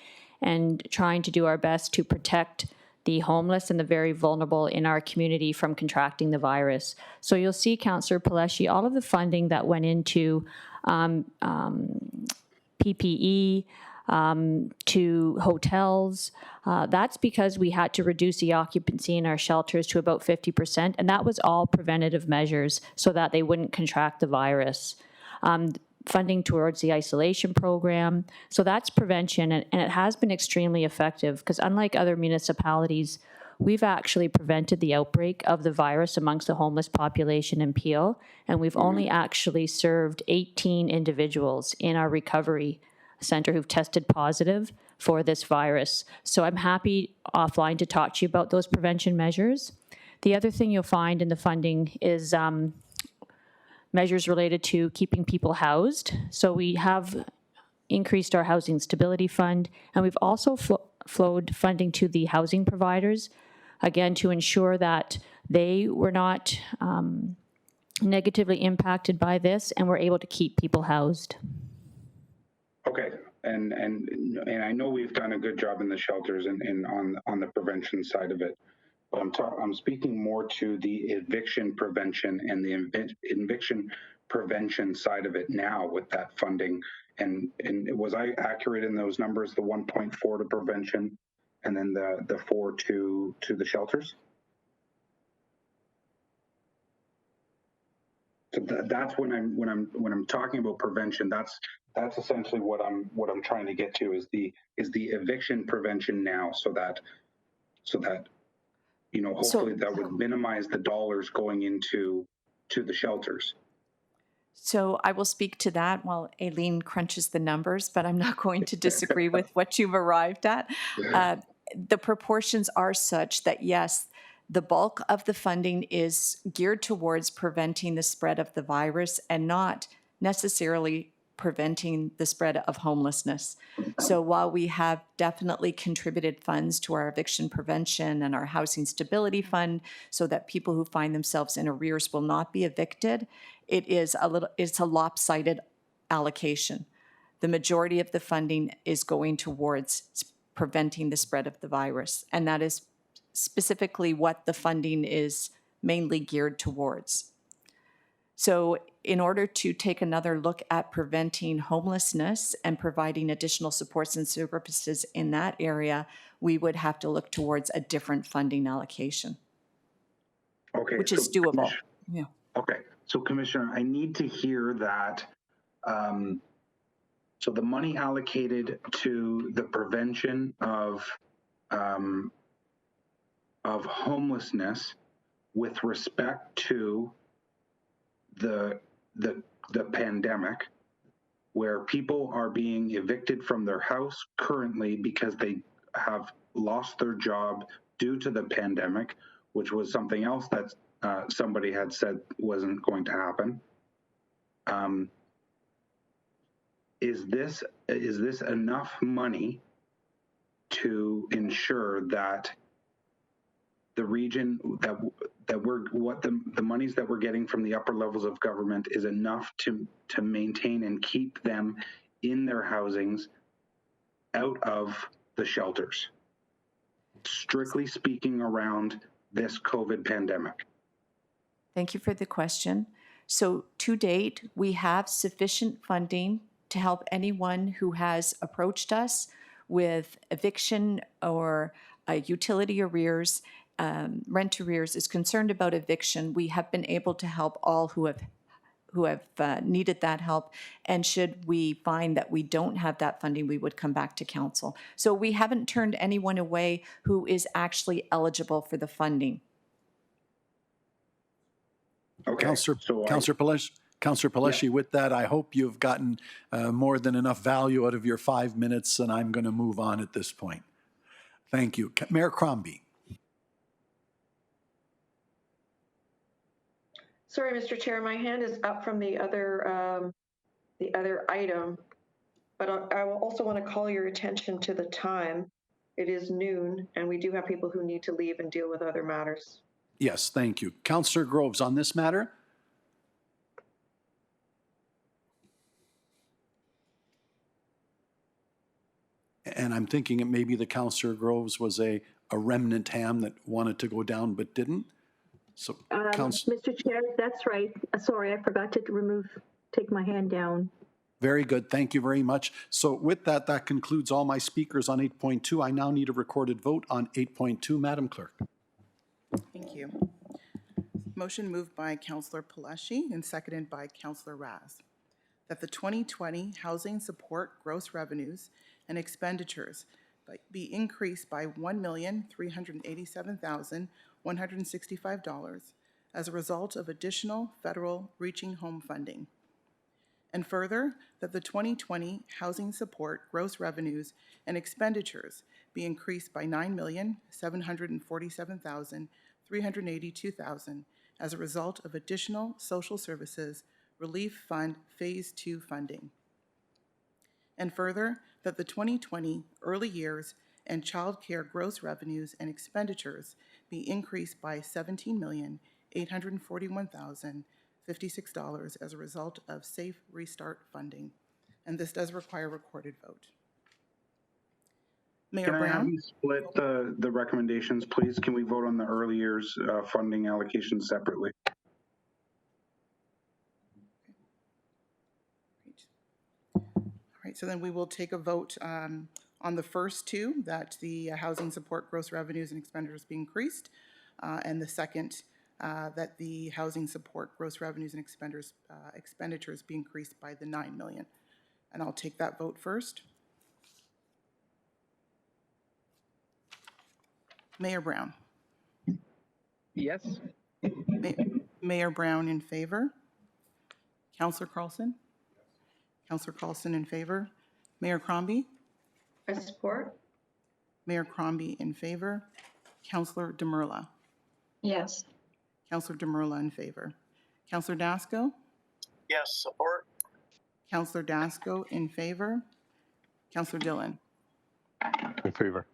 and trying to do our best to protect the homeless and the very vulnerable in our community from contracting the virus. So you'll see, Councillor Paleshi, all of the funding that went into PPE, to hotels. That's because we had to reduce the occupancy in our shelters to about 50%, and that was all preventative measures so that they wouldn't contract the virus. Funding towards the isolation program. So that's prevention, and it has been extremely effective because unlike other municipalities, we've actually prevented the outbreak of the virus amongst the homeless population in Peel, and we've only actually served 18 individuals in our recovery center who've tested positive for this virus. So I'm happy offline to talk to you about those prevention measures. The other thing you'll find in the funding is measures related to keeping people housed. So we have increased our housing stability fund, and we've also flowed funding to the housing providers, again, to ensure that they were not negatively impacted by this and were able to keep people housed.
Okay, and I know we've done a good job in the shelters and on the prevention side of it. I'm speaking more to the eviction prevention and the eviction prevention side of it now with that funding. And was I accurate in those numbers, the 1.4 to prevention and then the 4 to the shelters? So that's when I'm talking about prevention, that's essentially what I'm trying to get to is the eviction prevention now so that you know, hopefully that would minimize the dollars going into the shelters.
So I will speak to that while Aileen crunches the numbers, but I'm not going to disagree with what you've arrived at. The proportions are such that, yes, the bulk of the funding is geared towards preventing the spread of the virus and not necessarily preventing the spread of homelessness. So while we have definitely contributed funds to our eviction prevention and our housing stability fund so that people who find themselves in arrears will not be evicted, it's a lopsided allocation. The majority of the funding is going towards preventing the spread of the virus, and that is specifically what the funding is mainly geared towards. So in order to take another look at preventing homelessness and providing additional supports and services in that area, we would have to look towards a different funding allocation, which is doable. Yeah.
Okay, so Commissioner, I need to hear that. So the money allocated to the prevention of homelessness with respect to the pandemic, where people are being evicted from their house currently because they have lost their job due to the pandemic, which was something else that somebody had said wasn't going to happen. Is this enough money to ensure that the region that the monies that we're getting from the upper levels of government is enough to maintain and keep them in their housings out of the shelters, strictly speaking, around this COVID pandemic?
Thank you for the question. So to date, we have sufficient funding to help anyone who has approached us with eviction or utility arrears, rent arrears, is concerned about eviction. We have been able to help all who have needed that help. And should we find that we don't have that funding, we would come back to council. So we haven't turned anyone away who is actually eligible for the funding.
Okay.
Councillor Pelesi, with that, I hope you've gotten more than enough value out of your 5 minutes, and I'm going to move on at this point. Thank you. Mayor Crombie.
Sorry, Mr. Chair, my hand is up from the other item, but I will also want to call your attention to the time. It is noon, and we do have people who need to leave and deal with other matters.
Yes, thank you. Councillor Groves, on this matter? And I'm thinking it maybe the Councillor Groves was a remnant ham that wanted to go down but didn't. So,
Mr. Chair, that's right. Sorry, I forgot to take my hand down.
Very good. Thank you very much. So with that, that concludes all my speakers on 8.2. I now need a recorded vote on 8.2. Madam Clerk.
Thank you. Motion moved by Councillor Palashi and seconded by Councillor Raz, that the 2020 housing support gross revenues and expenditures be increased by $1,387,165 as a result of additional federal Reaching Home funding. And further, that the 2020 housing support gross revenues and expenditures be increased by $9,747,382 as a result of additional social services relief fund phase 2 funding. And further, that the 2020 early years and child care gross revenues and expenditures be increased by $17,841,056 as a result of Safe Restart funding. And this does require recorded vote. Mayor
Can I have
Brown?
you split the recommendations, please? Can we vote on the early years funding allocation separately?
All right, so then we will take a vote on the first two, that the housing support gross revenues and expenditures be increased, and the second, that the housing support gross revenues and expenditures be increased by the $9 million. And I'll take that vote first. Mayor Brown.
Yes.
Mayor Brown in favor. Councillor Carlson. Councillor Carlson in favor. Mayor Crombie.
I support.
Mayor Crombie in favor. Councillor Demurla.
Yes.
Councillor Demurla in favor. Councillor Dasco.
Yes, support.
Councillor Dasco in favor. Councillor Dillon.
In favor.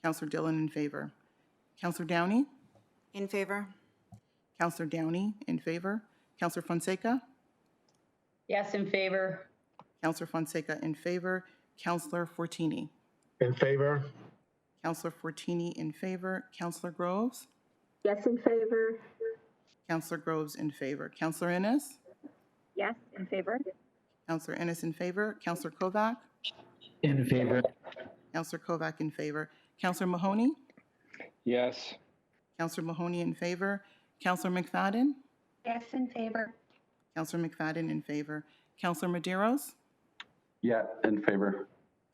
Councillor Dillon in favor. Councillor Downey.
In favor.
Councillor Downey in favor. Councillor Fonseca.
Yes, in favor.
Councillor Fonseca in favor. Councillor Fortini.
In favor.
Councillor Fortini in favor. Councillor Groves.
Yes, in favor.
Councillor Groves in favor. Councillor Innes.
Yes, in favor.
Councillor Innes in favor. Councillor Kovac.
In favor.
Councillor Kovac in favor. Councillor Mahoney.
Yes.
Councillor Mahoney in favor. Councillor McFadden.
Yes, in favor.
Councillor McFadden in favor. Councillor Medeiros.
Yeah, in favor.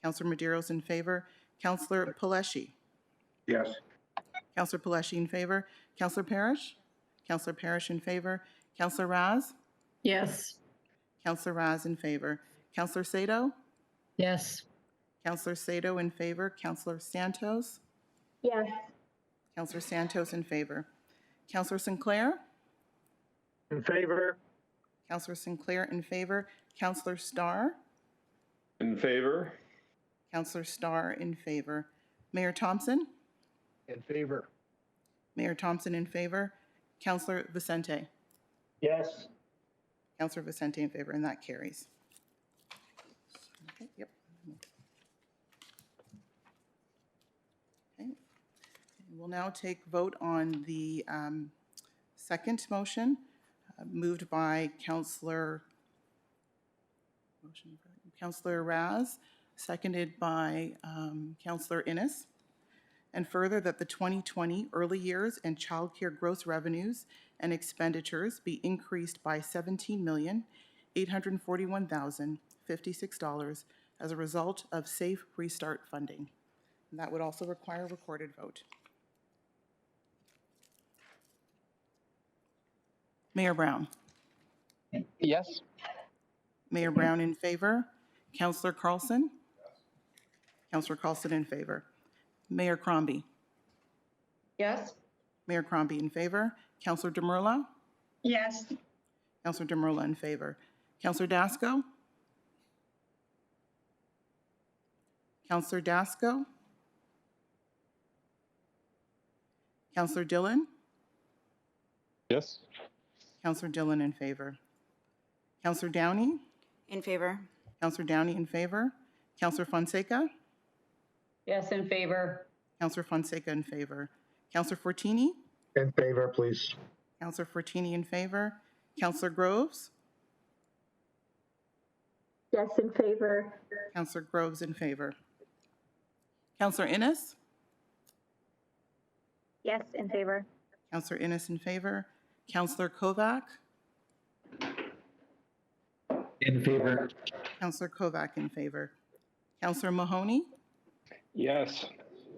Councillor Medeiros in favor. Councillor Palashi.
Yes.
Councillor Palashi in favor. Councillor Parrish. Councillor Parrish in favor. Councillor Raz.
Yes.
Councillor Raz in favor. Councillor Sato.
Yes.
Councillor Sato in favor. Councillor Santos.
Yes.
Councillor Santos in favor. Councillor Sinclair.
In favor.
Councillor Sinclair in favor. Councillor Starr.
In favor.
Councillor Starr in favor. Mayor Thompson.
In favor.
Mayor Thompson in favor. Councillor Vicente.
Yes.
Councillor Vicente in favor, and that carries. Okay, yep. Okay. We'll now take vote on the second motion, moved by Councillor Raz, seconded by Councillor Innes. And further, that the 2020 early years and childcare gross revenues and expenditures be increased by $17,841,056 as a result of Safe Restart funding. And that would also require a recorded vote. Mayor Brown.
Yes.
Mayor Brown in favor. Councillor Carlson. Councillor Carlson in favor. Mayor Crombie.
Yes.
Mayor Crombie in favor. Councillor Demurla.
Yes.
Councillor Demurla in favor. Councillor Dasco. Councillor Dasco. Councillor Dillon.
Yes.
Councillor Dillon in favor. Councillor Downey.
In favor.
Councillor Downey in favor. Councillor Fonseca.
Yes, in favor.
Councillor Fonseca in favor. Councillor Fortini.
In favor, please.
Councillor Fortini in favor. Councillor Groves.
Yes, in favor.
Councillor Groves in favor. Councillor Innes?
Yes, in favor.
Councillor Innes in favor. Councillor Kovac?
In favor.
Councillor Kovac in favor. Councillor Mahoney?
Yes.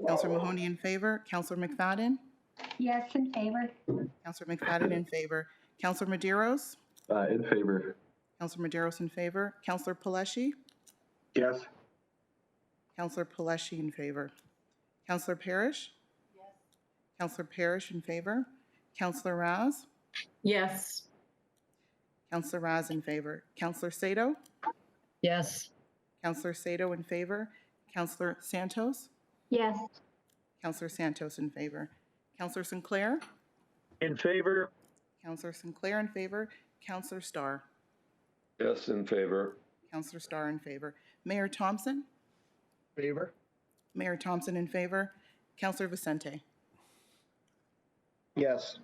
Councillor Mahoney in favor. Councillor McFadden?
Yes, in favor.
Councillor McFadden in favor. Councillor Medeiros?
In favor.
Councillor Medeiros in favor. Councillor Paleshi?
Yes.
Councillor Paleshi in favor. Councillor Parrish? Yes. Councillor Parrish in favor. Councillor Raz?
Yes.
Councillor Raz in favor. Councillor Sato?
Yes.
Councillor Sato in favor. Councillor Santos?
Yes.
Councillor Santos in favor. Councillor Sinclair?
In favor.
Councillor Sinclair in favor. Councillor Starr?
Yes, in favor.
Councillor Starr in favor. Mayor Thompson?
Favor.
Mayor Thompson in favor. Councillor Vicente?
Yes.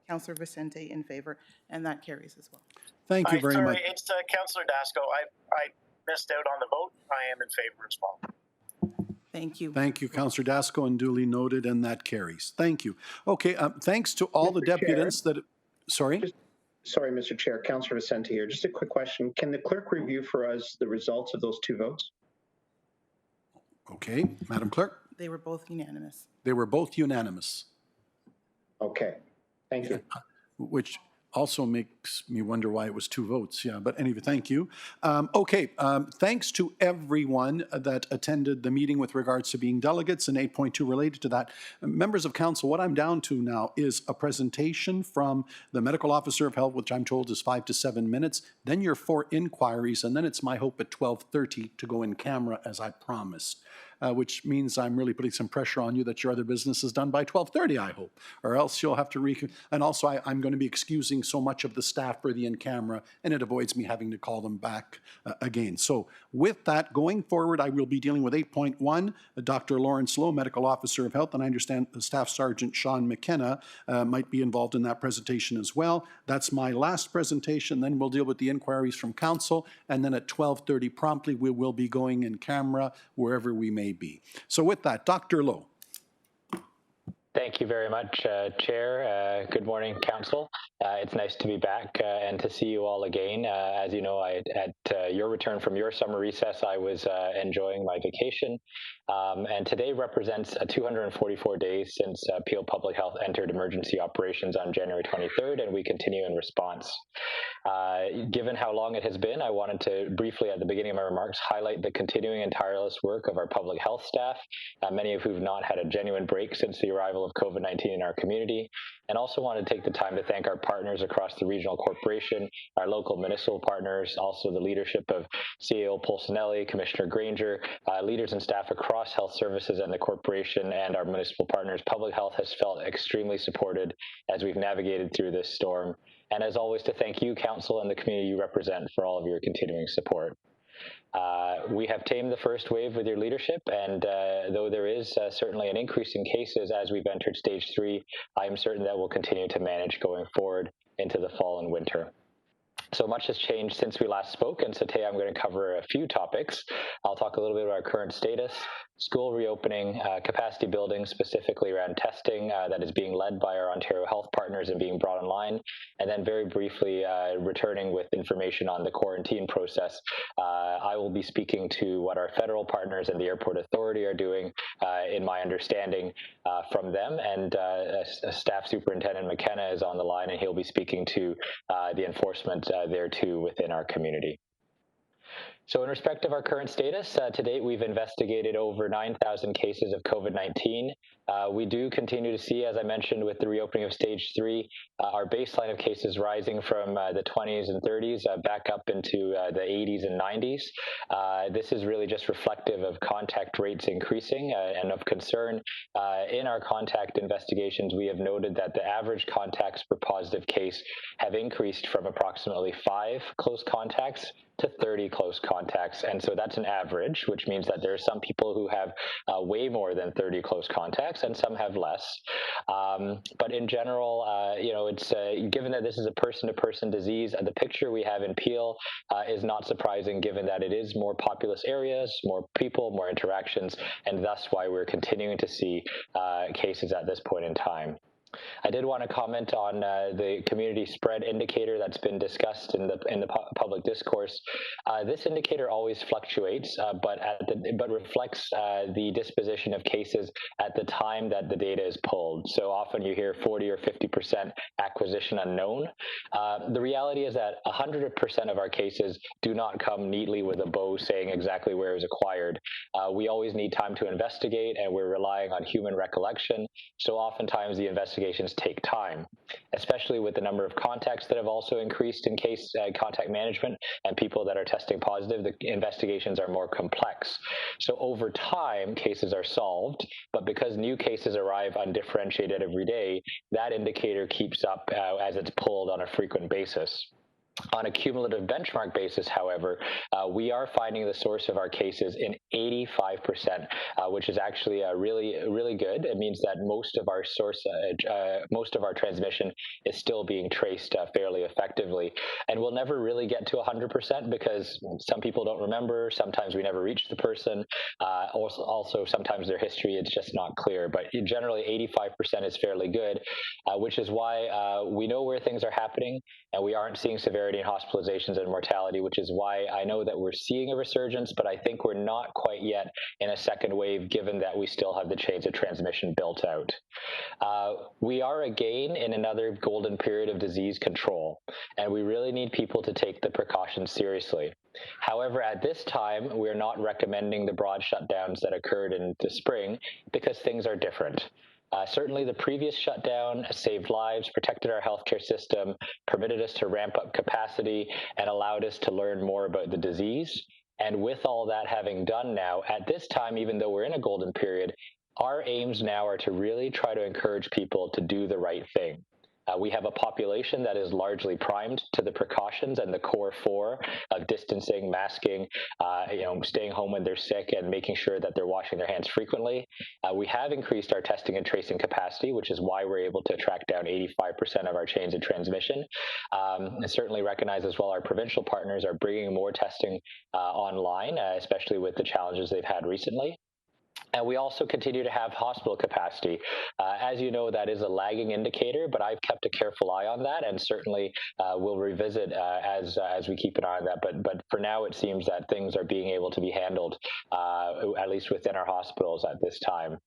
Councillor Vicente in favor, and that carries as well.
Thank you very much.
Sorry, it's Councillor Dasco. I missed out on the vote. I am in favor as well.
Thank you.
Thank you, Councillor Dasco, and duly noted, and that carries. Thank you. Okay, thanks to all the deputants that, sorry?
Sorry, Mr. Chair, Councillor Vicente here. Just a quick question. Can the clerk review for us the results of those two votes?
Okay, Madam Clerk.
They were both unanimous.
They were both unanimous.
Okay, thank you.
Which also makes me wonder why it was 2 votes. Yeah, but anyway, thank you. Thanks to everyone that attended the meeting with regards to being delegates, and 8.2 related to that. Members of council, what I'm down to now is a presentation from the medical officer of health, which I'm told is 5 to 7 minutes, then your 4 inquiries, and then it's my hope at 12:30 to go in camera as I promised. Which means I'm really putting some pressure on you that your other business is done by 12:30, I hope, or else you'll have to and also I'm going to be excusing so much of the staff for the in-camera, and it avoids me having to call them back again. So with that, going forward, I will be dealing with 8.1, Dr. Lawrence Lowe, Medical Officer of Health, and I understand Staff Sergeant Sean McKenna might be involved in that presentation as well. That's my last presentation, then we'll deal with the inquiries from council, and then at 12:30 promptly, we will be going in camera wherever we may be. So with that, Dr. Lowe.
Thank you very much, Chair. Good morning, Council. It's nice to be back and to see you all again. As you know, at your return from your summer recess, I was enjoying my vacation. And today represents 244 days since Peel Public Health entered emergency operations on January 23rd, and we continue in response. Given how long it has been, I wanted to briefly, at the beginning of my remarks, highlight the continuing and tireless work of our public health staff, many of who've not had a genuine break since the arrival of COVID-19 in our community, and also want to take the time to thank our partners across the regional corporation, our local municipal partners, also the leadership of CAO Polsinelli, Commissioner Granger, leaders and staff across health services and the corporation, and our municipal partners. Public health has felt extremely supported as we've navigated through this storm. And as always, to thank you, Council, and the community you represent for all of your continuing support. We have tamed the first wave with your leadership, and though there is certainly an increase in cases as we've entered stage 3, I am certain that we'll continue to manage going forward into the fall and winter. So much has changed since we last spoke, and so today I'm going to cover a few topics. I'll talk a little bit about our current status, school reopening, capacity building, specifically around testing that is being led by our Ontario Health partners and being brought online, and then very briefly returning with information on the quarantine process. I will be speaking to what our federal partners and the Airport Authority are doing in my understanding from them, and Staff Superintendent McKenna is on the line, and he'll be speaking to the enforcement there too within our community. So in respect of our current status, to date we've investigated over 9,000 cases of COVID-19. We do continue to see, as I mentioned, with the reopening of stage 3, our baseline of cases rising from the 20s and 30s back up into the 80s and 90s. This is really just reflective of contact rates increasing and of concern. In our contact investigations, we have noted that the average contacts per positive case have increased from approximately 5 close contacts to 30 close contacts. And so that's an average, which means that there are some people who have way more than 30 close contacts and some have less. But in general, you know, it's given that this is a person-to-person disease, the picture we have in Peel is not surprising given that it is more populous areas, more people, more interactions, and thus why we're continuing to see cases at this point in time. I did want to comment on the community spread indicator that's been discussed in the public discourse. This indicator always fluctuates, but reflects the disposition of cases at the time that the data is pulled. So often you hear 40 or 50% acquisition unknown. The reality is that 100% of our cases do not come neatly with a bow saying exactly where it was acquired. We always need time to investigate, and we're relying on human recollection. So oftentimes the investigations take time, especially with the number of contacts that have also increased in case contact management and people that are testing positive. The investigations are more complex. So over time, cases are solved, but because new cases arrive undifferentiated every day, that indicator keeps up as it's pulled on a frequent basis. On a cumulative benchmark basis, however, we are finding the source of our cases in 85%, which is actually really, really good. It means that most of our most of our transmission is still being traced fairly effectively. And we'll never really get to 100% because some people don't remember. Sometimes we never reach the person. Also, sometimes their history is just not clear. But generally, 85% is fairly good, which is why we know where things are happening, and we aren't seeing severity in hospitalizations and mortality, which is why I know that we're seeing a resurgence, but I think we're not quite yet in a second wave, given that we still have the chains of transmission built out. We are again in another golden period of disease control, and we really need people to take the precautions seriously. However, at this time, we're not recommending the broad shutdowns that occurred in the spring because things are different. Certainly the previous shutdown saved lives, protected our healthcare system, permitted us to ramp up capacity, and allowed us to learn more about the disease. And with all that having done now, at this time, even though we're in a golden period, our aims now are to really try to encourage people to do the right thing. We have a population that is largely primed to the precautions and the core four of distancing, masking, staying home when they're sick, and making sure that they're washing their hands frequently. We have increased our testing and tracing capacity, which is why we're able to track down 85% of our chains of transmission. And certainly recognize as well our provincial partners are bringing more testing online, especially with the challenges they've had recently. And we also continue to have hospital capacity. As you know, that is a lagging indicator, but I've kept a careful eye on that, and certainly we'll revisit as we keep an eye on that. But for now, it seems that things are being able to be handled, at least within our hospitals at this time.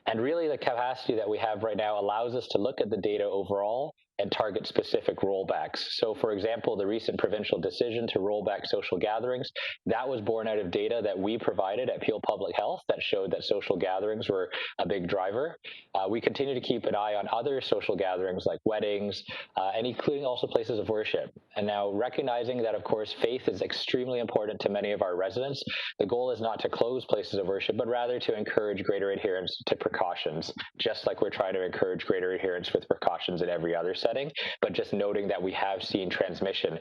And really, the capacity that we have right now allows us to look at the data overall and target specific rollbacks. So for example, the recent provincial decision to roll back social gatherings, that was born out of data that we provided at Peel Public Health that showed that social gatherings were a big driver. We continue to keep an eye on other social gatherings like weddings, and including also places of worship. And now recognizing that, of course, faith is extremely important to many of our residents, the goal is not to close places of worship, but rather to encourage greater adherence to precautions, just like we're trying to encourage greater adherence with precautions in every other setting, but just noting that we have seen transmission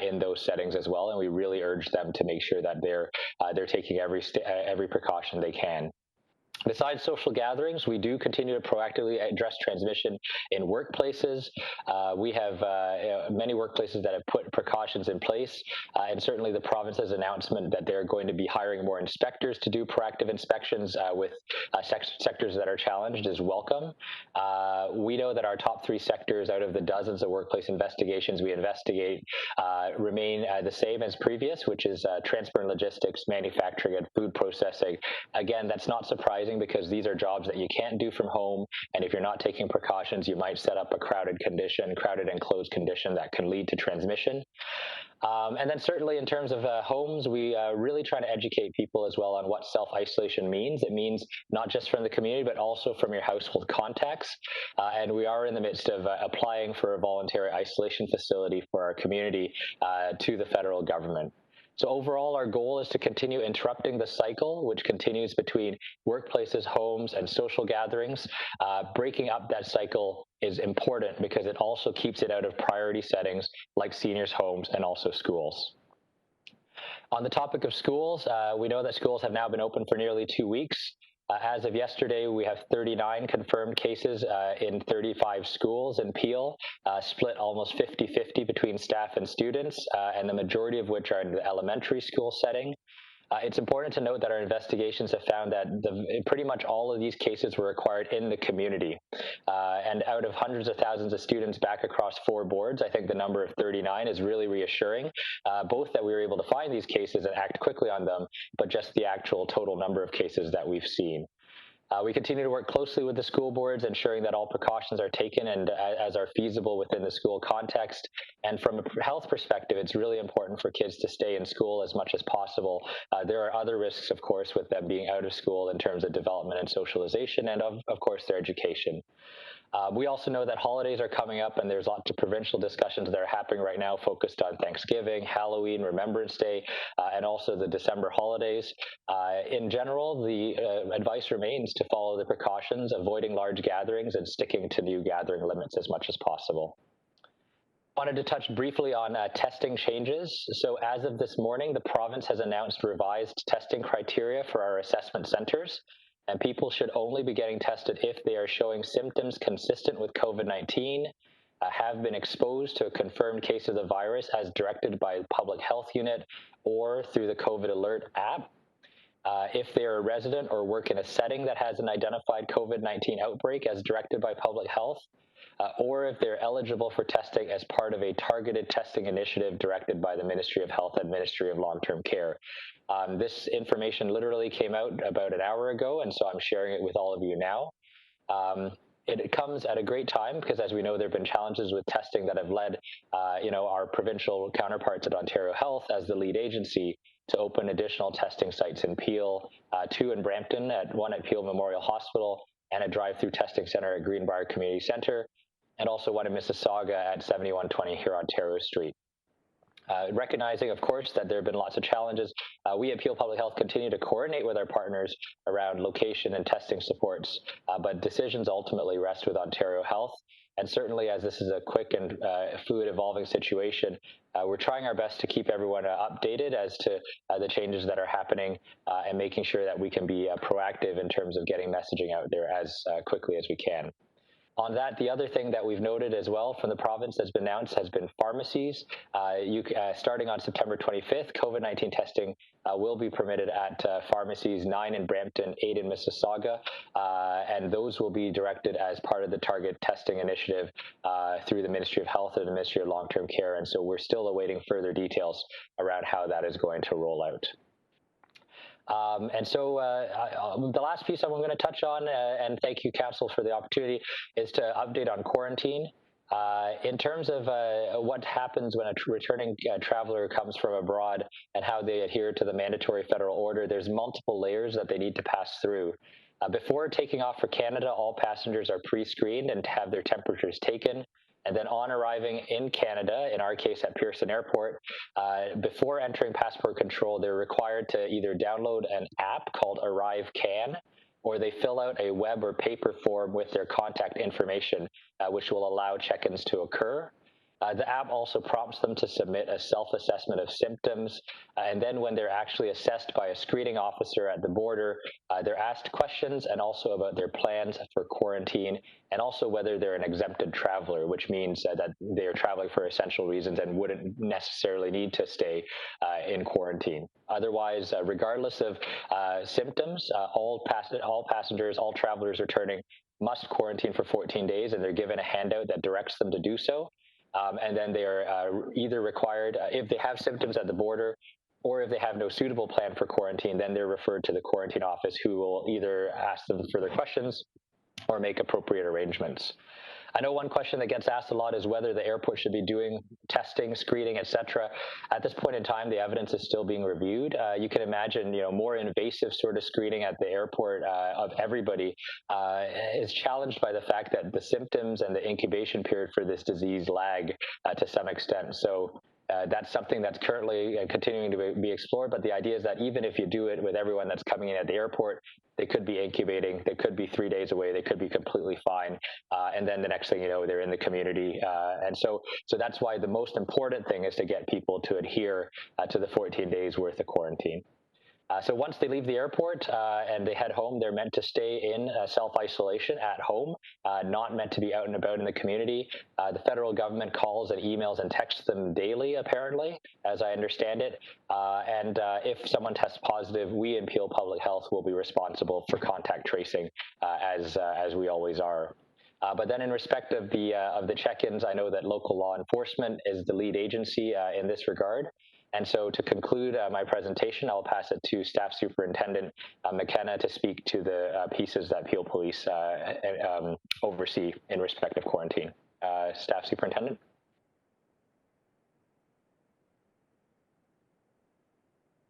in those settings as well, and we really urge them to make sure that they're taking every precaution they can. Besides social gatherings, we do continue to proactively address transmission in workplaces. We have many workplaces that have put precautions in place, and certainly the province's announcement that they're going to be hiring more inspectors to do proactive inspections with sectors that are challenged is welcome. We know that our top 3 sectors out of the dozens of workplace investigations we investigate remain the same as previous, which is transport and logistics, manufacturing, and food processing. Again, that's not surprising because these are jobs that you can't do from home, and if you're not taking precautions, you might set up a crowded and closed condition that can lead to transmission. And then certainly in terms of homes, we really try to educate people as well on what self-isolation means. It means not just from the community, but also from your household contacts. And we are in the midst of applying for a voluntary isolation facility for our community to the federal government. So overall, our goal is to continue interrupting the cycle, which continues between workplaces, homes, and social gatherings. Breaking up that cycle is important because it also keeps it out of priority settings like seniors' homes and also schools. On the topic of schools, we know that schools have now been open for nearly 2 weeks. As of yesterday, we have 39 confirmed cases in 35 schools in Peel, split almost 50-50 between staff and students, and the majority of which are in the elementary school setting. It's important to note that our investigations have found that pretty much all of these cases were acquired in the community. And out of hundreds of thousands of students back across 4 boards, I think the number of 39 is really reassuring, both that we were able to find these cases and act quickly on them, but just the actual total number of cases that we've seen. We continue to work closely with the school boards, ensuring that all precautions are taken and as are feasible within the school context. And from a health perspective, it's really important for kids to stay in school as much as possible. There are other risks, of course, with them being out of school in terms of development and socialization and, of course, their education. We also know that holidays are coming up, and there's lots of provincial discussions that are happening right now focused on Thanksgiving, Halloween, Remembrance Day, and also the December holidays. In general, the advice remains to follow the precautions, avoiding large gatherings, and sticking to new gathering limits as much as possible. Wanted to touch briefly on testing changes. So as of this morning, the province has announced revised testing criteria for our assessment centres. And people should only be getting tested if they are showing symptoms consistent with COVID-19, have been exposed to a confirmed case of the virus as directed by the Public Health Unit or through the COVID Alert app. If they are a resident or work in a setting that has an identified COVID-19 outbreak as directed by Public Health, or if they're eligible for testing as part of a targeted testing initiative directed by the Ministry of Health and Ministry of Long-Term Care. This information literally came out about an hour ago, and so I'm sharing it with all of you now. It comes at a great time because, as we know, there have been challenges with testing that have led, our provincial counterparts at Ontario Health as the lead agency to open additional testing sites in Peel, 2 in Brampton, one at Peel Memorial Hospital, and a drive-through testing center at Greenbrier Community Centre, and also one in Mississauga at 7120 Ontario Street. Recognizing, of course, that there have been lots of challenges, we at Peel Public Health continue to coordinate with our partners around location and testing supports, but decisions ultimately rest with Ontario Health. And certainly, as this is a quick and fluid evolving situation, we're trying our best to keep everyone updated as to the changes that are happening and making sure that we can be proactive in terms of getting messaging out there as quickly as we can. On that, the other thing that we've noted as well from the province that's been announced has been pharmacies. Starting on September 25th, COVID-19 testing will be permitted at pharmacies, 9 in Brampton, 8 in Mississauga, and those will be directed as part of the target testing initiative through the Ministry of Health and the Ministry of Long-Term Care, and so we're still awaiting further details around how that is going to roll out. The last piece I'm going to touch on, and thank you, Council, for the opportunity, is to update on quarantine. In terms of what happens when a returning traveler comes from abroad and how they adhere to the mandatory federal order, there's multiple layers that they need to pass through. Before taking off for Canada, all passengers are pre-screened and have their temperatures taken. And then on arriving in Canada, in our case at Pearson Airport, before entering passport control, they're required to either download an app called Arrive Can, or they fill out a web or paper form with their contact information, which will allow check-ins to occur. The app also prompts them to submit a self-assessment of symptoms, and then when they're actually assessed by a screening officer at the border, they're asked questions and also about their plans for quarantine, and also whether they're an exempted traveler, which means that they're traveling for essential reasons and wouldn't necessarily need to stay in quarantine. Otherwise, regardless of symptoms, all passengers, all travelers returning must quarantine for 14 days, and they're given a handout that directs them to do so. And then they are either required, if they have symptoms at the border, or if they have no suitable plan for quarantine, then they're referred to the quarantine office, who will either ask them further questions or make appropriate arrangements. I know one question that gets asked a lot is whether the airport should be doing testing, screening, etc. At this point in time, the evidence is still being reviewed. You can imagine, more invasive sort of screening at the airport of everybody is challenged by the fact that the symptoms and the incubation period for this disease lag to some extent. So That's something that's currently continuing to be explored, but the idea is that even if you do it with everyone that's coming in at the airport, they could be incubating, they could be 3 days away, they could be completely fine, and then the next thing you know, they're in the community. And so that's why the most important thing is to get people to adhere to the 14 days worth of quarantine. So once they leave the airport and they head home, they're meant to stay in self-isolation at home, not meant to be out and about in the community. The federal government calls and emails and texts them daily, apparently, as I understand it. And if someone tests positive, we in Peel Public Health will be responsible for contact tracing, as we always are. But then in respect of the check-ins, I know that local law enforcement is the lead agency in this regard. And so to conclude my presentation, I'll pass it to Staff Superintendent McKenna to speak to the pieces that Peel Police oversee in respect of quarantine. Staff Superintendent.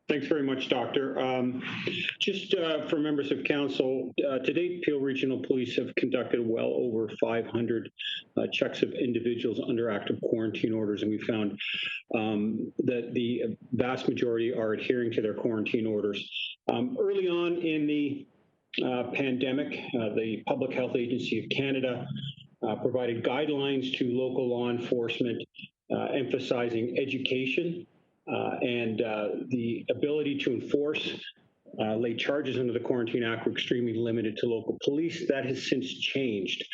Thanks very much, Doctor. Just for members of council, to date, Peel Regional Police have conducted well over 500 checks of individuals under active quarantine orders, and we found that the vast majority are adhering to their quarantine orders. Early on in the pandemic, the Public Health Agency of Canada provided guidelines to local law enforcement emphasizing education and the ability to enforce lay charges under the Quarantine Act were extremely limited to local police. That has since changed.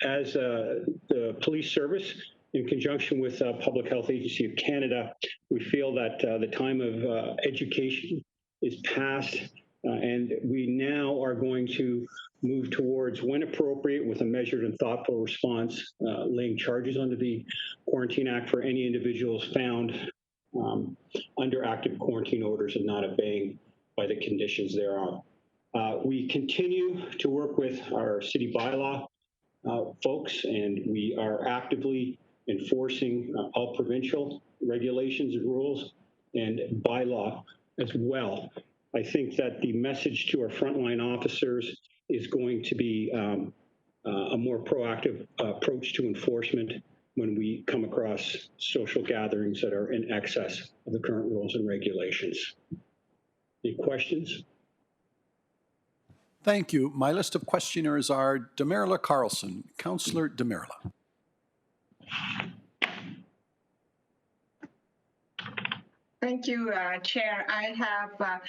As the police service, in conjunction with Public Health Agency of Canada, we feel that the time of education is past, and we now are going to move towards, when appropriate, with a measured and thoughtful response, laying charges under the Quarantine Act for any individuals found under active quarantine orders and not obeying by the conditions thereof. We continue to work with our city bylaw folks, and we are actively enforcing all provincial regulations and rules and bylaw as well. I think that the message to our frontline officers is going to be a more proactive approach to enforcement when we come across social gatherings that are in excess of the current rules and regulations. Any questions?
Thank you. My list of questioners are Demerla Carlson. Councillor Demerla.
Thank you, Chair. I have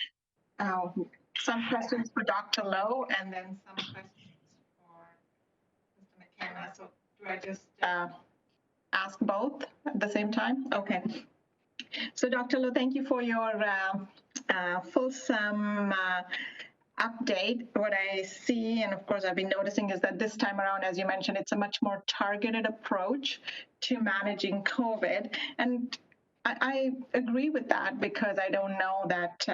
some questions for Dr. Lowe and then some questions for Mr. McKenna. So do I just ask both at the same time? Okay. So Dr. Lowe, thank you for your fulsome update. What I see, and of course I've been noticing, is that this time around, as you mentioned, it's a much more targeted approach to managing COVID. And I agree with that, because I don't know that,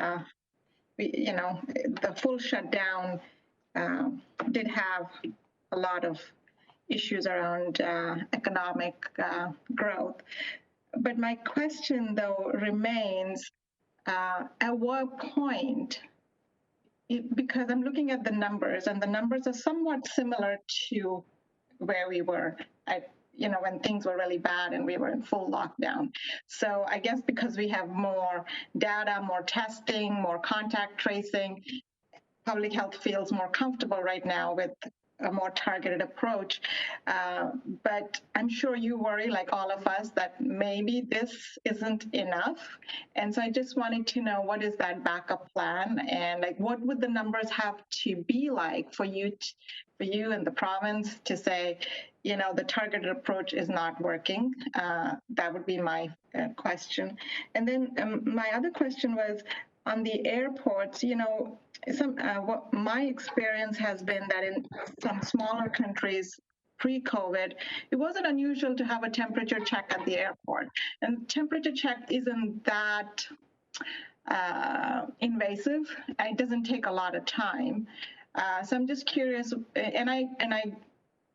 the full shutdown did have a lot of issues around economic growth. But my question, though, remains, at what point, because I'm looking at the numbers, and the numbers are somewhat similar to where we were when things were really bad and we were in full lockdown. So I guess because we have more data, more testing, more contact tracing, public health feels more comfortable right now with a more targeted approach. But I'm sure you worry, like all of us, that maybe this isn't enough. And so I just wanted to know, what is that backup plan? And what would the numbers have to be like for you and the province to say, the targeted approach is not working? That would be my question. And then my other question was on the airports. What my experience has been that in some smaller countries pre-COVID, it wasn't unusual to have a temperature check at the airport. And temperature check isn't that invasive. It doesn't take a lot of time. So I'm just curious, and I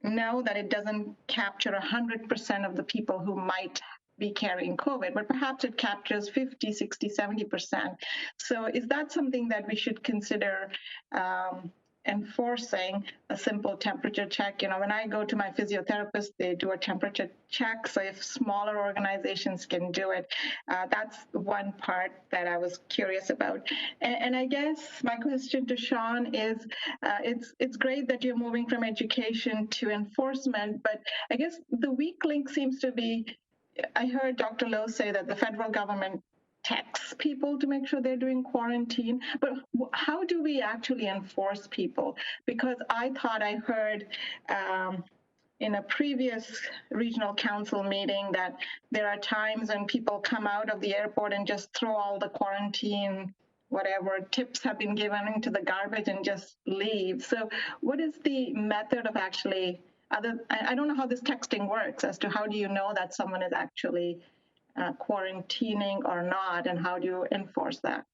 know that it doesn't capture 100% of the people who might be carrying COVID, but perhaps it captures 50, 60, 70%. So is that something that we should consider enforcing a simple temperature check. You know, when I go to my physiotherapist, they do a temperature check. So if smaller organizations can do it, that's one part that I was curious about. And I guess my question to Sean is, it's great that you're moving from education to enforcement, but I guess the weak link seems to be, I heard Dr. Lowe say that the federal government texts people to make sure they're doing quarantine, but how do we actually enforce people? Because I thought I heard in a previous regional council meeting that there are times when people come out of the airport and just throw all the quarantine, whatever tips have been given into the garbage and just leave. So what is the method of actually, I don't know how this texting works as to how do you know that someone is actually quarantining or not, and how do you enforce that?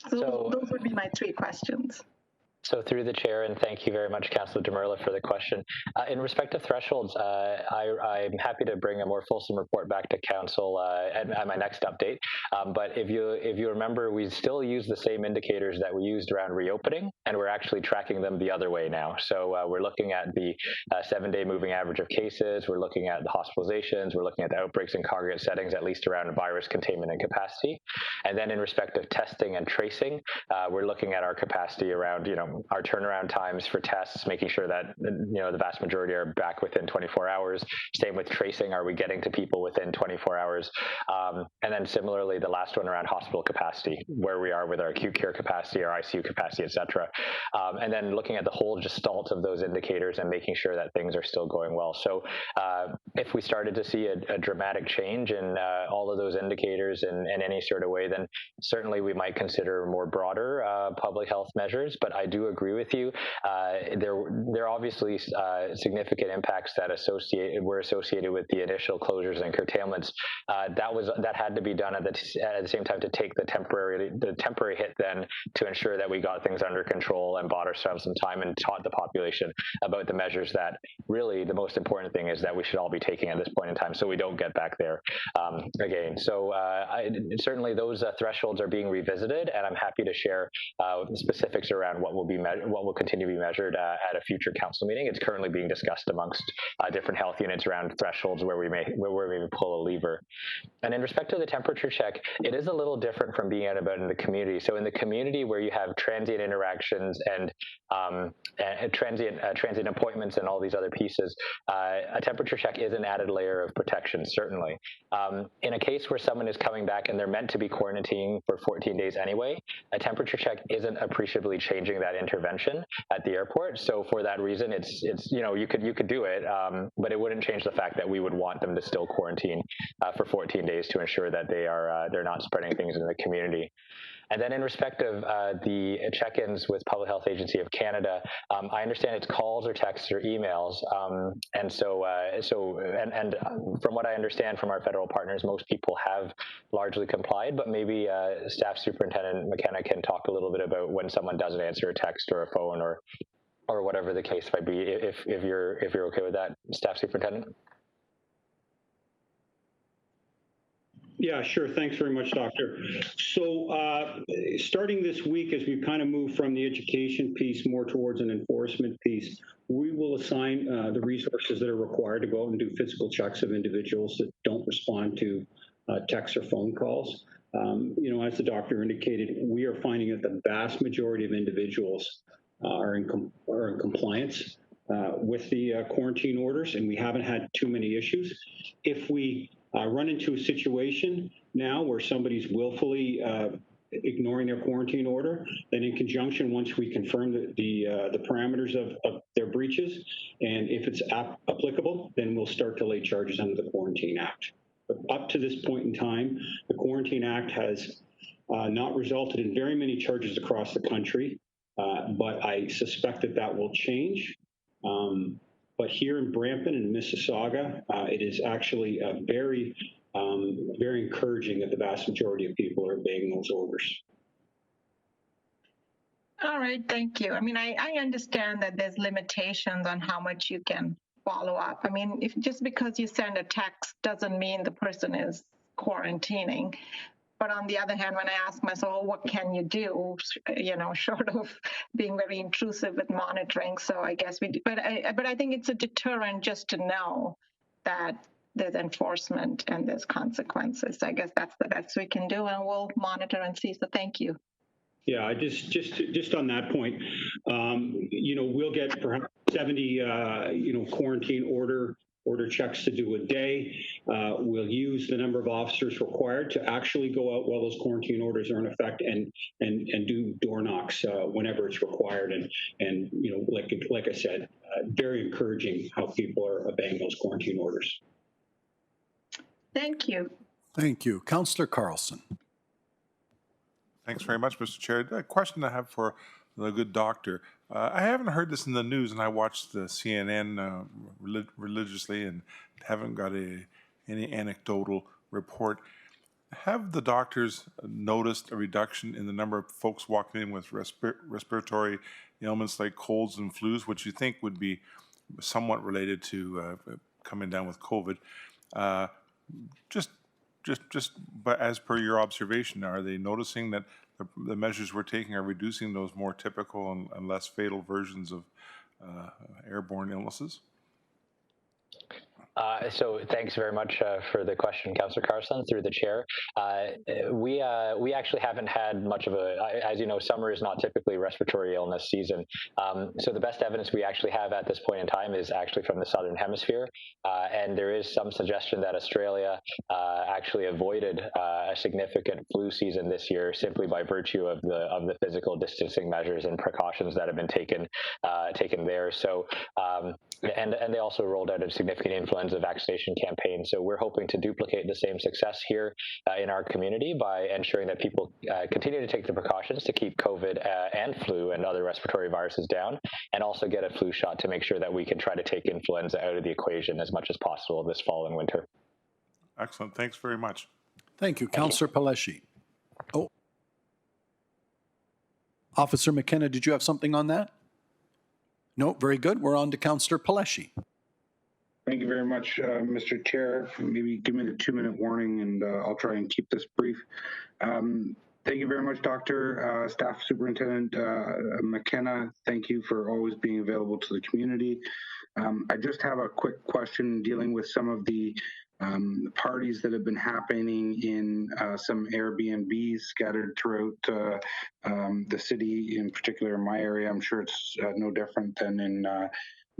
So those would be my three questions.
So through the chair, and thank you very much, Councillor Demerla, for the question. In respect to thresholds, I'm happy to bring a more fulsome report back to Council at my next update. But if you remember, we still use the same indicators that we used around reopening, and we're actually tracking them the other way now. So we're looking at the 7-day moving average of cases, we're looking at the hospitalizations, we're looking at the outbreaks in congregate settings, at least around virus containment and capacity. And then in respect of testing and tracing, we're looking at our capacity around, our turnaround times for tests, making sure that, the vast majority are back within 24 hours. Same with tracing. Are we getting to people within 24 hours? And then similarly, the last one around hospital capacity, where we are with our acute care capacity, our ICU capacity, et cetera. And then looking at the whole gestalt of those indicators and making sure that things are still going well. So if we started to see a dramatic change in all of those indicators in any sort of way, then certainly we might consider more broader public health measures. But I do agree with you. There are obviously significant impacts that were associated with the initial closures and curtailments. That had to be done at the same time to take the temporary hit then to ensure that we got things under control and bought ourselves some time and taught the population about the measures that really the most important thing is that we should all be taking at this point in time, so we don't get back there again. So certainly those thresholds are being revisited, and I'm happy to share specifics around what will continue to be measured at a future council meeting. It's currently being discussed amongst different health units around thresholds where we may pull a lever. And in respect to the temperature check, it is a little different from being out about in the community. So in the community where you have transient interactions and transient appointments and all these other pieces, a temperature check is an added layer of protection, certainly. In a case where someone is coming back and they're meant to be quarantining for 14 days anyway, a temperature check isn't appreciably changing that intervention at the airport. So for that reason, it's you could do it, but it wouldn't change the fact that we would want them to still quarantine for 14 days to ensure that they're not spreading things in the community. And then in respect of the check-ins with Public Health Agency of Canada, I understand it's calls or texts or emails. And from what I understand from our federal partners, most people have largely complied, but maybe Staff Superintendent McKenna can talk a little bit about when someone doesn't answer a text or a phone or whatever the case might be, if you're okay with that, Staff Superintendent.
Yeah, sure. Thanks very much, Doctor. So starting this week, as we kind of move from the education piece more towards an enforcement piece, we will assign the resources that are required to go out and do physical checks of individuals that don't respond to texts or phone calls. As the doctor indicated, we are finding that the vast majority of individuals are in compliance with the quarantine orders, and we haven't had too many issues. If we run into a situation now where somebody's willfully ignoring their quarantine order, then in conjunction, once we confirm the parameters of their breaches, and if it's applicable, then we'll start to lay charges under the Quarantine Act. But up to this point in time, the Quarantine Act has not resulted in very many charges across the country, but I suspect that will change. But here in Brampton and Mississauga, it is actually very encouraging that the vast majority of people are obeying those orders.
All right, thank you. I mean, I understand that there's limitations on how much you can follow up. I mean, if just because you send a text doesn't mean the person is quarantining. But on the other hand, when I ask myself, oh, what can you do, short of being very intrusive with monitoring. So I guess but I think it's a deterrent just to know that there's enforcement and there's consequences. I guess that's the best we can do, and we'll monitor and see. So thank you.
Yeah, just on that point, we'll get perhaps 70, quarantine order checks to do a day. We'll use the number of officers required to actually go out while those quarantine orders are in effect and do door knocks whenever it's required. And like I said, very encouraging how people are obeying those quarantine orders.
Thank you.
Thank you. Councillor Carlson.
Thanks very much, Mr. Chair. A question I have for the good doctor. I haven't heard this in the news, and I watched the CNN religiously and haven't got any anecdotal report. Have the doctors noticed a reduction in the number of folks walking in with respiratory ailments like colds and flus, which you think would be somewhat related to coming down with COVID? Just but as per your observation, are they noticing that the measures we're taking are reducing those more typical and less fatal versions of airborne illnesses?
So thanks very much for the question, Councillor Carlson, through the chair. We actually haven't had much of as you know, summer is not typically respiratory illness season. So the best evidence we actually have at this point in time is actually from the Southern Hemisphere. And there is some suggestion that Australia actually avoided a significant flu season this year simply by virtue of the physical distancing measures and precautions that have been taken there. So and they also rolled out a significant influenza vaccination campaign. So we're hoping to duplicate the same success here in our community by ensuring that people continue to take the precautions to keep COVID and flu and other respiratory viruses down, and also get a flu shot to make sure that we can try to take influenza out of the equation as much as possible this fall and winter.
Excellent. Thanks very much.
Thank you. Councillor Paleshi. Oh. Officer McKenna, did you have something on that? No, very good. We're on to Councillor Paleshi.
Thank you very much, Mr. Chair. Maybe give me the 2-minute warning, and I'll try and keep this brief. Thank you very much, Dr. Staff Superintendent McKenna. Thank you for always being available to the community. I just have a quick question dealing with some of the parties that have been happening in some Airbnbs scattered throughout the city, in particular in my area. I'm sure it's no different than in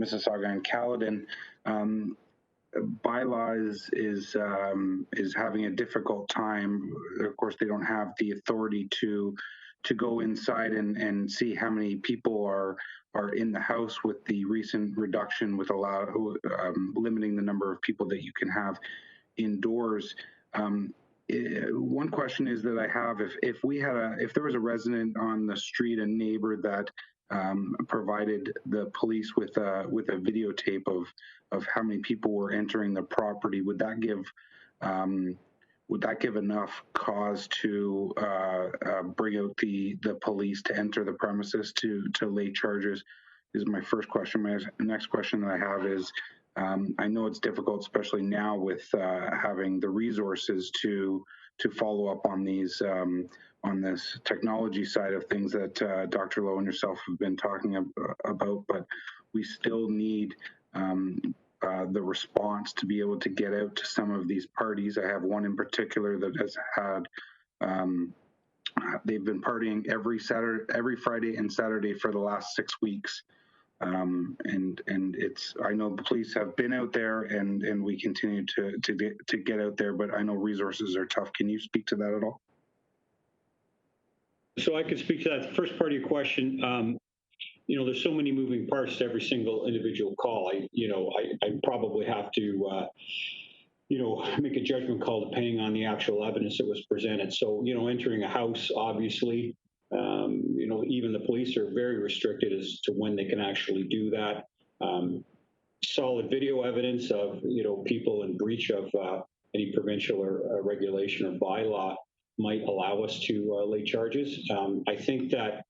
Mississauga and Caledon. Bylaws is having a difficult time. Of course, they don't have the authority to go inside and see how many people are in the house with the recent reduction with limiting the number of people that you can have indoors. One question is that I have, if there was a resident on the street, a neighbor that provided the police with a videotape of how many people were entering the property, would that give enough cause to bring out the police to enter the premises to lay charges? Is my first question. My next question that I have is, I know it's difficult, especially now with having the resources to follow up on these on this technology side of things that Dr. Lowe and yourself have been talking about, but we still need the response to be able to get out to some of these parties. I have one in particular that has had, they've been partying every Friday and Saturday for the last 6 weeks. And I know the police have been out there and we continue to get out there, but I know resources are tough. Can you speak to that at all?
So I could speak to that. The first part of your question, there's so many moving parts to every single individual call. I probably have to, make a judgment call depending on the actual evidence that was presented. So, entering a house, obviously, even the police are very restricted as to when they can actually do that. Solid video evidence of, people in breach of any provincial or regulation or bylaw might allow us to lay charges. I think that,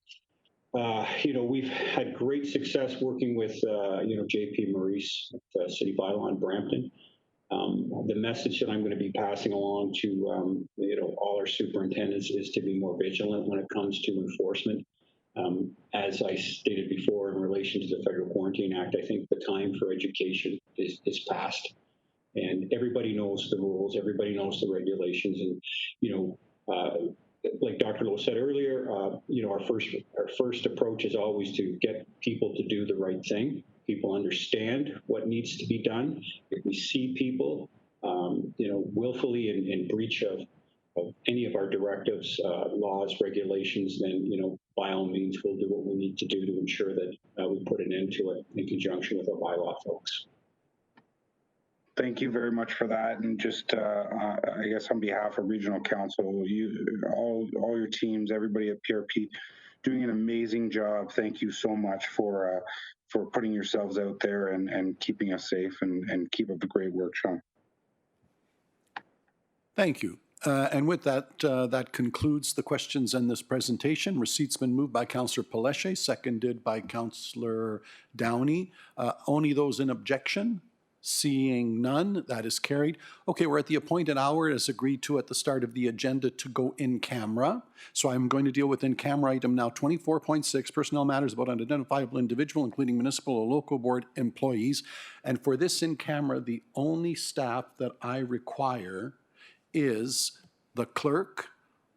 we've had great success working with, JP Maurice, City Bylaw in Brampton. The message that I'm going to be passing along to all our superintendents is to be more vigilant when it comes to enforcement. As I stated before, in relation to the Federal Quarantine Act, I think the time for education is past, and everybody knows the rules, everybody knows the regulations, and like Dr. Lowe said earlier, our first approach is always to get people to do the right thing. People understand what needs to be done. If we see people, willfully in breach of any of our directives, laws, regulations, then, by all means, we'll do what we need to do to ensure that we put an end to it in conjunction with our bylaw folks.
Thank you very much for that. And just, I guess on behalf of Regional Council, all your teams, everybody at PRP, doing an amazing job. Thank you so much for putting yourselves out there and keeping us safe, and keep up the great work, Sean.
Thank you. And with that, that concludes the questions in this presentation. Receipt's been moved by Councillor Peleche, seconded by Councillor Downey. Only those in objection? Seeing none, that is carried. Okay, we're at the appointed hour as agreed to at the start of the agenda to go in camera. So I'm going to deal with in camera item now 24.6, personnel matters about an identifiable individual, including municipal or local board employees. And for this in camera, the only staff that I require is the clerk,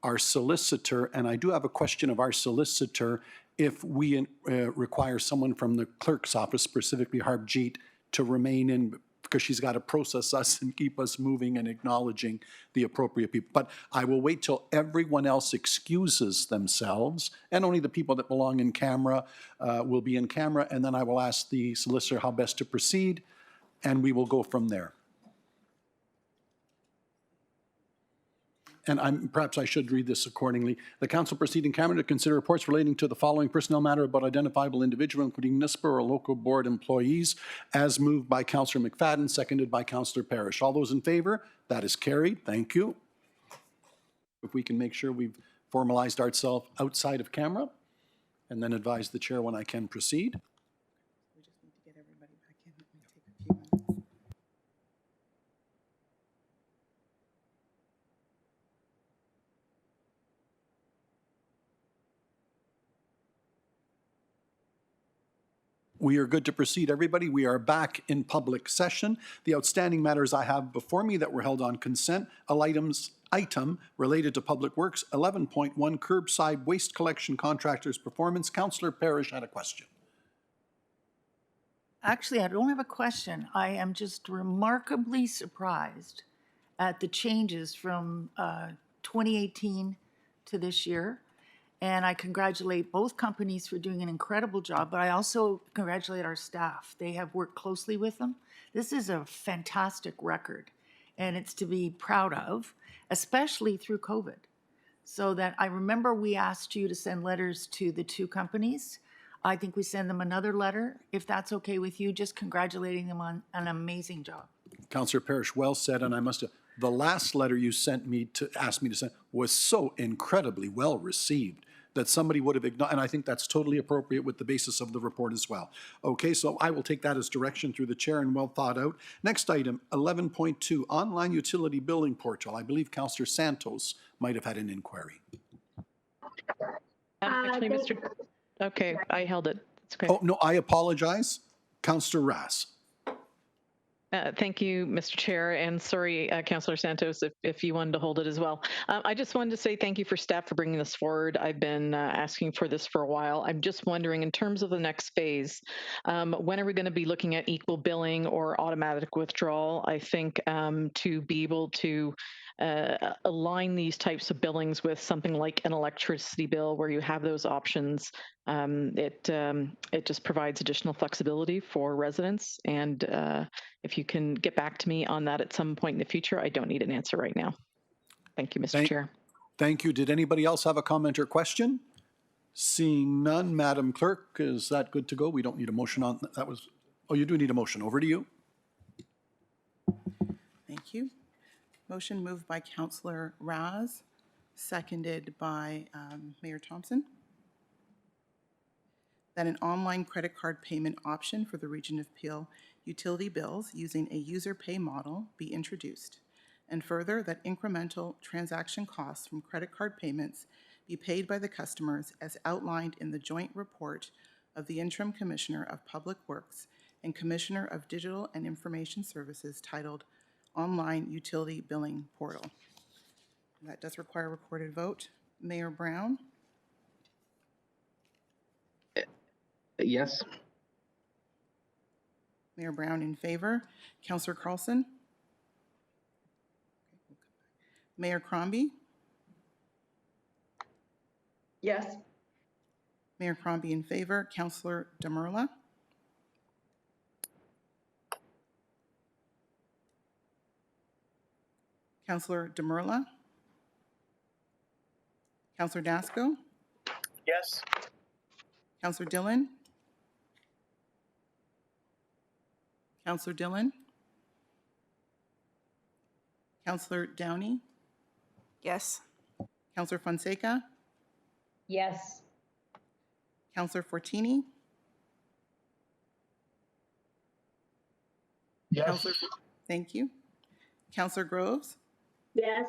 our solicitor, and I do have a question of our solicitor if we require someone from the clerk's office, specifically Harbjeet, to remain in, because she's got to process us and keep us moving and acknowledging the appropriate people. But I will wait till everyone else excuses themselves, and only the people that belong in camera will be in camera, and then I will ask the solicitor how best to proceed, and we will go from there. And perhaps I should read this accordingly. The council proceed in camera to consider reports relating to the following personnel matter about identifiable individual, including municipal or local board employees, as moved by Councillor McFadden, seconded by Councillor Parrish. All those in favor? That is carried. Thank you. If we can make sure we've formalized ourselves outside of camera, and then advise the chair when I can proceed.
We just need to get everybody back in. It may take a few minutes.
We are good to proceed, everybody. We are back in public session. The outstanding matters I have before me that were held on consent, item related to Public Works, 11.1 curbside waste collection contractors performance. Councillor Parrish had a question.
Actually, I don't have a question. I am just remarkably surprised at the changes from 2018 to this year. And I congratulate both companies for doing an incredible job, but I also congratulate our staff. They have worked closely with them. This is a fantastic record, and it's to be proud of, especially through COVID. So that I remember we asked you to send letters to the two companies. I think we send them another letter, if that's okay with you, just congratulating them on an amazing job.
Councillor Parrish, well said, and I must have, the last letter you sent me to ask me to send was so incredibly well received that somebody would have ignored, and I think that's totally appropriate with the basis of the report as well. Okay, so I will take that as direction through the chair and well thought out. Next item, 11.2, online utility billing portal. I believe Councillor Santos might have had an inquiry.
Actually, Mr. Okay, I held it. It's okay.
Oh, no, I apologize. Councillor Rass.
Thank you, Mr. Chair, and sorry, Councillor Santos, if you wanted to hold it as well. I just wanted to say thank you for staff for bringing this forward. I've been asking for this for a while. I'm just wondering, in terms of the next phase, when are we going to be looking at equal billing or automatic withdrawal? I think to be able to align these types of billings with something like an electricity bill where you have those options, it just provides additional flexibility for residents. And if you can get back to me on that at some point in the future, I don't need an answer right now. Thank you, Mr. Chair.
Thank you. Did anybody else have a comment or question? Seeing none, Madam Clerk, is that good to go? We don't need a motion on that. Was, oh, you do need a motion. Over to you.
Thank you. Motion moved by Councillor Raz, seconded by Mayor Thompson. that an online credit card payment option for the Region of Peel utility bills using a user pay model be introduced, and further, that incremental transaction costs from credit card payments be paid by the customers as outlined in the joint report of the Interim Commissioner of Public Works and Commissioner of Digital and Information Services titled Online Utility Billing Portal. That does require a recorded vote. Mayor Brown?
Yes.
Mayor Brown in favor. Councillor Carlson? Mayor Crombie?
Yes.
Mayor Crombie in favor. Councillor Demurla? Councillor Demurla? Councillor Dasco?
Yes.
Councillor Dillon? Councillor Dillon? Councillor Downey?
Yes.
Councillor Fonseca?
Yes.
Councillor Fortini?
Yes.
Thank you. Councillor Groves?
Yes.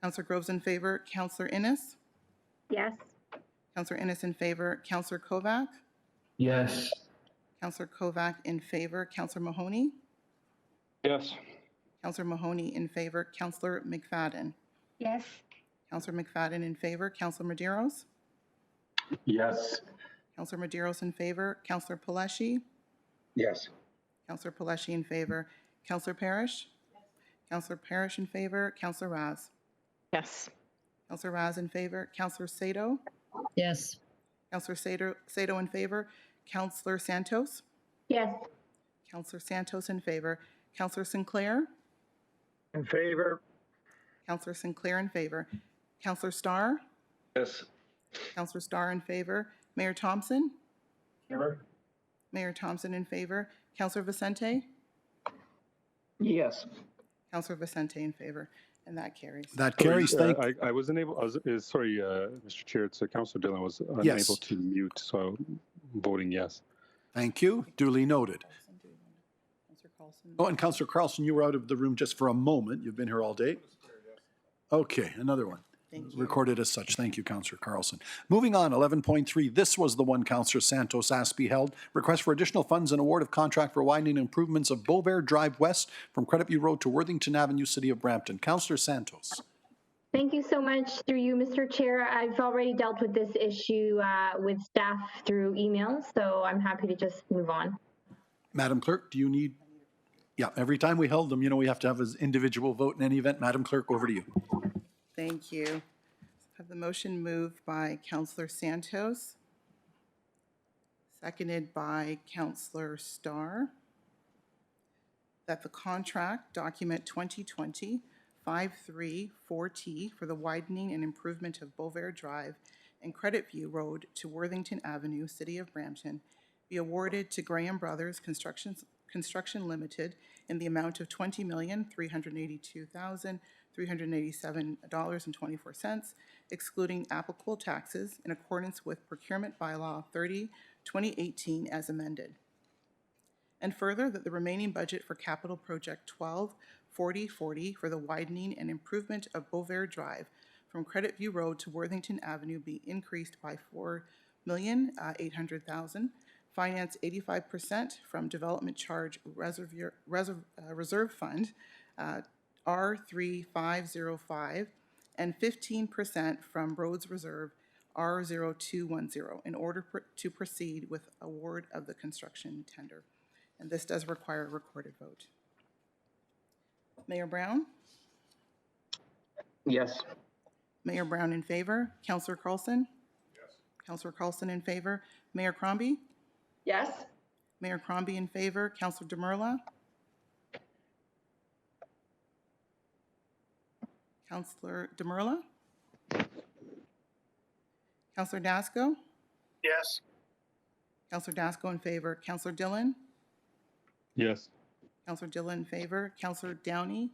Councillor Groves in favor. Councillor Innes?
Yes.
Councillor Innes in favor. Councillor Kovac?
Yes.
Councillor Kovac in favor. Councillor Mahoney?
Yes.
Councillor Mahoney in favor. Councillor McFadden?
Yes.
Councillor McFadden in favor. Councillor Medeiros?
Yes.
Councillor Medeiros in favor. Councillor Paleshi?
Yes.
Councillor Paleshi in favor. Councillor Parrish? Councillor Parrish in favor. Councillor Raz?
Yes.
Councillor Raz in favor. Councillor Sato?
Yes.
Councillor Sato in favor. Councillor Santos?
Yes.
Councillor Santos in favor. Councillor Sinclair?
In favor.
Councillor Sinclair in favor. Councillor Starr?
Yes.
Councillor Starr in favor. Mayor Thompson?
Favor.
Mayor Thompson in favor. Councillor Vicente?
Yes.
Councillor Vicente in favor. And that carries.
That carries. Thank
I wasn't able, sorry, Mr. Chair, it's Councillor Dillon was unable
Yes.
to mute, so I'm voting yes.
Thank you. Duly noted. Oh, and Councillor Carlson, you were out of the room just for a moment. You've been here all day. Okay, another one.
Thank you.
Recorded as such. Thank you, Councillor Carlson. Moving on, 11.3. This was the one Councillor Santos asked be held. Request for additional funds and award of contract for widening improvements of Beauvais Drive West from Credit View Road to Worthington Avenue, City of Brampton. Councillor Santos.
Thank you so much. Through you, Mr. Chair, I've already dealt with this issue with staff through emails, so I'm happy to just move on.
Madam Clerk, do you need... Yeah, every time we held them, we have to have an individual vote in any event. Madam Clerk, over to you.
Thank you. Have the motion moved by Councillor Santos, seconded by Councillor Starr, that the contract document 2020-534T for the widening and improvement of Beauvais Drive and Credit View Road to Worthington Avenue, City of Brampton, be awarded to Graham Brothers Construction Limited in the amount of $20,382,387.24, excluding applicable taxes, in accordance with Procurement Bylaw 30/2018 as amended. And further, that the remaining budget for Capital Project 12-4040 for the widening and improvement of Beauvais Drive from Credit View Road to Worthington Avenue be increased by $4,800,000, finance 85% from Development Charge Reserve Fund, R3505, and 15% from Roads Reserve, R0210, in order to proceed with award of the construction tender. And this does require a recorded vote. Mayor Brown?
Yes.
Mayor Brown in favor. Councillor Carlson? Yes. Councillor Carlson in favor. Mayor Crombie?
Yes.
Mayor Crombie in favor. Councillor Demurla? Councillor Demurla? Councillor Dasco?
Yes.
Councillor Dasco in favor. Councillor Dillon?
Yes.
Councillor Dillon in favor. Councillor Downey?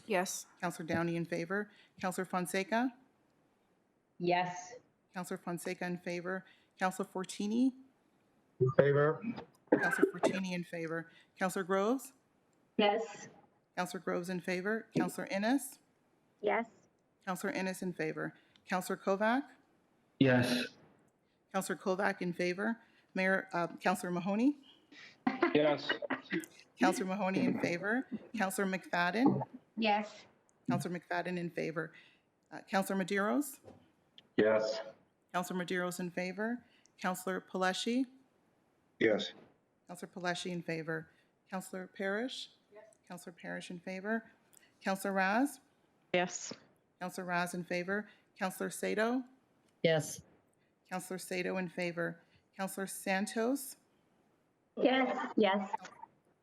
Yes.
Councillor Downey in favor. Councillor Fonseca?
Yes.
Councillor Fonseca in favor. Councillor Fortini?
In favor.
Councillor Fortini in favor. Councillor Groves?
Yes.
Councillor Groves in favor. Councillor Innes?
Yes.
Councillor Innes in favor. Councillor Kovac?
Yes.
Councillor Kovac in favor. Councillor Mahoney?
Yes.
Councillor Mahoney in favor. Councillor McFadden?
Yes.
Councillor McFadden in favor. Councillor Medeiros?
Yes.
Councillor Medeiros in favor. Councillor Paleshi?
Yes.
Councillor Paleshi in favor. Councillor Parrish? Yes. Councillor Parrish in favor. Councillor Raz?
Yes.
Councillor Raz in favor. Councillor Sato?
Yes.
Councillor Sato in favor. Councillor Santos?
Yes. Yes.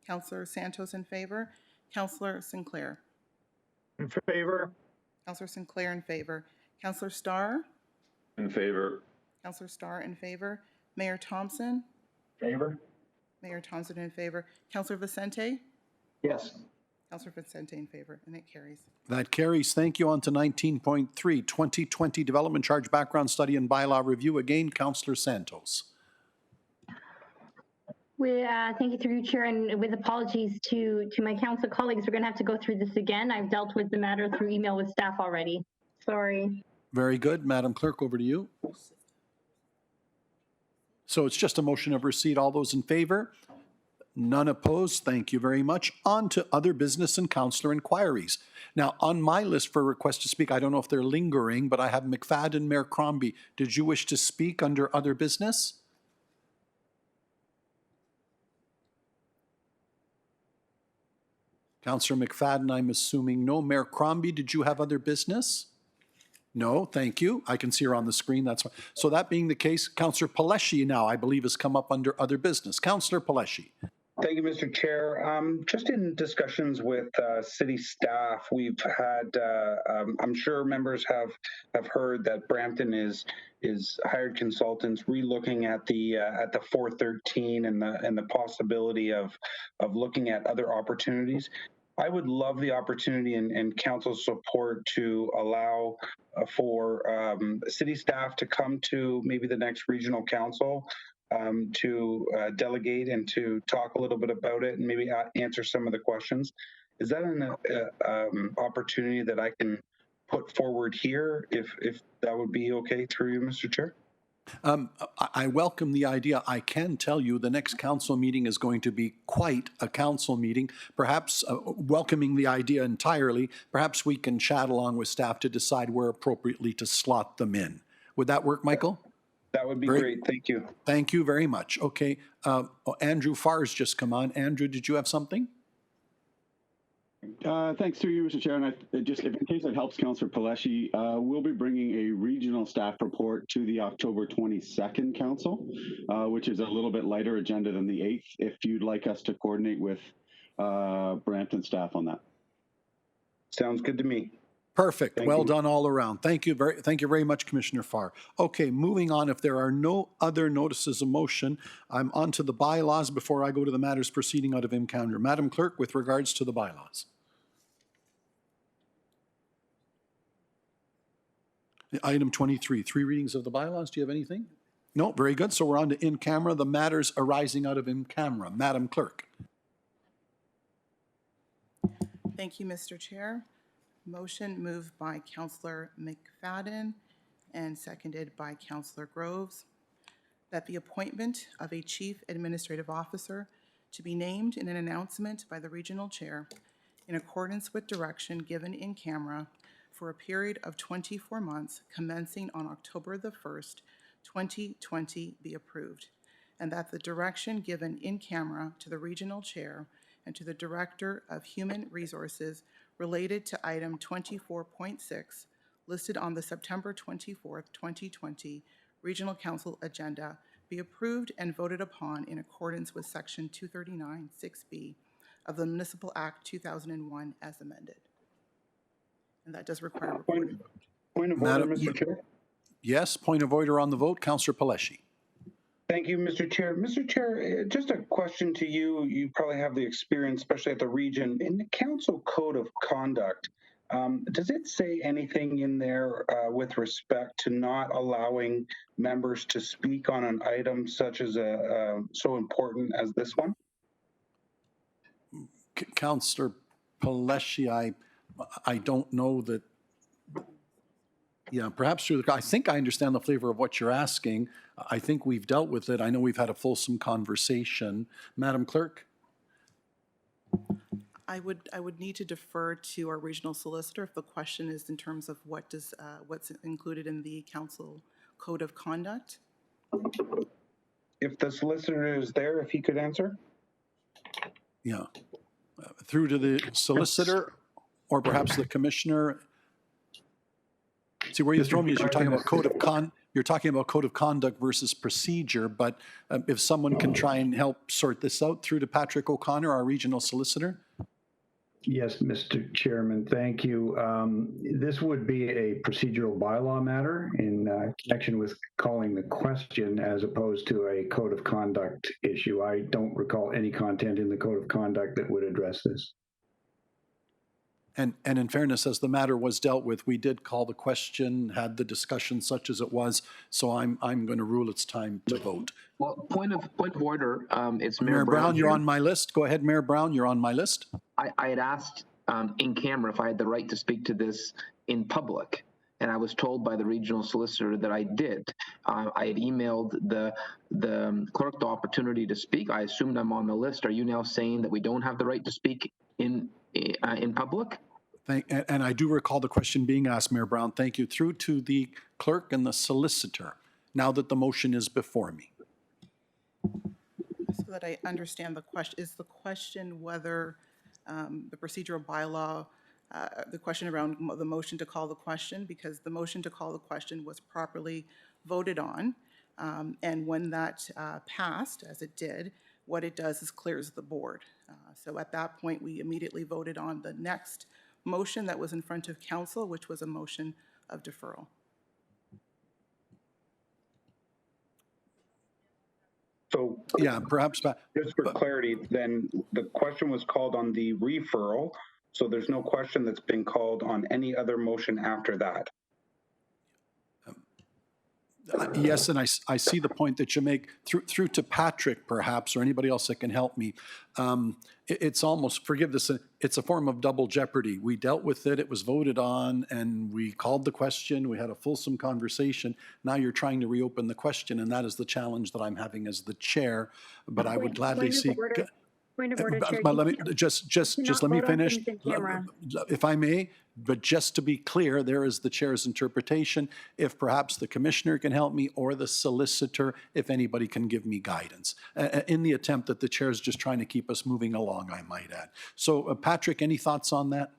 Councillor Santos in favor. Councillor Sinclair?
In favor.
Councillor Sinclair in favor. Councillor Starr?
In favor.
Councillor Starr in favor. Mayor Thompson?
Favor.
Mayor Thompson in favor. Councillor Vicente?
Yes.
Councillor Vicente in favor, and it carries.
That carries. Thank you. On to 19.3, 2020 Development Charge Background Study and Bylaw Review. Again, Councillor Santos.
Thank you through you, Chair, and with apologies to my council colleagues, we're going to have to go through this again. I've dealt with the matter through email with staff already. Sorry.
Very good. Madam Clerk, over to you. So it's just a motion of receipt. All those in favor? None opposed. Thank you very much. On to other business and councillor inquiries. Now, on my list for request to speak, I don't know if they're lingering, but I have McFadden, Mayor Crombie. Did you wish to speak under other business? Councillor McFadden, I'm assuming no. Mayor Crombie, did you have other business? No, thank you. I can see her on the screen. That's fine. So that being the case, Councillor Paleshi now, I believe, has come up under other business. Councillor Paleshi.
Thank you, Mr. Chair. Just in discussions with city staff, we've had, I'm sure members have heard that Brampton is hired consultants relooking at the 413 and the possibility of looking at other opportunities. I would love the opportunity and council support to allow for city staff to come to maybe the next regional council to delegate and to talk a little bit about it and maybe answer some of the questions. Is that an opportunity that I can put forward here if that would be okay through you, Mr. Chair?
I welcome the idea. I can tell you the next council meeting is going to be quite a council meeting, perhaps welcoming the idea entirely. Perhaps we can chat along with staff to decide where appropriately to slot them in. Would that work, Michael?
That would be great. Thank you.
Thank you very much. Okay. Andrew Farr's just come on. Andrew, did you have something?
Thanks to you, Mr. Chair. And just in case it helps Councillor Paleshi, we'll be bringing a regional staff report to the October 22nd council, which is a little bit lighter agenda than the 8th, if you'd like us to coordinate with Brampton staff on that.
Sounds good to me.
Perfect. Well done all around. Thank you very much, Commissioner Farr. Okay, moving on. If there are no other notices of motion, I'm on to the bylaws before I go to the matters proceeding out of in-camera. Madam Clerk, with regards to the bylaws. Item 23, 3 readings of the bylaws. Do you have anything? No, very good. So we're on to in-camera, the matters arising out of in-camera. Madam Clerk.
Thank you, Mr. Chair. Motion moved by Councillor McFadden and seconded by Councillor Groves that the appointment of a Chief Administrative Officer to be named in an announcement by the Regional Chair in accordance with direction given in camera for a period of 24 months commencing on October the 1st, 2020 be approved, and that the direction given in camera to the Regional Chair and to the Director of Human Resources related to item 24.6 listed on the September 24th, 2020 Regional Council agenda be approved and voted upon in accordance with Section 239 6B of the Municipal Act 2001 as amended. And that does require a recorded vote.
Point of order, Mr. Chair.
Yes, point of order on the vote. Councillor Paleshi.
Thank you, Mr. Chair. Mr. Chair, just a question to you. You probably have the experience, especially at the region. In the Council Code of Conduct, Does it say anything in there with respect to not allowing members to speak on an item such as so important as this one?
Councillor Paleshi, I don't know that. Yeah, perhaps through the, I think I understand the flavor of what you're asking. I think we've dealt with it. I know we've had a fulsome conversation. Madam Clerk?
I would need to defer to our regional solicitor if the question is in terms of what's included in the council code of conduct.
If the solicitor is there, if he could answer?
Yeah. Through to the solicitor or perhaps the commissioner. See, where you throw me is you're talking about code of conduct versus procedure, but if someone can try and help sort this out through to Patrick O'Connor, our regional solicitor.
Yes, Mr. Chairman, thank you. This would be a procedural bylaw matter in connection with calling the question as opposed to a code of conduct issue. I don't recall any content in the code of conduct that would address this.
And in fairness, as the matter was dealt with, we did call the question, had the discussion such as it was, so I'm going to rule it's time to vote.
Well, point of order, it's
Mayor Brown, you're on my list. Go ahead, Mayor Brown, you're on my list.
I had asked in camera if I had the right to speak to this in public, and I was told by the regional solicitor that I did. I had emailed the clerk the opportunity to speak. I assumed I'm on the list. Are you now saying that we don't have the right to speak in public?
And I do recall the question being asked, Mayor Brown. Thank you. Through to the clerk and the solicitor, now that the motion is before me.
So that I understand the question, is the question whether the procedural bylaw, the question around the motion to call the question, because the motion to call the question was properly voted on. And when that passed, as it did, what it does is clears the board. So at that point, we immediately voted on the next motion that was in front of council, which was a motion of deferral.
So
yeah, perhaps
just for clarity, then the question was called on the referral. So there's no question that's been called on any other motion after that.
Yes, and I see the point that you make. Through to Patrick, perhaps, or anybody else that can help me. It's almost, forgive this, it's a form of double jeopardy. We dealt with it, it was voted on, and we called the question, we had a fulsome conversation. Now you're trying to reopen the question, and that is the challenge that I'm having as the chair. But I would gladly see.
Point of order, Chair.
But let me just let me finish, if I may. But just to be clear, there is the chair's interpretation. If perhaps the commissioner can help me, or the solicitor, if anybody can give me guidance, in the attempt that the chair is just trying to keep us moving along, I might add. So, Patrick, any thoughts on that?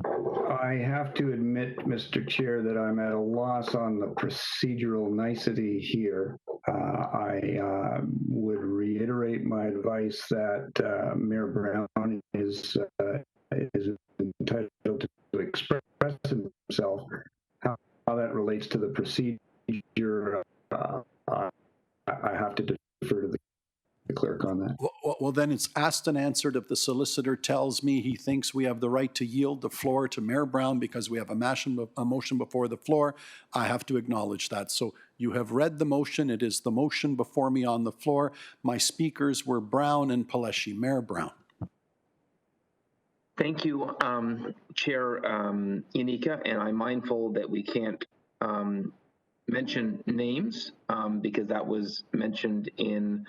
I have to admit, Mr. Chair, that I'm at a loss on the procedural nicety here. I would reiterate my advice that Mayor Brown is entitled to express himself. How that relates to the procedure, I have to defer to the clerk on that.
Well, then it's asked and answered. If the solicitor tells me he thinks we have the right to yield the floor to Mayor Brown because we have a motion before the floor, I have to acknowledge that. So you have read the motion. It is the motion before me on the floor. My speakers were Brown and Paleshi. Mayor Brown.
Thank you, Chair Yanika, and I'm mindful that we can't mention names because that was mentioned in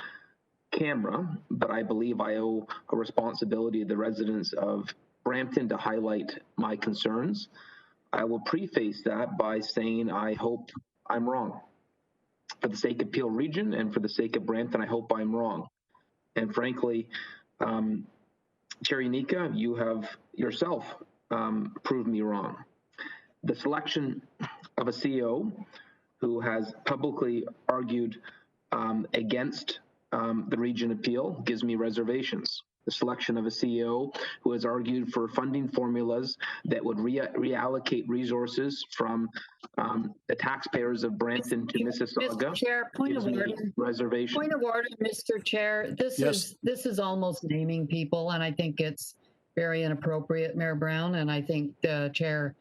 camera, but I believe I owe a responsibility to the residents of Brampton to highlight my concerns. I will preface that by saying I hope I'm wrong. For the sake of Peel Region and for the sake of Brampton, I hope I'm wrong. And frankly, Chair Yanika, you have yourself proved me wrong. The selection of a CEO who has publicly argued against the region appeal gives me reservations. The selection of a CEO who has argued for funding formulas that would reallocate resources from the taxpayers of Brampton to Mississauga.
Mr. Chair, point of order.
Reservation.
Point of order, Mr. Chair. This is almost naming people, and I think it's
very inappropriate, Mayor Brown, and I think the chair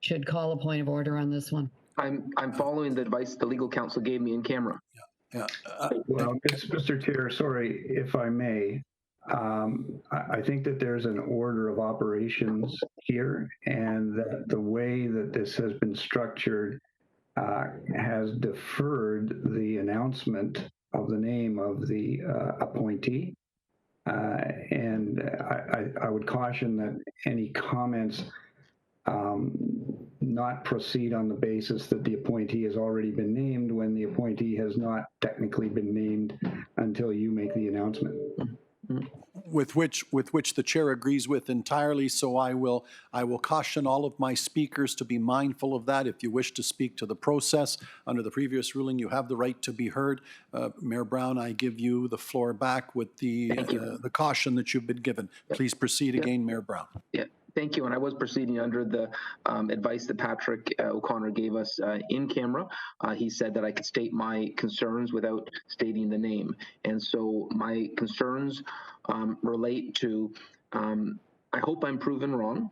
should call a point of order on this one.
I'm following the advice the legal counsel gave me in camera.
Yeah.
Well, Mr. Chair, sorry, if I may, I think that there's an order of operations here, and that the way that this has been structured has deferred the announcement of the name of the appointee. And I would caution that any comments not proceed on the basis that the appointee has already been named when the appointee has not technically been named until you make the announcement.
With which the chair agrees with entirely. So I will caution all of my speakers to be mindful of that. If you wish to speak to the process under the previous ruling, you have the right to be heard. Mayor Brown, I give you the floor back with the caution that you've been given. Please proceed again, Mayor Brown.
Yeah. Thank you. And I was proceeding under the advice that Patrick O'Connor gave us in camera. He said that I could state my concerns without stating the name. And so my concerns relate to, I hope I'm proven wrong.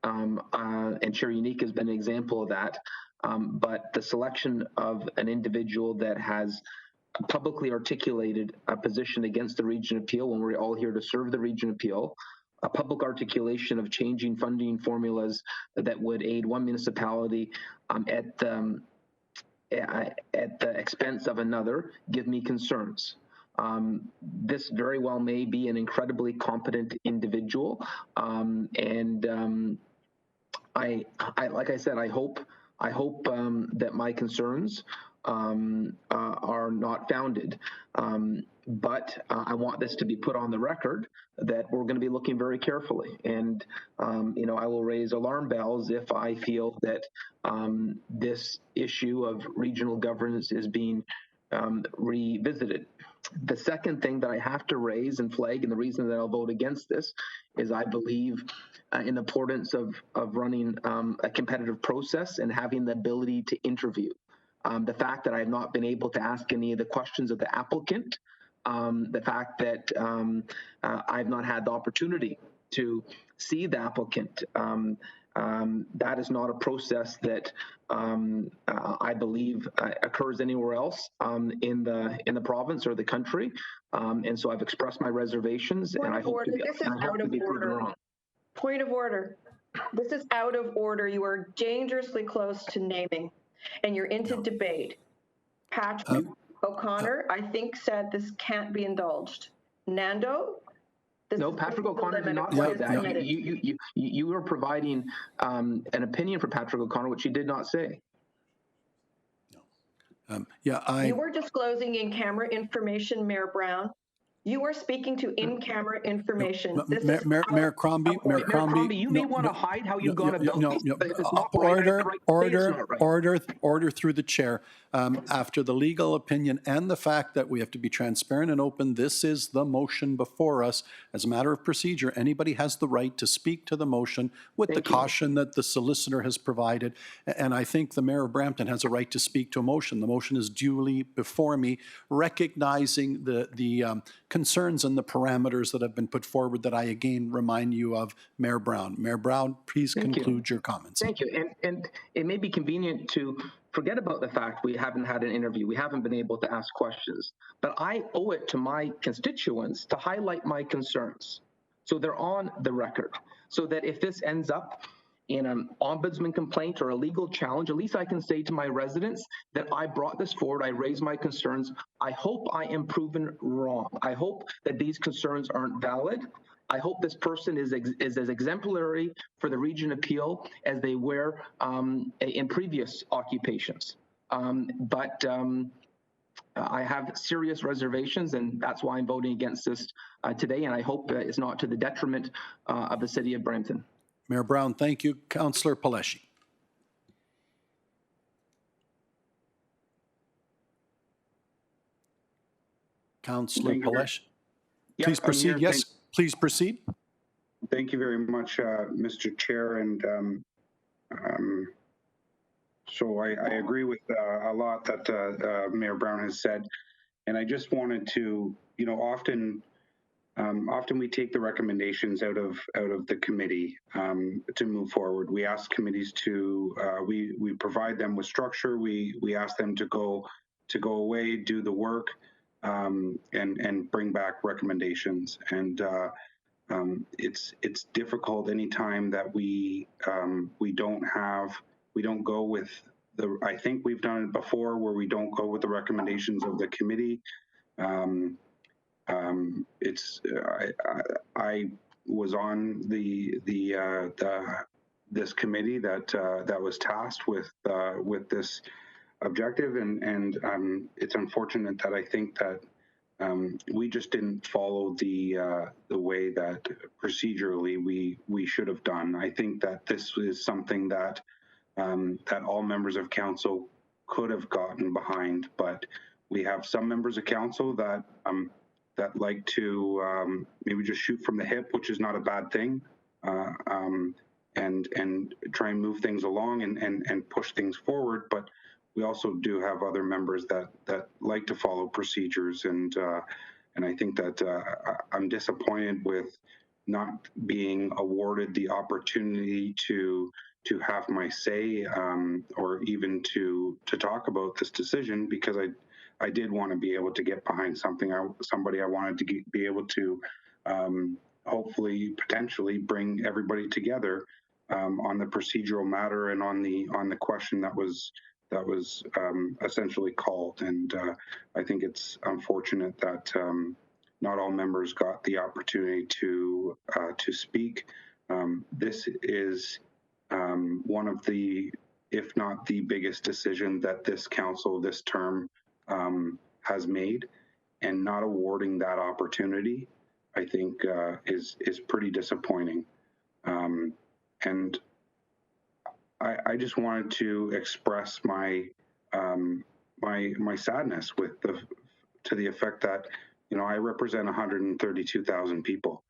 And Chair Unique has been an example of that. But the selection of an individual that has publicly articulated a position against the Region of Peel when we're all here to serve the Region of Peel, a public articulation of changing funding formulas that would aid one municipality at the expense of another give me concerns. This very well may be an incredibly competent individual, and like I said, I hope that my concerns are not founded. But I want this to be put on the record that we're going to be looking very carefully. And, I will raise alarm bells if I feel that this issue of regional governance is being revisited. The second thing that I have to raise and flag, and the reason that I'll vote against this, is I believe in the importance of running a competitive process and having the ability to interview. The fact that I have not been able to ask any of the questions of the applicant, the fact that I've not had the opportunity to see the applicant, that is not a process that I believe occurs anywhere else in the province or the country. And so I've expressed my reservations, and I hope to be proven wrong.
Point of order. This is out of order. You are dangerously close to naming, and you're into debate. Patrick O'Connor, I think, said this can't be indulged. Nando?
No, Patrick O'Connor did not say that. You were providing an opinion for Patrick O'Connor, which he did not say.
You were disclosing in-camera information, Mayor Brown. You are speaking to in-camera information.
Mayor Crombie,
you may want to hide how you've gone about this. If it's not
order through the chair. After the legal opinion and the fact that we have to be transparent and open, this is the motion before us. As a matter of procedure, anybody has the right to speak to the motion with the caution that the solicitor has provided. And I think the Mayor of Brampton has a right to speak to a motion. The motion is duly before me, recognizing the concerns and the parameters that have been put forward that I again remind you of, Mayor Brown. Mayor Brown, please conclude your comments.
Thank you. And it may be convenient to forget about the fact we haven't had an interview. We haven't been able to ask questions. But I owe it to my constituents to highlight my concerns, so they're on the record, so that if this ends up in an ombudsman complaint or a legal challenge, at least I can say to my residents that I brought this forward, I raised my concerns. I hope I am proven wrong. I hope that these concerns aren't valid. I hope this person is as exemplary for the Region of Peel as they were in previous occupations. But I have serious reservations, and that's why I'm voting against this today, and I hope it's not to the detriment of the city of Brampton.
Mayor Brown, thank you. Councillor Paleshi. Councillor Paleshi. Please proceed. Yes, please proceed.
Thank you very much, Mr. Chair. And so I agree with a lot that Mayor Brown has said. And I just wanted to, often often we take the recommendations out of the committee to move forward. We ask committees to we provide them with structure. We ask them to go away, do the work, and bring back recommendations. And it's difficult anytime that we don't go with the. I think we've done it before where we don't go with the recommendations of the committee. I was on this committee that was tasked with this objective, and it's unfortunate that I think that we just didn't follow the way that procedurally we should have done. I think that this is something that that all members of council could have gotten behind, but we have some members of council that like to maybe just shoot from the hip, which is not a bad thing, and try and move things along and push things forward. But we also do have other members that like to follow procedures, and I think that I'm disappointed with not being awarded the opportunity to have my say, or even to talk about this decision, because I did want to be able to get behind somebody. I wanted to be able to hopefully potentially bring everybody together on the procedural matter and on the question that was essentially called. And I think it's unfortunate that not all members got the opportunity to speak. This is one of the, if not the biggest decision that this council, this term, has made, and not awarding that opportunity, I think, is pretty disappointing. And I just wanted to express my my sadness to the effect that, you know, I represent 132,000 people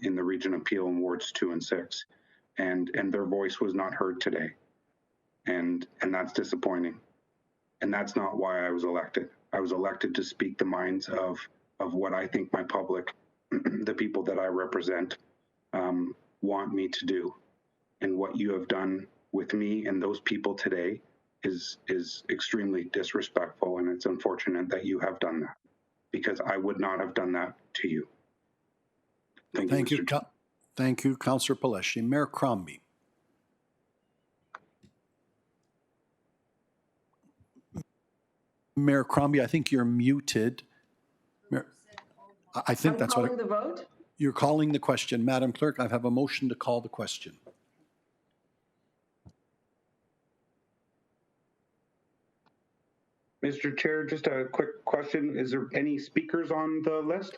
in the region of Peel in wards 2 and 6, and their voice was not heard today, and that's disappointing. And that's not why I was elected. I was elected to speak the minds of what I think my public, the people that I represent, want me to do. And what you have done with me and those people today is extremely disrespectful, and it's unfortunate that you have done that, because I would not have done that to you. Thank you.
Thank you, Councillor Paleshi. Mayor Crombie. Mayor Crombie, I think you're muted. I think that's what.
I'm calling the vote.
You're calling the question. Madam Clerk, I have a motion to call the question.
Mr. Chair, just a quick question. Is there any speakers on the list?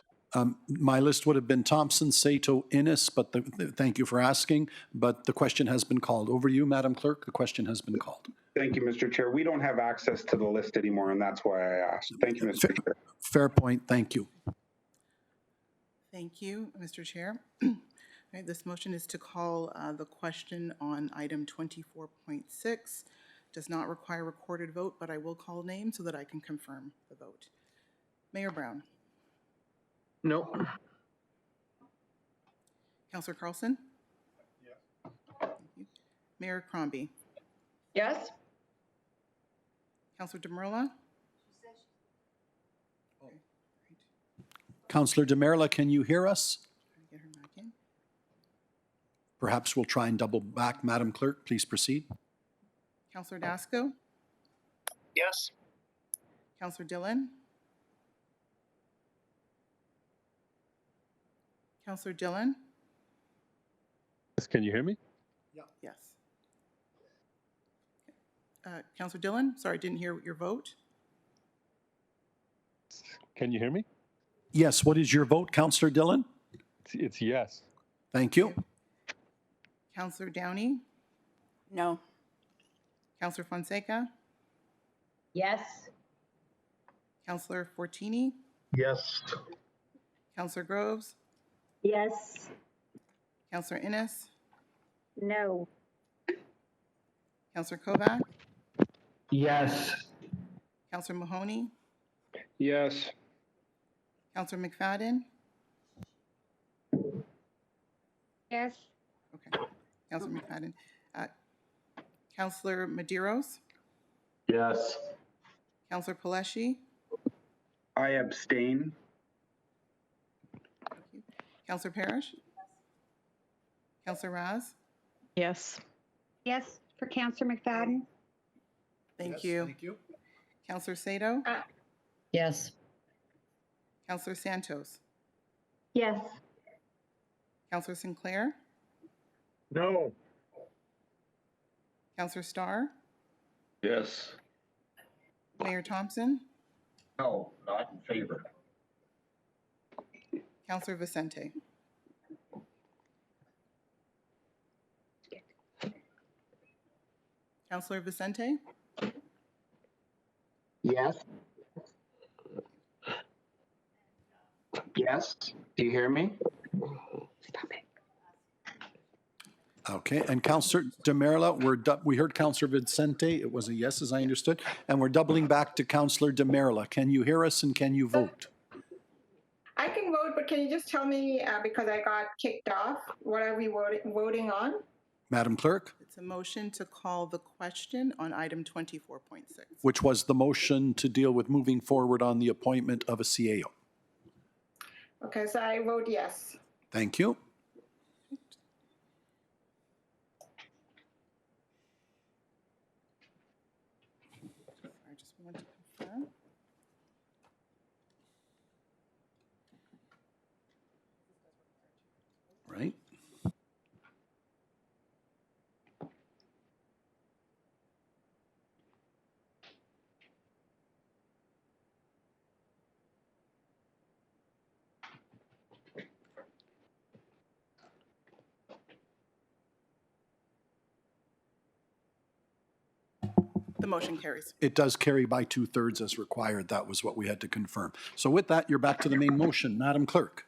My list would have been Thompson, Sato, Innes, but thank you for asking, but the question has been called. Over to you, Madam Clerk. The question has been called.
Thank you, Mr. Chair. We don't have access to the list anymore, and that's why I asked. Thank you, Mr. Chair.
Fair point. Thank you.
Thank you, Mr. Chair. Right, this motion is to call the question on item 24.6. Does not require recorded vote, but I will call names so that I can confirm the vote. Mayor Brown.
No.
Councillor Carlson? Yes. Thank you. Mayor Crombie?
Yes.
Councillor DeMerla?
Councillor DeMerla, can you hear us?
Get her back in.
Perhaps we'll try and double back. Madam Clerk, please proceed.
Councillor Dasco?
Yes.
Councillor Dillon? Councillor Dillon?
Yes, can you hear me?
Yeah. Yes. Councillor Dillon, sorry, didn't hear your vote.
Can you hear me?
Yes. What is your vote, Councillor Dillon?
It's yes.
Thank you.
Councillor Downey?
No.
Councillor Fonseca?
Yes.
Councillor Fortini?
Yes.
Councillor Groves?
Yes.
Councillor Innes?
No.
Councillor Kovac?
Yes.
Councillor Mahoney?
Yes.
Councillor McFadden?
Yes.
Okay. Councillor McFadden. Councillor Medeiros.
Yes.
Councillor Paleshi.
I abstain.
Thank you. Councillor Parrish. Councillor Raz.
Yes.
Yes for Councillor McFadden.
Thank you.
Thank you.
Councillor Sato.
Yes.
Councillor Santos.
Yes.
Councillor Sinclair.
No.
Councillor Starr.
Yes.
Mayor Thompson.
No, not in favor.
Councillor Vicente. Councillor Vicente.
Yes. Yes. Do you hear me?
Okay, and Councillor Demerla, we heard Councillor Vicente, it was a yes, as I understood, and we're doubling back to Councillor Demerla. Can you hear us and can you vote?
I can vote, but can you just tell me, because I got kicked off, what are we voting on?
Madam Clerk?
It's a motion to call the question on item 24.6.
Which was the motion to deal with moving forward on the appointment of a CAO.
Okay, so I vote yes.
Thank you.
I just want to confirm.
Right.
The motion carries.
It does carry by 2/3 as required. That was what we had to confirm. So with that, you're back to the main motion. Madam Clerk.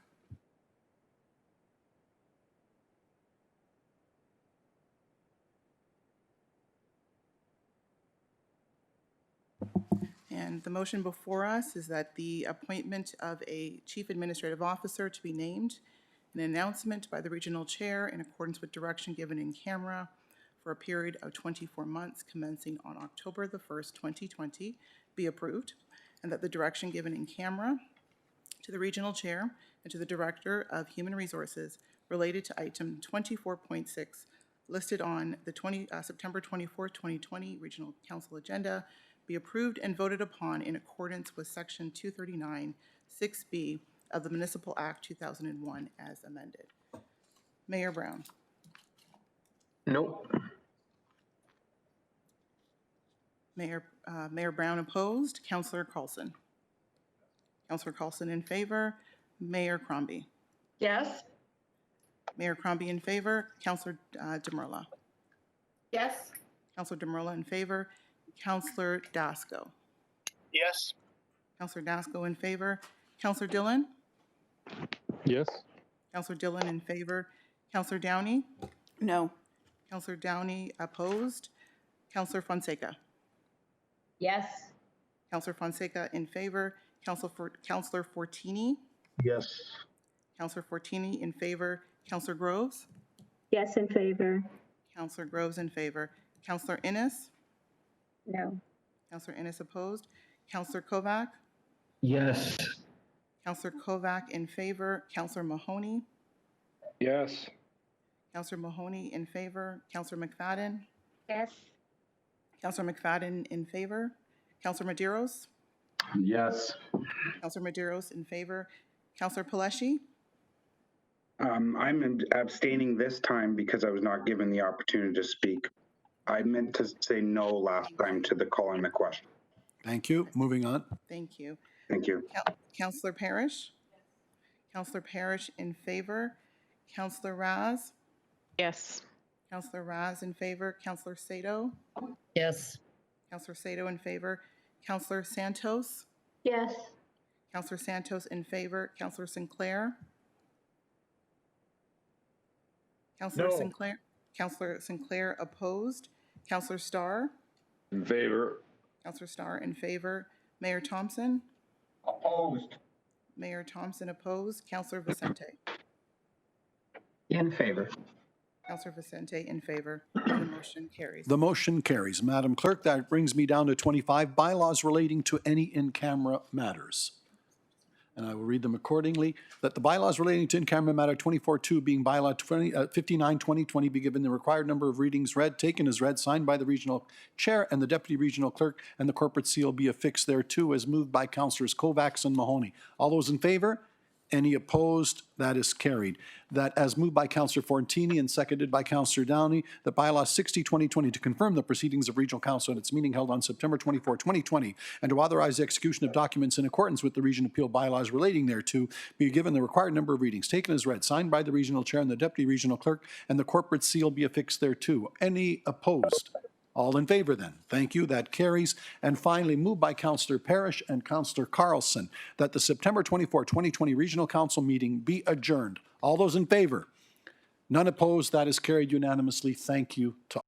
And the motion before us is that the appointment of a chief administrative officer to be named, an announcement by the regional chair in accordance with direction given in camera for a period of 24 months commencing on October the 1st, 2020, be approved, and that the direction given in camera to the regional chair and to the director of human resources related to item 24.6 listed on the September 24th, 2020 regional council agenda be approved and voted upon in accordance with section 239 6B of the Municipal Act 2001 as amended. Mayor Brown.
Nope.
Mayor Brown opposed. Councillor Carlson. Councillor Carlson in favor. Mayor Crombie.
Yes.
Mayor Crombie in favor. Councillor Demerla.
Yes.
Councillor Demerla in favor. Councillor Dasco.
Yes.
Councillor Dasco in favor. Councillor Dillon.
Yes.
Councillor Dillon in favor. Councillor Downey.
No.
Councillor Downey opposed. Councillor Fonseca.
Yes.
Councillor Fonseca in favor. Councillor Fortini.
Yes.
Councillor Fortini in favor. Councillor Groves.
Yes, in favor.
Councillor Groves in favor. Councillor Innes.
No.
Councillor Innes opposed. Councillor Kovac.
Yes.
Councillor Kovac in favor. Councillor Mahoney.
Yes.
Councillor Mahoney in favor. Councillor McFadden.
Yes.
Councillor McFadden in favor. Councillor Medeiros.
Yes.
Councillor Medeiros in favor. Councillor Paleshi.
I'm abstaining this time because I was not given the opportunity to speak. I meant to say no last time to the calling the question.
Thank you. Moving on.
Thank you.
Thank you.
Councillor Parrish. Councillor Parrish in favor. Councillor Raz.
Yes.
Councillor Raz in favor. Councillor Sato.
Yes.
Councillor Sato in favor. Councillor Santos.
Yes.
Councillor Santos in favor. Councillor Sinclair. Councillor
No.
Sinclair. Councillor Sinclair opposed. Councillor Starr.
In favor.
Councillor Starr in favor. Mayor Thompson.
Opposed.
Mayor Thompson opposed. Councillor Vicente.
In favor.
Councillor Vicente in favor. And the motion carries.
The motion carries. Madam Clerk, that brings me down to 25, bylaws relating to any in-camera matters. And I will read them accordingly. That the bylaws relating to in-camera matter 24-2 being bylaw 59-2020 be given the required number of readings read, taken as read, signed by the regional chair and the deputy regional clerk, and the corporate seal be affixed thereto, as moved by Councillors Kovacs and Mahoney. All those in favor? Any opposed? That is carried. That as moved by Councillor Fortini and seconded by Councillor Downey, that bylaw 60-2020 to confirm the proceedings of Regional Council at its meeting held on September 24, 2020, and to authorize the execution of documents in accordance with the Region Appeal bylaws relating thereto, be given the required number of readings, taken as read, signed by the regional chair and the deputy regional clerk, and the corporate seal be affixed thereto. Any opposed? All in favor then? Thank you. That carries. And finally, moved by Councillor Parrish and Councillor Carlson that the September 24, 2020 Regional Council meeting be adjourned. All those in favor? None opposed. That is carried unanimously. Thank you to